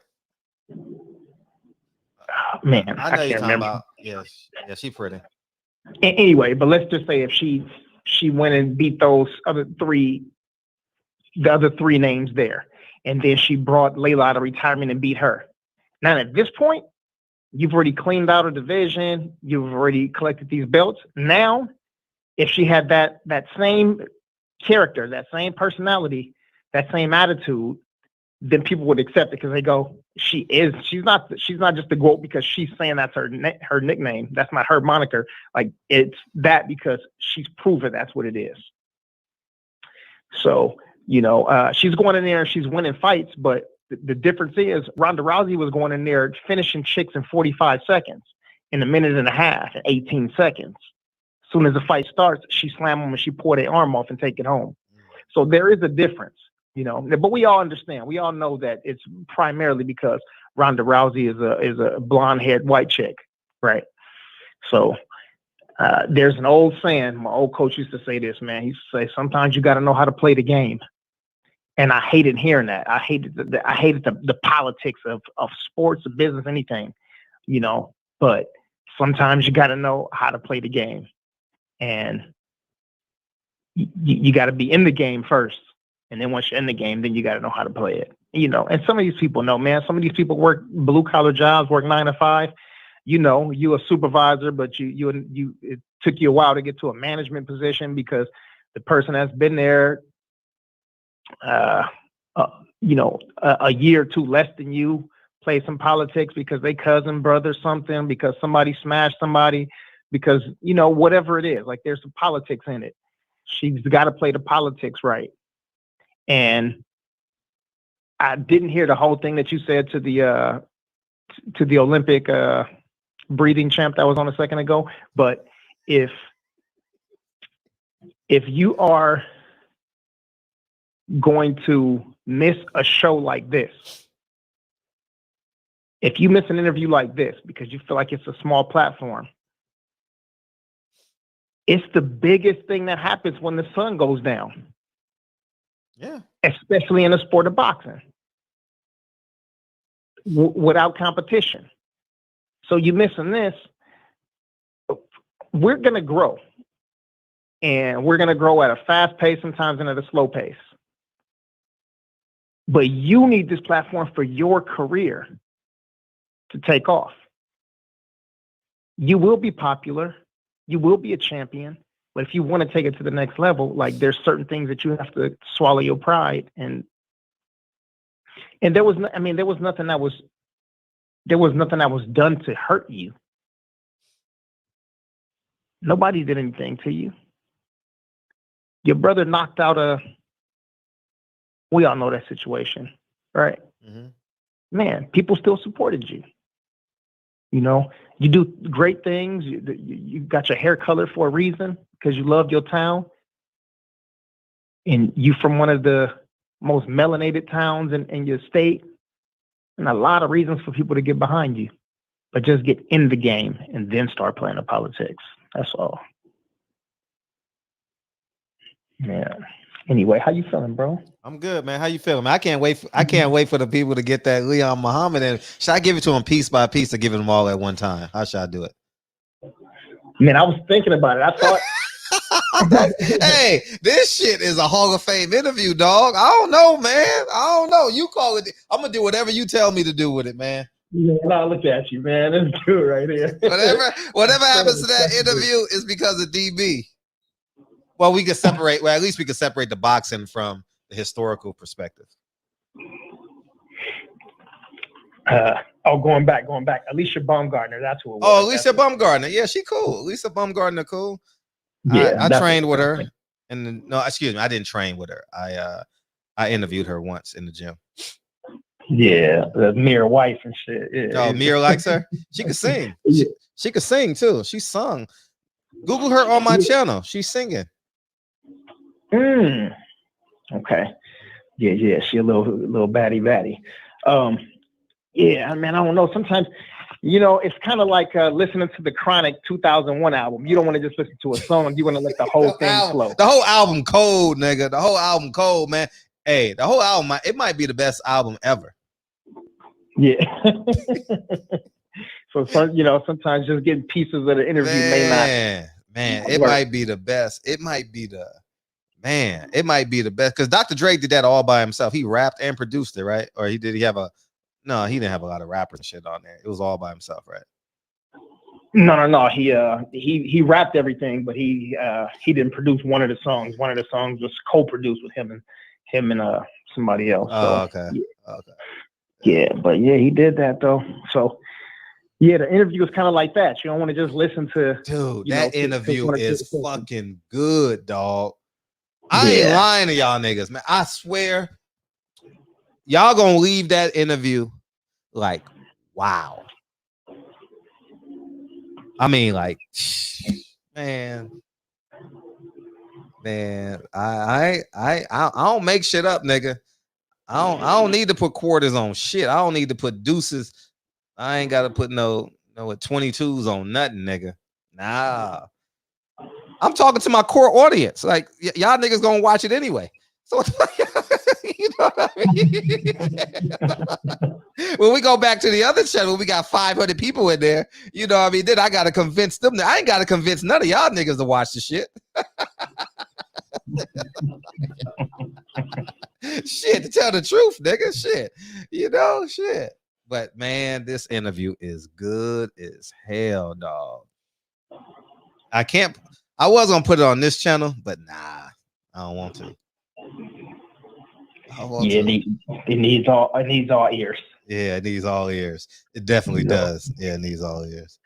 [SPEAKER 4] Man,
[SPEAKER 1] I know
[SPEAKER 4] can't
[SPEAKER 1] you're talking
[SPEAKER 4] remember.
[SPEAKER 1] about. Yes, yeah, she's pretty.
[SPEAKER 4] Anyway, but let's just say if she went and beat the other three names there, and then she brought Layla out of retirement and beat her. Now at this point, you've already cleaned out a division. You've already collected these belts. Now, if she had that same character, that same personality, that same attitude, then people would accept it because they go, she's not just the GOAT because she's saying that's her nickname. That's not her moniker. Like it's that because she's proven that's what it is. So, you know, she's going in there and she's winning fights, but the difference is Ronda Rousey was going in there finishing chicks in 45 seconds, in a minute and a half, 18 seconds. As soon as the fight starts, she slam them and she pull their arm off and take it home. So there is a difference. You know, but we all understand. We all know that it's primarily because Ronda Rousey is a blonde-haired white chick, right? So there's an old saying. My old coach used to say this, man. He used to say, "Sometimes you got to know how to play the game," and I hated hearing that. I hated the politics of sports, of business, anything, you know. But sometimes you got to know how to play the game, and you got to be in the game first. And then once you're in the game, then you got to know how to play it, you know. And some of these people know, man. Some of these people work blue collar jobs, work 9 to 5. You know, you a supervisor, but you it took you a while to get to a management position because the person that's been there, you know, a year or two less than you, play some politics because they cousin, brother, something, because somebody smashed somebody, because you know whatever it is. Like there's some politics in it. She's got to play the politics right. And I didn't hear the whole thing that you said to the Olympic breathing champ that was on a second ago. But if you are going to miss a show like this, if you miss an interview like this because you feel like it's a small platform, It's the biggest thing that happens when the sun goes down.
[SPEAKER 1] Yeah.
[SPEAKER 4] Especially in the sport of boxing. Without competition. So you missing this. We're going to grow. And we're going to grow at a fast pace sometimes and at a slow pace. But you need this platform for your career to take off. You will be popular. You will be a champion. But if you want to take it to the next level, like there's certain things that you have to swallow your pride. And there was nothing that was done to hurt you. Nobody did anything to you. Your brother knocked out we all know that situation, right?
[SPEAKER 1] Mm-hmm.
[SPEAKER 4] Man, people still supported you. You know, you do great things. You got your hair colored for a reason because you loved your town. And you from one of the most melanated towns in your state. And a lot of reasons for people to get behind you. But just get in the game and then start playing the politics. That's all. Yeah. Anyway, how you feeling, bro?
[SPEAKER 1] I'm good, man. How you feeling, man? I can't wait for the people to get that Leon Muhammad. And should I give it to them piece by piece or give it them all at one time? How should I do it?
[SPEAKER 4] Man, I was thinking about it. I thought.
[SPEAKER 1] Hey, this shit is a Hall of Fame interview, dog. I don't know, man. I don't know. You call it. I'm gonna do whatever you tell me to do with it, man.
[SPEAKER 4] Yeah, no, look at you, man. Let's do it right here.
[SPEAKER 1] Whatever happens to that interview is because of DB. Well, we could separate. Well, at least we could separate the boxing from the historical perspective.
[SPEAKER 4] Going back. Alicia Baumgartner, that's who it was.
[SPEAKER 1] Oh, Alicia Baumgartner. Yeah, she cool. Alicia Baumgartner, cool.
[SPEAKER 4] Yeah,
[SPEAKER 1] I trained with her. And no, excuse me, I didn't train with her. I interviewed her once in the gym.
[SPEAKER 4] Yeah, the Mir wife and shit. Yeah.
[SPEAKER 1] Oh, Mir likes her. She could sing. She could sing too. She sung. Google her on my channel. She's singing.
[SPEAKER 4] Okay. Yeah. She a little batty. Yeah, man, I don't know. Sometimes, you know, it's kind of like listening to the Chronic 2001 album. You don't want to just listen to a song. You want to let the whole thing flow.
[SPEAKER 1] The whole album cold, nigga. The whole album cold, man. Hey, the whole album, it might be the best album ever.
[SPEAKER 4] Yeah. So, sometimes just getting pieces of the interview may not.
[SPEAKER 1] Man, it might be the best. It might be the best because Dr. Dre did that all by himself. He rapped and produced it, right? Or he didn't have a lot of rappers and shit on there. It was all by himself, right?
[SPEAKER 4] No. He rapped everything, but he didn't produce one of the songs. One of the songs was co-produced with him and somebody else.
[SPEAKER 1] Oh,
[SPEAKER 4] so,
[SPEAKER 1] okay.
[SPEAKER 4] Yeah.
[SPEAKER 1] Okay.
[SPEAKER 4] Yeah, but yeah, he did that though. So yeah, the interview was kind of like that. You don't want to just listen to.
[SPEAKER 1] Dude, that interview is fucking good, dog. I ain't lying to y'all niggas, man. I swear, y'all gonna leave that interview like, wow. I mean, like, man, I don't make shit up, nigga. I don't need to put quarters on shit. I don't need to put deuces. I ain't gotta put no 22s on nothing, nigga. Nah. I'm talking to my core audience. Like y'all niggas gonna watch it anyway. So you know what I mean? When we go back to the other channel, we got 500 people in there. You know what I mean? Then I gotta convince them. I ain't gotta convince none of y'all niggas to watch the shit. Shit, to tell the truth, nigga. Shit. You know, shit. But man, this interview is good as hell, dog. I was gonna put it on this channel, but nah, I don't want to.
[SPEAKER 4] It needs all ears.
[SPEAKER 1] Yeah, it needs all ears. It definitely does. Yeah, it needs all ears.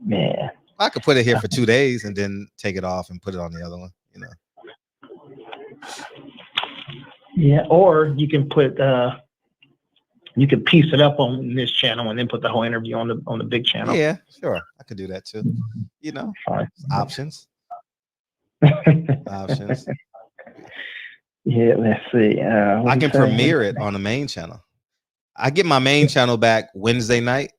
[SPEAKER 4] Man,
[SPEAKER 1] I could put it here for 2 days and then take it off and put it on the other one. You know.
[SPEAKER 4] Yeah, or you can put you can piece it up on this channel and then put the whole interview on the big channel.
[SPEAKER 1] Yeah, sure. I could do that too. You know, options. Options.
[SPEAKER 4] Yeah, let's see.
[SPEAKER 1] I can premiere it on the main channel. I get my main channel back Wednesday night,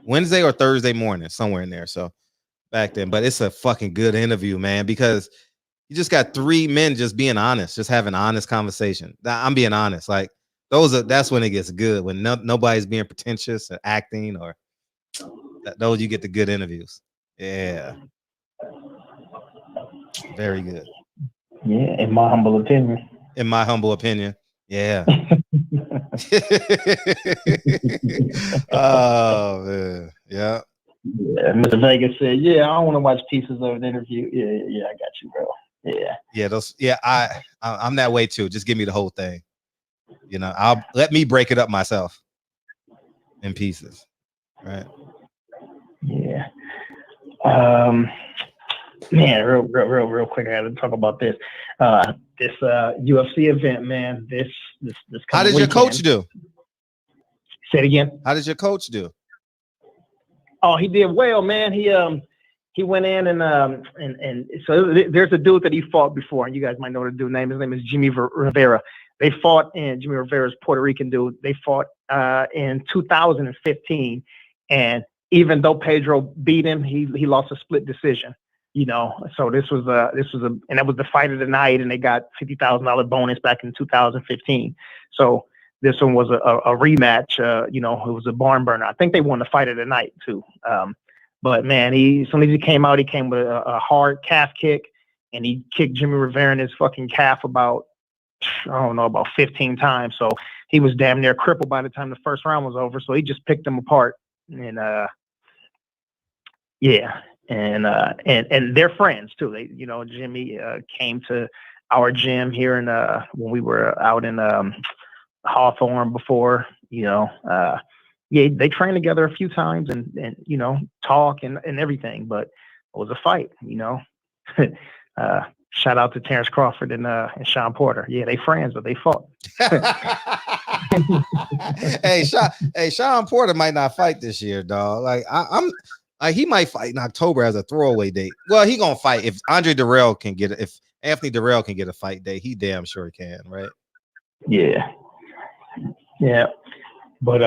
[SPEAKER 1] Wednesday or Thursday morning, somewhere in there. So back then. But it's a fucking good interview, man, because you just got three men just being honest, just having honest conversation. I'm being honest. Like that's when it gets good, when nobody's being pretentious or acting, or those you get the good interviews. Yeah. Very good.
[SPEAKER 4] Yeah, in my humble opinion.
[SPEAKER 1] In my humble opinion. Yeah. Oh man. Yeah.
[SPEAKER 4] Yeah, Mr. Vegas said, "Yeah, I don't want to watch pieces of an interview." Yeah, I got you, bro. Yeah.
[SPEAKER 1] Yeah, I'm that way too. Just give me the whole thing. You know, I'll let me break it up myself in pieces. Right.
[SPEAKER 4] Yeah. Man, real quick, I got to talk about this. This UFC event, man. This
[SPEAKER 1] How did your coach do?
[SPEAKER 4] Say it again.
[SPEAKER 1] How did your coach do?
[SPEAKER 4] Oh, he did well, man. He went in and so there's a dude that he fought before, and you guys might know the dude's name. His name is Jimmy Rivera. They fought in Jimmy Rivera's Puerto Rican dude. They fought in 2015, and even though Pedro beat him, he lost a split decision. You know, so this was and that was the fight of the night, and they got $50,000 bonus back in 2015. So this one was a rematch. You know, it was a barn burner. I think they won the fight of the night too. But man, as soon as he came out, he came with a hard calf kick, and he kicked Jimmy Rivera in his fucking calf about 15 times. So he was damn near crippled by the time the first round was over. So he just picked them apart, and yeah. And they're friends too. They, you know, Jimmy came to our gym here in when we were out in Hawthorne before. You know, yeah, they trained together a few times and you know, talk and everything. But it was a fight. You know, shout out to Terrence Crawford and Sean Porter. Yeah, they friends, but they fought.
[SPEAKER 1] Hey, Sean Porter might not fight this year, dog. Like he might fight in October as a throwaway date. Well, he gonna fight if Anthony Durrell can get a fight date. He damn sure can, right?
[SPEAKER 4] Yeah. But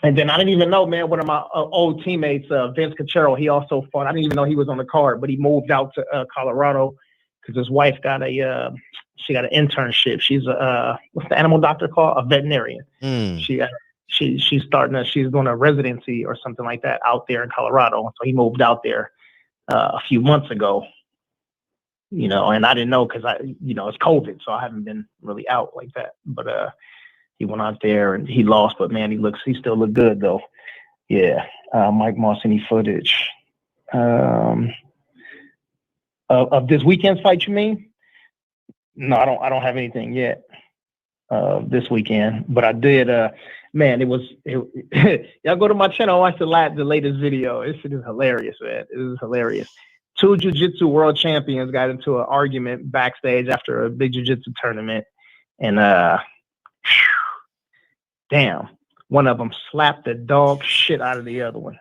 [SPEAKER 4] and then I didn't even know, man. One of my old teammates, Vince Cachero, he also fought. I didn't even know he was on the card, but he moved out to Colorado because his wife got an internship. She's what's the animal doctor called? A veterinarian. She's doing a residency or something like that out there in Colorado. So he moved out there a few months ago, you know, and I didn't know because it's COVID, so I haven't been really out like that. But he went out there and he lost, but man, he still looked good though. Yeah. Mike Moss, any footage of this weekend's fight, you mean? No, I don't have anything yet this weekend, but I did. Man, y'all go to my channel, watch the latest video. This shit is hilarious, man. It is hilarious. Two jiu-jitsu world champions got into an argument backstage after a big jiu-jitsu tournament, and damn, one of them slapped the dog shit out of the other one.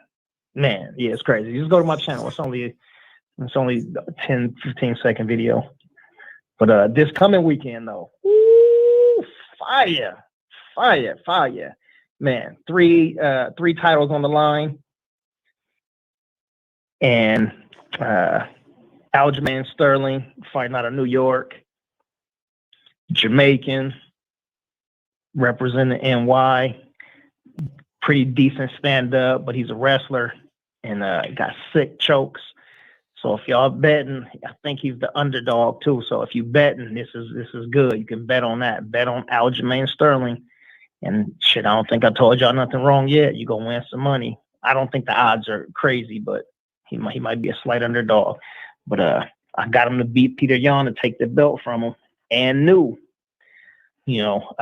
[SPEAKER 4] Man, yeah, it's crazy. Just go to my channel. It's only a 10, 15-second video. But this coming weekend though, woo, fire. Man, three titles on the line, and Aljamain Sterling fighting out of New York, Jamaican, representing NY, pretty decent stand up, but he's a wrestler and got sick chokes. So if y'all betting, I think he's the underdog too. So if you betting, this is good. You can bet on that. Bet on Aljamain Sterling. And shit, I don't think I told y'all nothing wrong yet. You gonna win some money. I don't think the odds are crazy, but he might be a slight underdog. But I got him to beat Peter Yan to take the belt from him, and new. You know,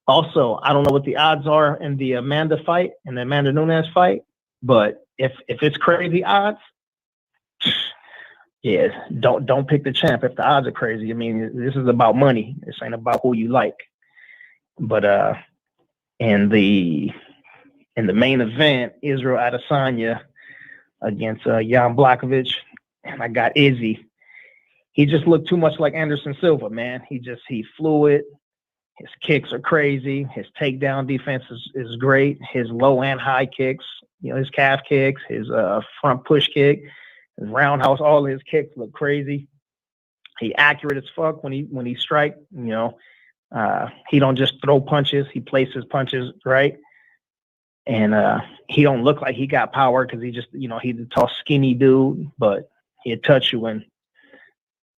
[SPEAKER 4] also I don't know what the odds are in the Amanda fight and the Amanda Nunes fight, but if it's crazy odds, yeah, don't pick the champ if the odds are crazy. I mean, this is about money. This ain't about who you like. But in the main event, Israel Adesanya against Jan Blachowicz, and I got Izzy. He just looked too much like Anderson Silva, man. He fluid. His kicks are crazy. His takedown defense is great. His low and high kicks his calf kicks, his front push kick, his roundhouse, all his kicks look crazy. He accurate as fuck when he strike. He don't just throw punches; he places punches right. And he don't look like he got power because he just, he's a tall, skinny dude, but he'll touch you. And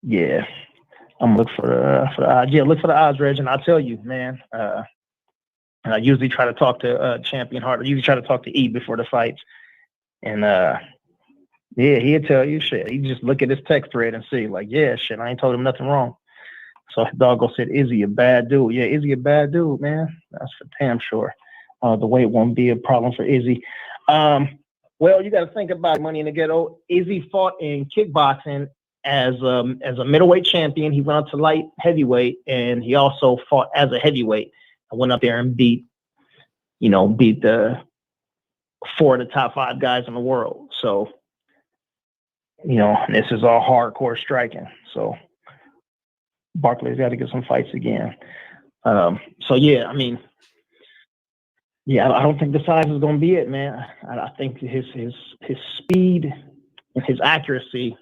[SPEAKER 4] yeah, I'm looking for the odds. Yeah, look for the odds, Reg, and I'll tell you, man. And I usually try to talk to Champion Hart. I usually try to talk to E before the fights. And yeah, he'll tell you shit. He just look at his text thread and see, like, yeah, shit, I ain't told him nothing wrong. So Doggo said, Izzy a bad dude. Yeah, Izzy a bad dude, man. That's for damn sure. The weight won't be a problem for Izzy. Well, you got to think about Money in the Ghetto. Izzy fought in kickboxing as a middleweight champion. He went up to light heavyweight, and he also fought as a heavyweight. I went up there and beat the 4 of the top 5 guys in the world. So, this is all hardcore striking. So Barkley's got to get some fights again. So yeah, I mean, yeah, I don't think the size is going to be it, man. I think his speed and his accuracy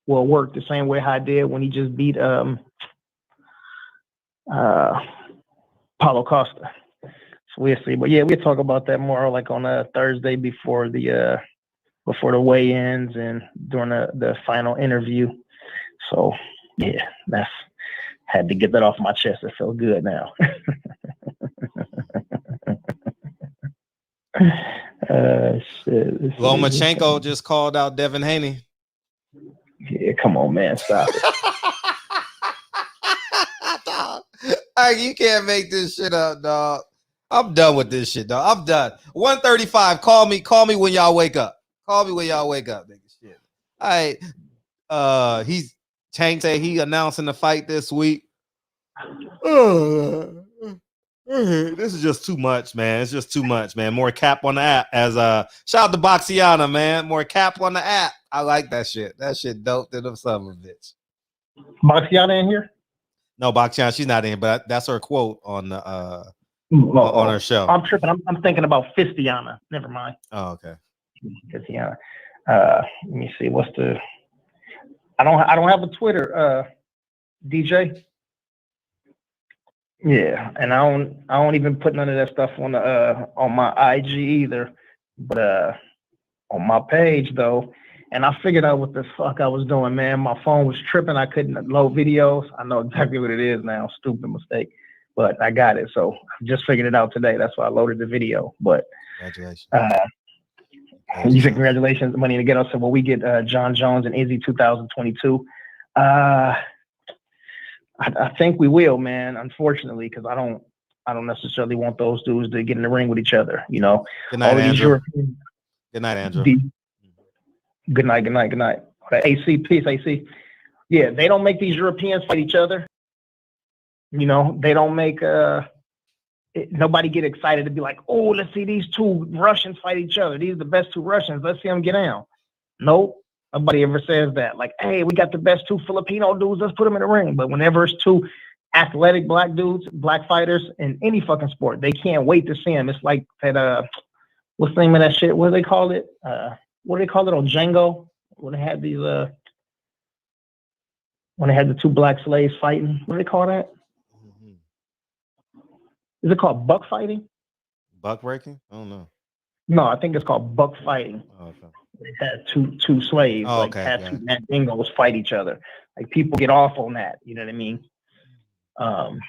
[SPEAKER 4] will work the same way how I did when he just beat Paulo Costa. So we'll see. But yeah, we'll talk about that more like on a Thursday before the weigh-ins and during the final interview. So yeah, had to get that off my chest. It felt good now.
[SPEAKER 1] Lomachenko just called out Devin Haney.
[SPEAKER 4] Yeah, come on, man, stop it.
[SPEAKER 1] You can't make this shit up, dog. I'm done with this shit, dog. I'm done. 1:35. Call me when y'all wake up. Call me when y'all wake up, nigga. Shit. All right. Tank said he announcing the fight this week. This is just too much, man. It's just too much, man. More cap on the app. As shout out to Boxiana, man. More cap on the app. I like that shit. That shit dope to the son of a bitch.
[SPEAKER 4] Boxiana in here?
[SPEAKER 1] No, Boxiana, she's not in, but that's her quote on the on her show.
[SPEAKER 4] I'm tripping. I'm thinking about Fistiana. Never mind.
[SPEAKER 1] Oh, okay.
[SPEAKER 4] Fistiana. Let me see. What's the? I don't have a Twitter, DJ. Yeah, and I don't even put none of that stuff on my IG either, but on my page though. And I figured out what the fuck I was doing, man. My phone was tripping. I couldn't load videos. I know exactly what it is now. Stupid mistake, but I got it. So I just figured it out today. That's why I loaded the video. But
[SPEAKER 1] congratulations.
[SPEAKER 4] You said congratulations, Money in the Ghetto. So will we get John Jones and Izzy 2022? I think we will, man. Unfortunately, because I don't necessarily want those dudes to get in the ring with each other.
[SPEAKER 1] Good night, Andrew. Good night, Andrew.
[SPEAKER 4] Good night. AC, peace, AC. Yeah, they don't make these Europeans fight each other. They don't make nobody get excited to be like, oh, let's see these 2 Russians fight each other. These are the best 2 Russians. Let's see them get down. Nope. Nobody ever says that. Like, hey, we got the best 2 Filipino dudes. Let's put them in the ring. But whenever it's 2 athletic black dudes, black fighters in any fucking sport, they can't wait to see them. It's like that. What's the name of that shit? What do they call it? What do they call it on Django? When they had these, when they had the 2 black slaves fighting. What do they call that? Is it called buck fighting?
[SPEAKER 1] Buck breaking? I don't know.
[SPEAKER 4] No, I think it's called buck fighting.
[SPEAKER 1] Oh, okay.
[SPEAKER 4] They had two slaves, had 2 mandingos fight each other. Like people get off on that, you know what I mean? And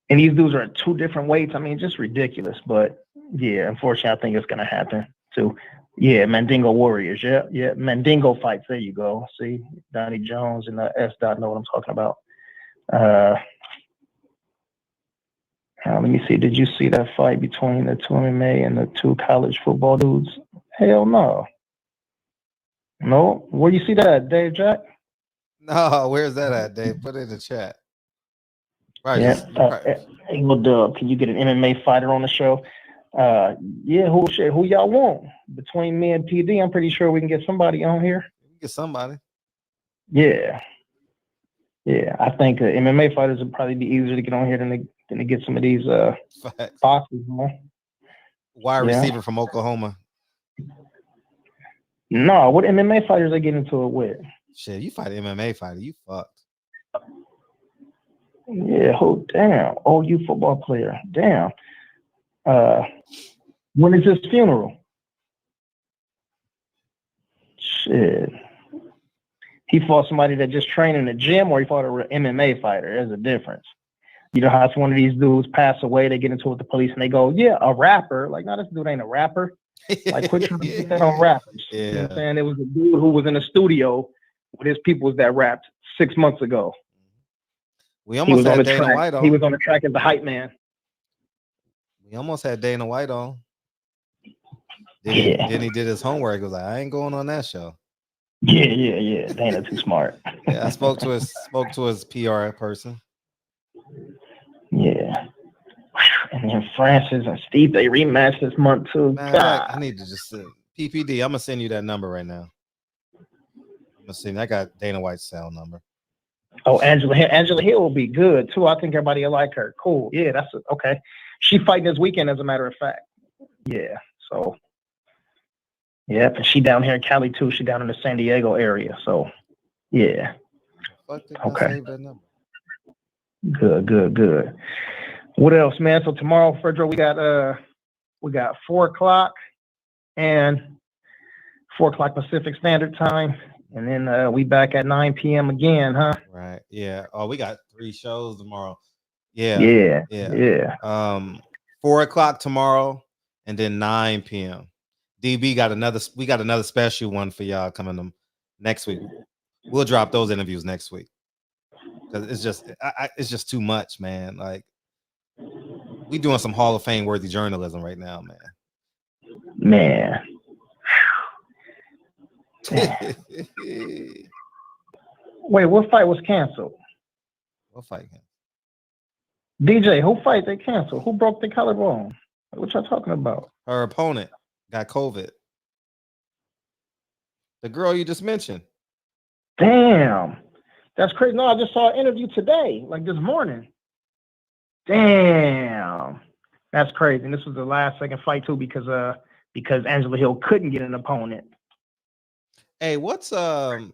[SPEAKER 4] these dudes are at 2 different weights. I mean, just ridiculous. But yeah, unfortunately, I think it's gonna happen too. Yeah, Mandingo Warriors. Yeah, Mandingo fights. There you go. See, Donnie Jones and S. Dot know what I'm talking about. Let me see. Did you see that fight between the 2 MMA and the 2 college football dudes? Hell no. No. Where you see that at, Dave Jack?
[SPEAKER 1] No, where's that at, Dave? Put it in the chat. Right.
[SPEAKER 4] Yeah. Angle Dub, can you get an MMA fighter on the show? Yeah, who y'all want? Between me and PD, I'm pretty sure we can get somebody on here.
[SPEAKER 1] Get somebody.
[SPEAKER 4] Yeah. Yeah, I think MMA fighters would probably be easier to get on here than to get some of these boxers, man.
[SPEAKER 1] wide
[SPEAKER 4] Yeah.
[SPEAKER 1] receiver from Oklahoma.
[SPEAKER 4] No, what MMA fighters they get into it with?
[SPEAKER 1] Shit, you fight an MMA fighter, you fucked.
[SPEAKER 4] Yeah, damn. OU football player. Damn. When is his funeral? Shit. He fought somebody that just trained in the gym, or he fought an MMA fighter. There's a difference. You know how it's one of these dudes pass away, they get into it with the police, and they go, yeah, a rapper. Like, no, this dude ain't a rapper. Like, quit trying to put that on rappers.
[SPEAKER 1] Yeah.
[SPEAKER 4] You know what I'm saying? It was a dude who was in the studio with his peoples that rapped 6 months ago.
[SPEAKER 1] We almost had Dana
[SPEAKER 4] track.
[SPEAKER 1] White on.
[SPEAKER 4] He was on the track as the hype man.
[SPEAKER 1] We almost had Dana White on. Then he did his homework. He was like, I ain't going on that show.
[SPEAKER 4] Yeah. Dana too smart.
[SPEAKER 1] Yeah, I spoke to his PR person.
[SPEAKER 4] Yeah. And then Francis and Steve, they rematched this month too.
[SPEAKER 1] Man, I need to just PPD. I'm gonna send you that number right now. I'm gonna send. I got Dana White's cell number.
[SPEAKER 4] Oh, Angela Hill will be good too. I think everybody will like her. Cool. Yeah, that's okay. She fighting this weekend, as a matter of fact. Yeah. So. Yeah, and she down here in Cali too. She down in the San Diego area. So, yeah. Okay. Good. What else, man? So tomorrow, Fredro, we got 4:00 and 4:00 Pacific Standard Time, and then we back at 9 p.m. again, huh?
[SPEAKER 1] Right. Yeah. Oh, we got 3 shows tomorrow. Yeah. 4:00 tomorrow, and then 9 p.m. DB we got another special one for y'all coming next week. We'll drop those interviews next week because it's just too much, man. Like, we doing some Hall of Fame worthy journalism right now,
[SPEAKER 4] man. Wait, what fight was canceled?
[SPEAKER 1] What fight?
[SPEAKER 4] DJ, who fight they canceled? Who broke the collarbone? What y'all talking about?
[SPEAKER 1] Her opponent got COVID. The girl you just mentioned.
[SPEAKER 4] Damn. That's crazy. No, I just saw an interview today, like this morning. Damn. That's crazy. And this was the last second fight too, because Angela Hill couldn't get an opponent.
[SPEAKER 1] Hey, what's Jerron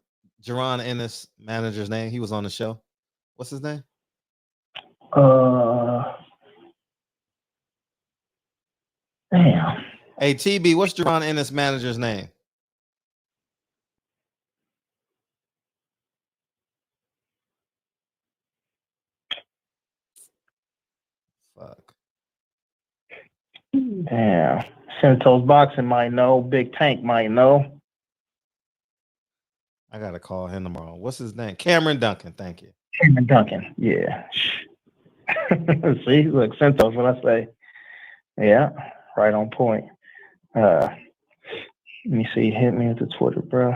[SPEAKER 1] Ennis' manager's name? He was on the show. What's his name?
[SPEAKER 4] Damn.
[SPEAKER 1] Hey, TB, what's Jerron Ennis' manager's name? Fuck.
[SPEAKER 4] Damn. Santos Boxing might know. Big Tank might know.
[SPEAKER 1] I gotta call him tomorrow. What's his name? Cameron Duncan. Thank you.
[SPEAKER 4] Cameron Duncan. Yeah. See, look, Santos, what I say. Yeah, right on point. Let me see. Hit me with the Twitter, bro.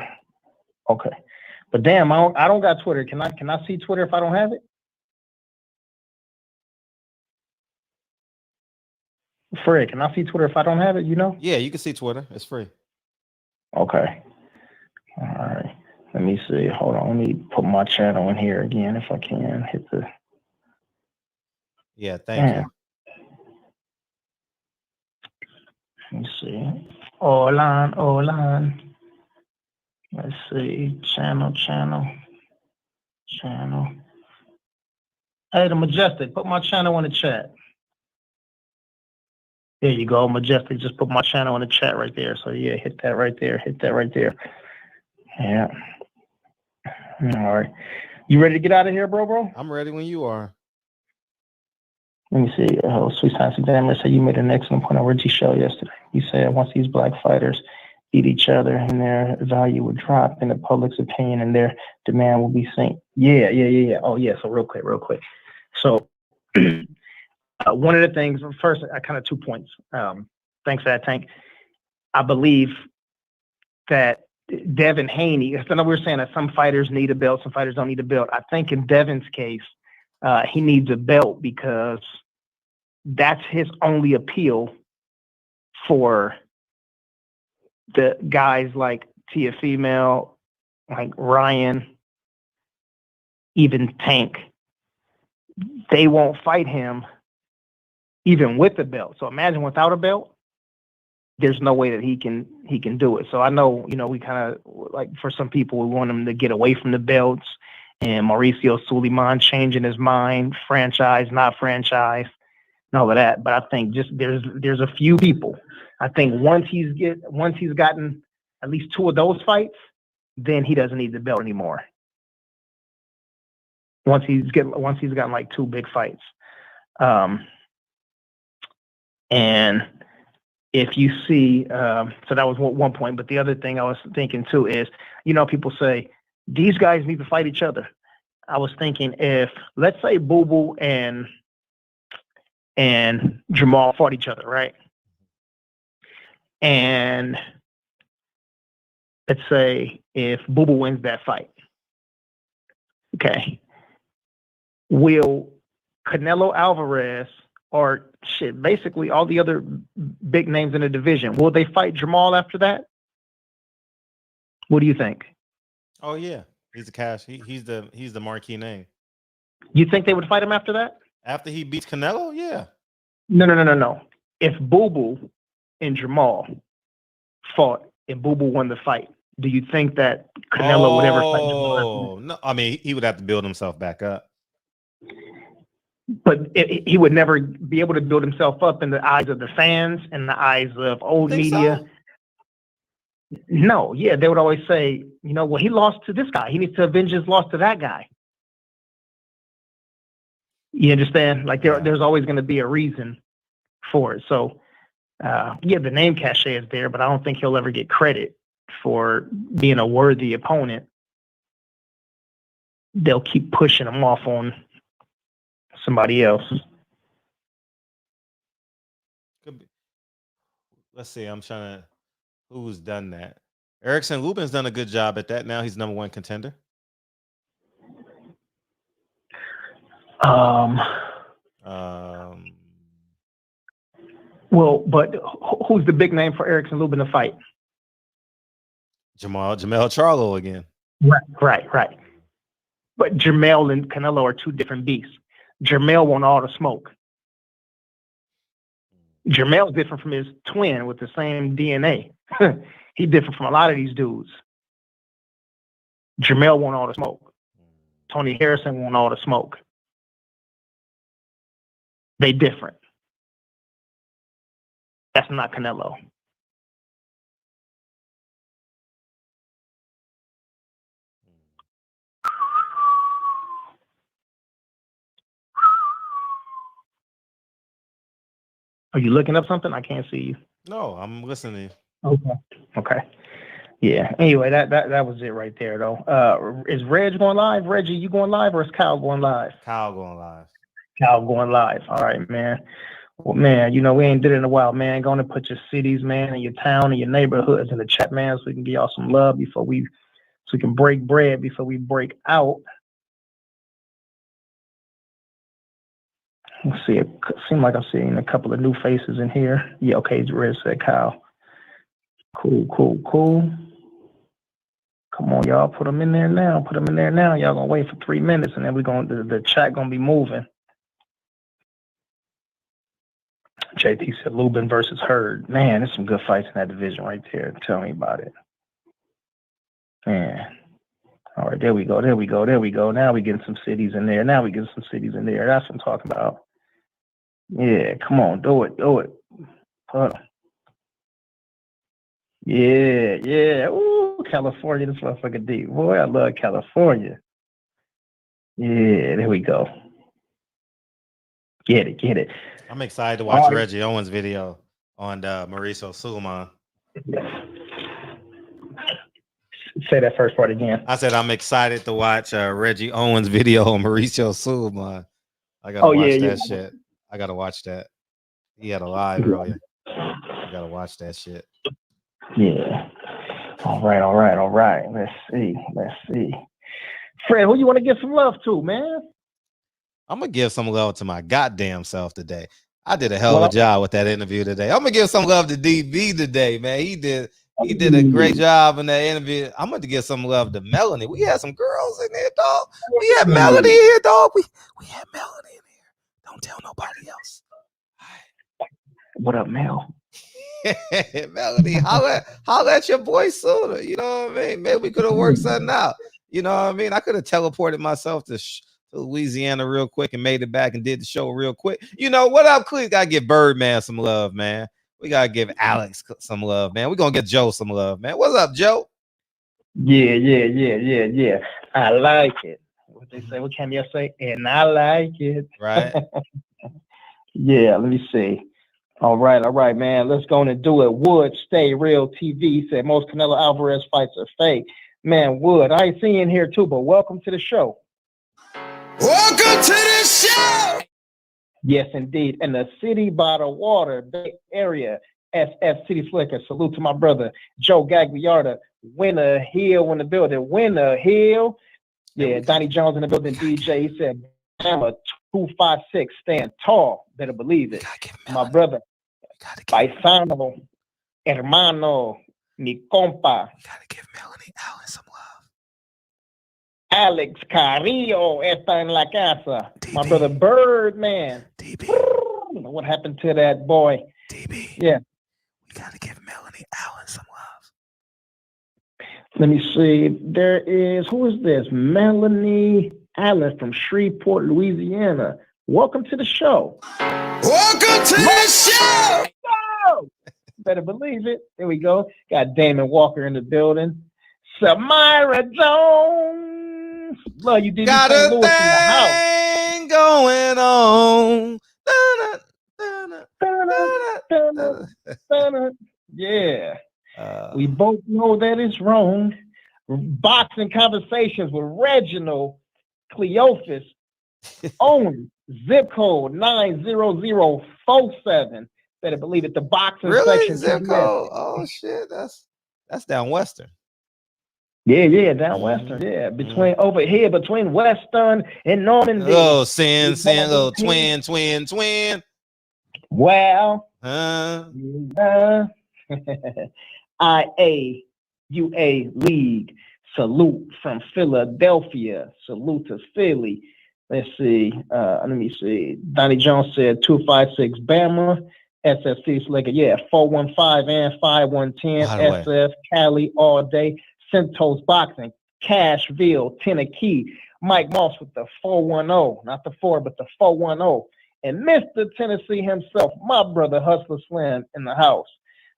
[SPEAKER 4] Okay. But damn, I don't got Twitter. Can I see Twitter if I don't have it? Fred, can I see Twitter if I don't have it? You know?
[SPEAKER 1] Yeah, you can see Twitter. It's free.
[SPEAKER 4] Okay. All right. Let me see. Hold on. Let me put my channel in here again if I can. Hit the.
[SPEAKER 1] Yeah, thank you.
[SPEAKER 4] Let me see. Olan. Let's see. Channel. Hey, the Majestic, put my channel in the chat. There you go, Majestic. Just put my channel in the chat right there. So yeah, hit that right there. Yeah. All right. You ready to get out of here, bro?
[SPEAKER 1] I'm ready when you are.
[SPEAKER 4] Let me see. Sweet Science Examiner said you made an excellent point on Richie's show yesterday. You said once these black fighters beat each other and their value would drop in the public's opinion and their demand will be seen. Yeah. Oh, yeah. So real quick. So one of the things, first, kind of 2 points. Thanks for that, Tank. I believe that Devin Haney, I know we were saying that some fighters need a belt, some fighters don't need a belt. I think in Devin's case, he needs a belt because that's his only appeal for the guys like Tia Female, like Ryan, even Tank. They won't fight him even with the belt. So imagine without a belt. there's no way that he can do it. So I know, we kind of like, for some people, we want him to get away from the belts, and Mauricio Suleiman changing his mind, franchise, not franchise, and all of that. But I think just there's a few people. I think once he's gotten at least 2 of those fights, then he doesn't need the belt anymore. Once he's gotten like 2 big fights, and if you see, so that was one point. But the other thing I was thinking too is, people say these guys need to fight each other. I was thinking, if let's say Boo Boo and Jamal fought each other, right? And let's say if Boo Boo wins that fight, okay, will Canelo Alvarez, or basically all the other big names in the division, will they fight Jamal after that? What do you think?
[SPEAKER 1] Oh yeah, he's the cash. He's the marquee name.
[SPEAKER 4] You think they would fight him after that?
[SPEAKER 1] After he beats Canelo, yeah.
[SPEAKER 4] No. If Boo Boo and Jamal fought and Boo Boo won the fight, do you think that Canelo would ever fight Jamal?
[SPEAKER 1] Oh no, I mean, he would have to build himself back up.
[SPEAKER 4] But he would never be able to build himself up in the eyes of the fans and the eyes of old media. So? No, yeah, they would always say, well, he lost to this guy. He needs to avenge his loss to that guy. You understand? Like there's always going to be a reason for it. So, the name cachet is there, but I don't think he'll ever get credit for being a worthy opponent. They'll keep pushing him off on somebody else.
[SPEAKER 1] Could be. Let's see. I'm trying to. Who's done that? Erickson Lubin's done a good job at that. Now he's #1 contender.
[SPEAKER 4] Well, but who's the big name for Erickson Lubin to fight?
[SPEAKER 1] Jamel Charlo again.
[SPEAKER 4] Right. But Jamel and Canelo are 2 different beasts. Jamel want all the smoke. Jamel's different from his twin with the same DNA. He's different from a lot of these dudes. Jamel want all the smoke. Tony Harrison want all the smoke. They different. That's not Canelo. Are you looking up something? I can't see you.
[SPEAKER 1] No, I'm listening.
[SPEAKER 4] Okay. Yeah. Anyway, that was it right there, though. Is Reg going live? Reggie, you going live, or is Kyle going live?
[SPEAKER 1] Kyle going live.
[SPEAKER 4] Kyle going live. All right, man. Well, man, we ain't did it in a while, man. Going to put your cities, man, and your town and your neighborhoods in the chat, man, so we can give y'all some love so we can break bread before we break out. Let's see. It seems like I'm seeing a couple of new faces in here. Yeah, okay. Reg said Kyle. Cool. Come on, y'all. Put them in there now. Y'all gonna wait for 3 minutes, and then the chat gonna be moving. JT said Lubin versus Hurd. Man, there's some good fights in that division right there. Tell me about it. Man. All right, there we go. Now we getting some cities in there. That's what I'm talking about. Yeah, come on, do it. Hold on. Yeah. Ooh, California, this motherfucker deep. Boy, I love California. Yeah, there we go. Get it.
[SPEAKER 1] I'm excited to watch Reggie Owens' video on Mauricio Suleiman.
[SPEAKER 4] Say that first part again.
[SPEAKER 1] I said I'm excited to watch Reggie Owens' video on Mauricio Suleiman. I gotta watch that shit. I gotta watch that. He had a live earlier. I gotta watch that shit.
[SPEAKER 4] Yeah. All right. Let's see. Fred, who you want to give some love to, man?
[SPEAKER 1] I'm gonna give some love to my goddamn self today. I did a hell of a job with that interview today. I'm gonna give some love to DB today, man. He did a great job in that interview. I'm gonna give some love to Melanie. We had some girls in there, dog. We had Melanie here, dog. We had Melanie in here. Don't tell nobody else.
[SPEAKER 4] What up, Mel?
[SPEAKER 1] Melody, holla at your boy sooner. You know what I mean? Maybe we could have worked something out. You know what I mean? I could have teleported myself to Louisiana real quick and made it back and did the show real quick. You know what up, Cleveland? Gotta give Birdman some love, man. We gotta give Alex some love, man. We're gonna get Joe some love, man. What's up, Joe?
[SPEAKER 4] Yeah. I like it. What they say, what can you say? And I like it.
[SPEAKER 1] Right.
[SPEAKER 4] Yeah, let me see. All right, man. Let's go and do it. Wood, stay real TV said most Canelo Alvarez fights are fake. Man, Wood, I ain't seeing here too, but welcome to the show.
[SPEAKER 3] Welcome to the show.
[SPEAKER 4] Yes, indeed. And the city by the water, Bay Area, SF City Slicker. Salute to my brother, Joe Gagliarda. Winner Hill in the building. Winner Hill. Yeah, Donnie Jones in the building. DJ, he said, I'm a 256, stand tall. Better believe it. My brother, paisano, hermano, mi compa.
[SPEAKER 1] Gotta give Melanie Allen some love.
[SPEAKER 4] Alex Carrillo está en la casa. DB. My brother Birdman.
[SPEAKER 1] DB.
[SPEAKER 4] What happened to that boy?
[SPEAKER 1] DB.
[SPEAKER 4] Yeah.
[SPEAKER 1] We gotta give Melanie Allen some love.
[SPEAKER 4] Let me see. There is, who is this? Melanie Allen from Shreveport, Louisiana. Welcome to the show.
[SPEAKER 3] Welcome to the show.
[SPEAKER 4] Better believe it. There we go. Got Damon Walker in the building. Samira Jones. Love you, DB.
[SPEAKER 1] Got
[SPEAKER 4] St.
[SPEAKER 1] a
[SPEAKER 4] Louis in the house.
[SPEAKER 1] thing going on.
[SPEAKER 4] Yeah. We both know that it's wrong. Boxing Conversations with Reginald Cleophas. Own zip code 90047. Better believe it. The boxing section.
[SPEAKER 1] Zip code? Oh shit, that's down western.
[SPEAKER 4] Yeah, down western. Yeah, between over here between Western and Normandy.
[SPEAKER 1] Oh, sin, little twin.
[SPEAKER 4] Well, IAUA League. Salute from Philadelphia. Salute to Philly. Let's see. Let me see. Donnie Jones said 256 Bama. SFC Slaker. Yeah, 415 and 5110. SF Cali all day. Centos Boxing. Cashville, Tennessee. Mike Moss with the 410. Not the 4, but the 410. And Mr. Tennessee himself, my brother Hustler Slim in the house.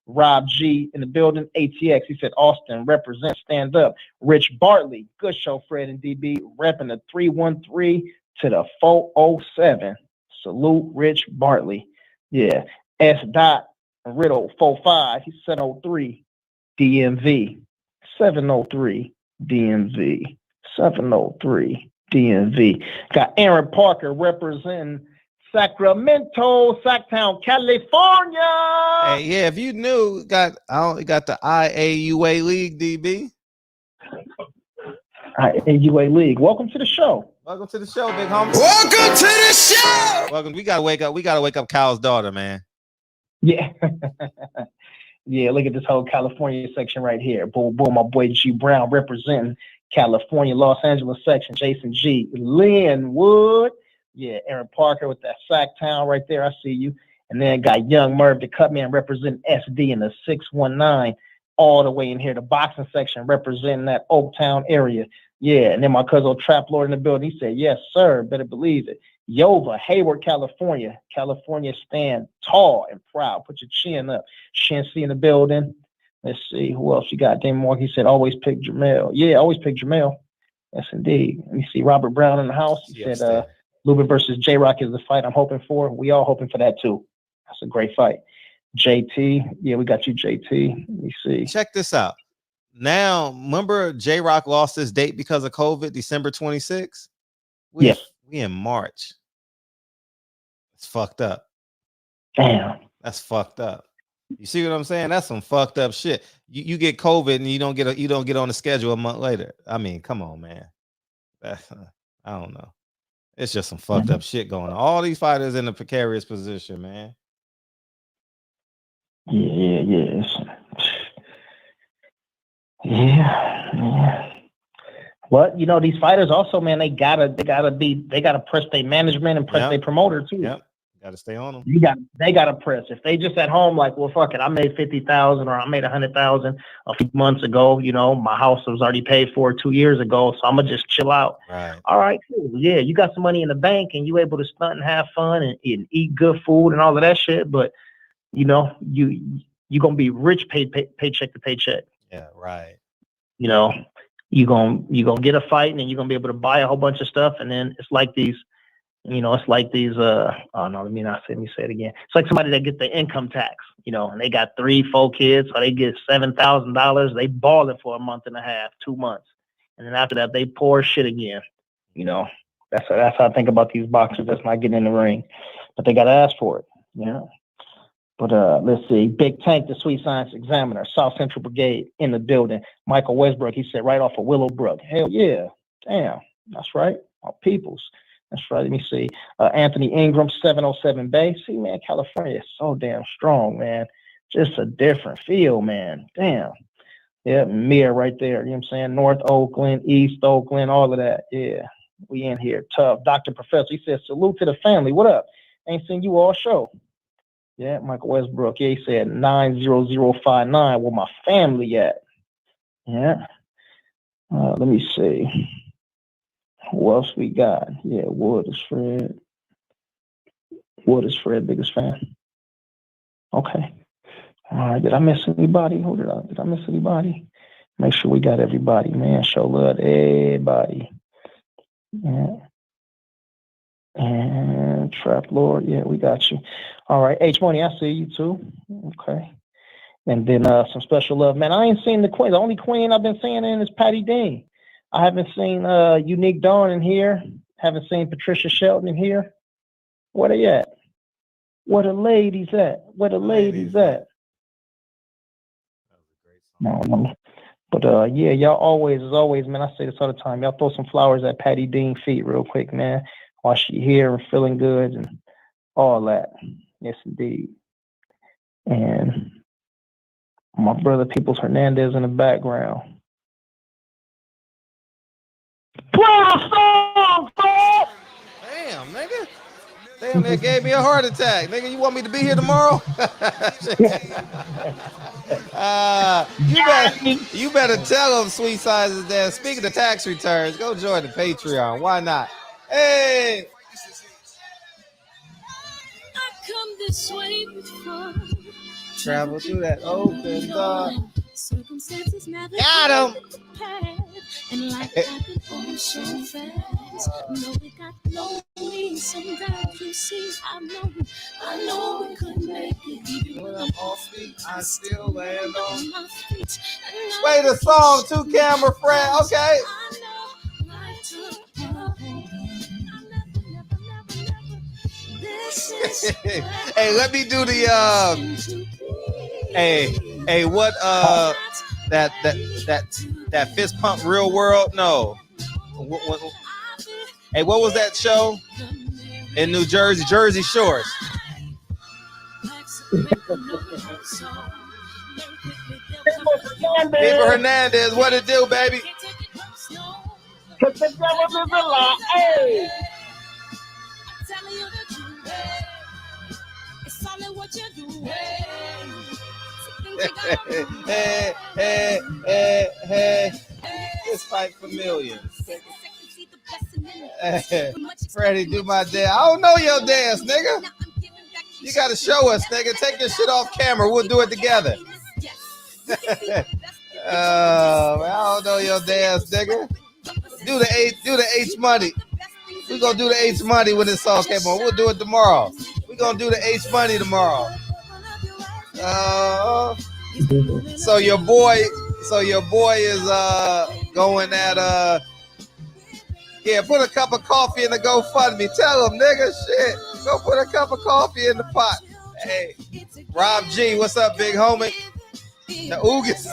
[SPEAKER 4] Rob G in the building. ATX. He said Austin represent, stand up. Rich Bartley. Good show, Fred and DB. Repping the 313 to the 407. Salute Rich Bartley. Yeah. S. Dot Riddle 45. He's 703 DMV. 703 DMV. 703 DMV. Got Aaron Parker representing Sacramento, Sacktown, California.
[SPEAKER 1] Hey, yeah, if you knew, got the IAUA League, DB.
[SPEAKER 4] IAUA League. Welcome to the show.
[SPEAKER 1] Welcome to the show, big homie.
[SPEAKER 3] Welcome to the show.
[SPEAKER 1] Welcome. We gotta wake up Kyle's daughter, man.
[SPEAKER 4] Yeah. Yeah, look at this whole California section right here. Boom, boom, my boy G Brown representing California, Los Angeles section. Jason G. Linwood. Yeah, Aaron Parker with that Sacktown right there. I see you. And then got Young Merv, the cut man, representing SD in the 619, all the way in here. The boxing section representing that Oaktown area. Yeah, and then my cousin Trap Lord in the building. He said, yes, sir. Better believe it. Yova, Hayward, California. California stand tall and proud. Put your chin up. Shincy in the building. Let's see. Who else you got? Damon Moore. He said, always pick Jamel. Yeah, always pick Jamel. Yes, indeed. Let me see. Robert Brown in the house. He said, Lubin versus J-Rock is the fight I'm hoping for. We all hoping for that too. That's a great fight. JT. Yeah, we got you, JT. Let me see.
[SPEAKER 1] Check this out. Now, remember J-Rock lost his date because of COVID, December 26th? We in March. It's fucked up.
[SPEAKER 4] Damn.
[SPEAKER 1] That's fucked up. You see what I'm saying? That's some fucked up shit. You get COVID and you don't get on the schedule a month later. I mean, come on, man. I don't know. It's just some fucked up shit going on. All these fighters in a precarious position, man.
[SPEAKER 4] Yeah. But you know, these fighters also, man, they gotta press their management and press their promoter too.
[SPEAKER 1] Got to stay on them.
[SPEAKER 4] They got to press. If they just at home, like, well, fuck it, I made 50,000 or I made 100,000 a few months ago. You know, my house was already paid for 2 years ago, so I'm gonna just chill out.
[SPEAKER 1] Right.
[SPEAKER 4] All right, cool. Yeah, you got some money in the bank and you able to stunt and have fun and eat good food and all of that shit. But you know, you gonna be rich paycheck to paycheck.
[SPEAKER 1] Yeah. Right.
[SPEAKER 4] You know, you gonna get a fight and then you're gonna be able to buy a whole bunch of stuff, and then it's like these. You know, it's like these, oh no, let me say it again. It's like somebody that gets the income tax, you know, and they got 3-4 kids, so they get $7,000. They ball it for a month and a half, 2 months. And then after that, they pour shit again. You know, that's how I think about these boxers that's not getting in the ring, but they got to ask for it, you know. But let's see, Big Tank, the Sweet Science Examiner, South Central Brigade in the building. Michael Westbrook, he said right off of Willowbrook. Hell yeah, damn, that's right, our peoples. That's right. Let me see. Anthony Ingram, 707 Bay. See, man, California is so damn strong, man. Just a different feel, man. Damn. Yeah, Mir right there. You know what I'm saying? North Oakland, East Oakland, all of that. Yeah, we in here. Tough. Dr. Professor, he says, salute to the family. What up? Ain't seen you all show. Yeah, Michael Westbrook. Yeah, he said 90059. Where my family at? Yeah. Let me see. Who else we got? Yeah, Wood is Fred. Biggest fan. Okay. All right. Did I miss anybody? Hold it up. Did I miss anybody? Make sure we got everybody, man. Show love to everybody. Yeah. And Trap Lord. Yeah, we got you. All right. H Money, I see you too. Okay. And then some special love. Man, I ain't seen the queen. The only queen I've been seeing in is Patty Dean. I haven't seen Unique Dawn in here. Haven't seen Patricia Shelton in here. Where they at? Where the ladies at? No. But yeah, y'all always, as always, man, I say this all the time. Y'all throw some flowers at Patty Dean's feet real quick, man, while she here and feeling good and all that. Yes, indeed. And my brother Peoples Hernandez in the background.
[SPEAKER 1] Damn, nigga. Damn, that gave me a heart attack. Nigga, you want me to be here tomorrow? You better tell them, Sweet Sizes, that speaking of tax returns, go join the Patreon. Why not? Hey!
[SPEAKER 2] I come this way before.
[SPEAKER 1] Travel through that open door.
[SPEAKER 2] Circumstances never
[SPEAKER 1] got him.
[SPEAKER 2] And life happened all so fast. No, it got no meaning. Sometimes you see, I know we couldn't make it. Even when I'm off beat, I still land on my feet.
[SPEAKER 1] Play the song, 2 camera friend. Okay. Hey, let me do the Hey, what that fist pump real world? No. Hey, what was that show in New Jersey? Jersey Shores. People Hernandez, what it do, baby?
[SPEAKER 4] Cause the devil is a lie. Hey.
[SPEAKER 1] Hey. This fight for millions. Freddie, do my dance. I don't know your dance, nigga. You gotta show us, nigga. Take your shit off camera. We'll do it together. Oh, man, I don't know your dance, nigga. Do the H money. We gonna do the H money when this song came on. We'll do it tomorrow. We gonna do the H money tomorrow. So your boy is going at yeah, put a cup of coffee in the GoFundMe. Tell him, nigga, shit. Go put a cup of coffee in the pot. Hey, Rob G, what's up, big homie? The Oogas.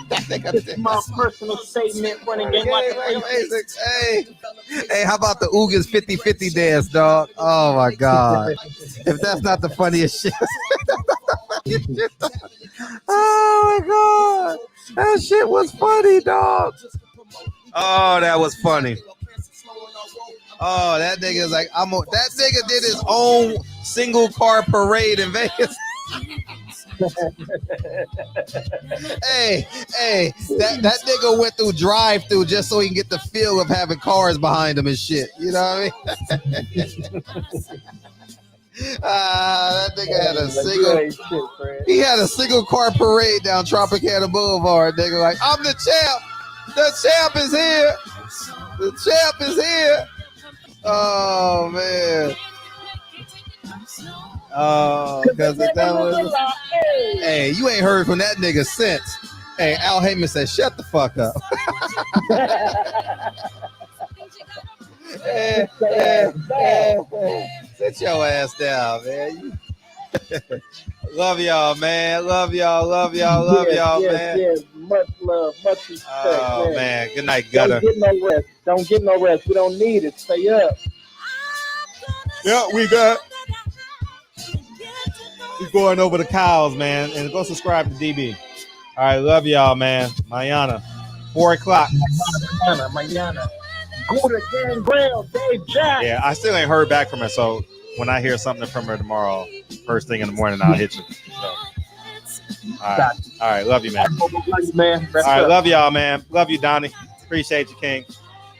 [SPEAKER 4] This is my personal statement running game like
[SPEAKER 1] Hey, how about the Oogas 50-50 dance, dog? Oh my God. If that's not the funniest shit. Oh my God. That shit was funny, dog. Oh, that was funny. Oh, that nigga is like, that nigga did his own single car parade in Vegas. hey, that nigga went through drive-through just so he can get the feel of having cars behind him and shit. You know what I mean? That nigga had a single. He had a single car parade down Tropicana Boulevard. Nigga, like, I'm the champ. The champ is here. The champ is here. Oh man. Oh, because that was. Hey, you ain't heard from that nigga since. Hey, Al Heyman said, "Shut the fuck up." Sit your ass down, man. Love y'all, man. Love y'all, man.
[SPEAKER 4] Yes. Much love, much respect.
[SPEAKER 1] Oh, man. Good night, Gutter.
[SPEAKER 4] Don't get no rest. We don't need it. Stay up.
[SPEAKER 1] Yeah, we got. We're going over the cows, man. And go subscribe to DB. All right, love y'all, man. Mañana, 4 o'clock.
[SPEAKER 4] Mañana. Go to Dan Brown, Dave Jack.
[SPEAKER 1] Yeah, I still ain't heard back from her, so when I hear something from her tomorrow, first thing in the morning, I'll hit you. So. All right, love you, man.
[SPEAKER 4] Love you, man.
[SPEAKER 1] All right, love y'all, man. Love you, Donnie. Appreciate you, King.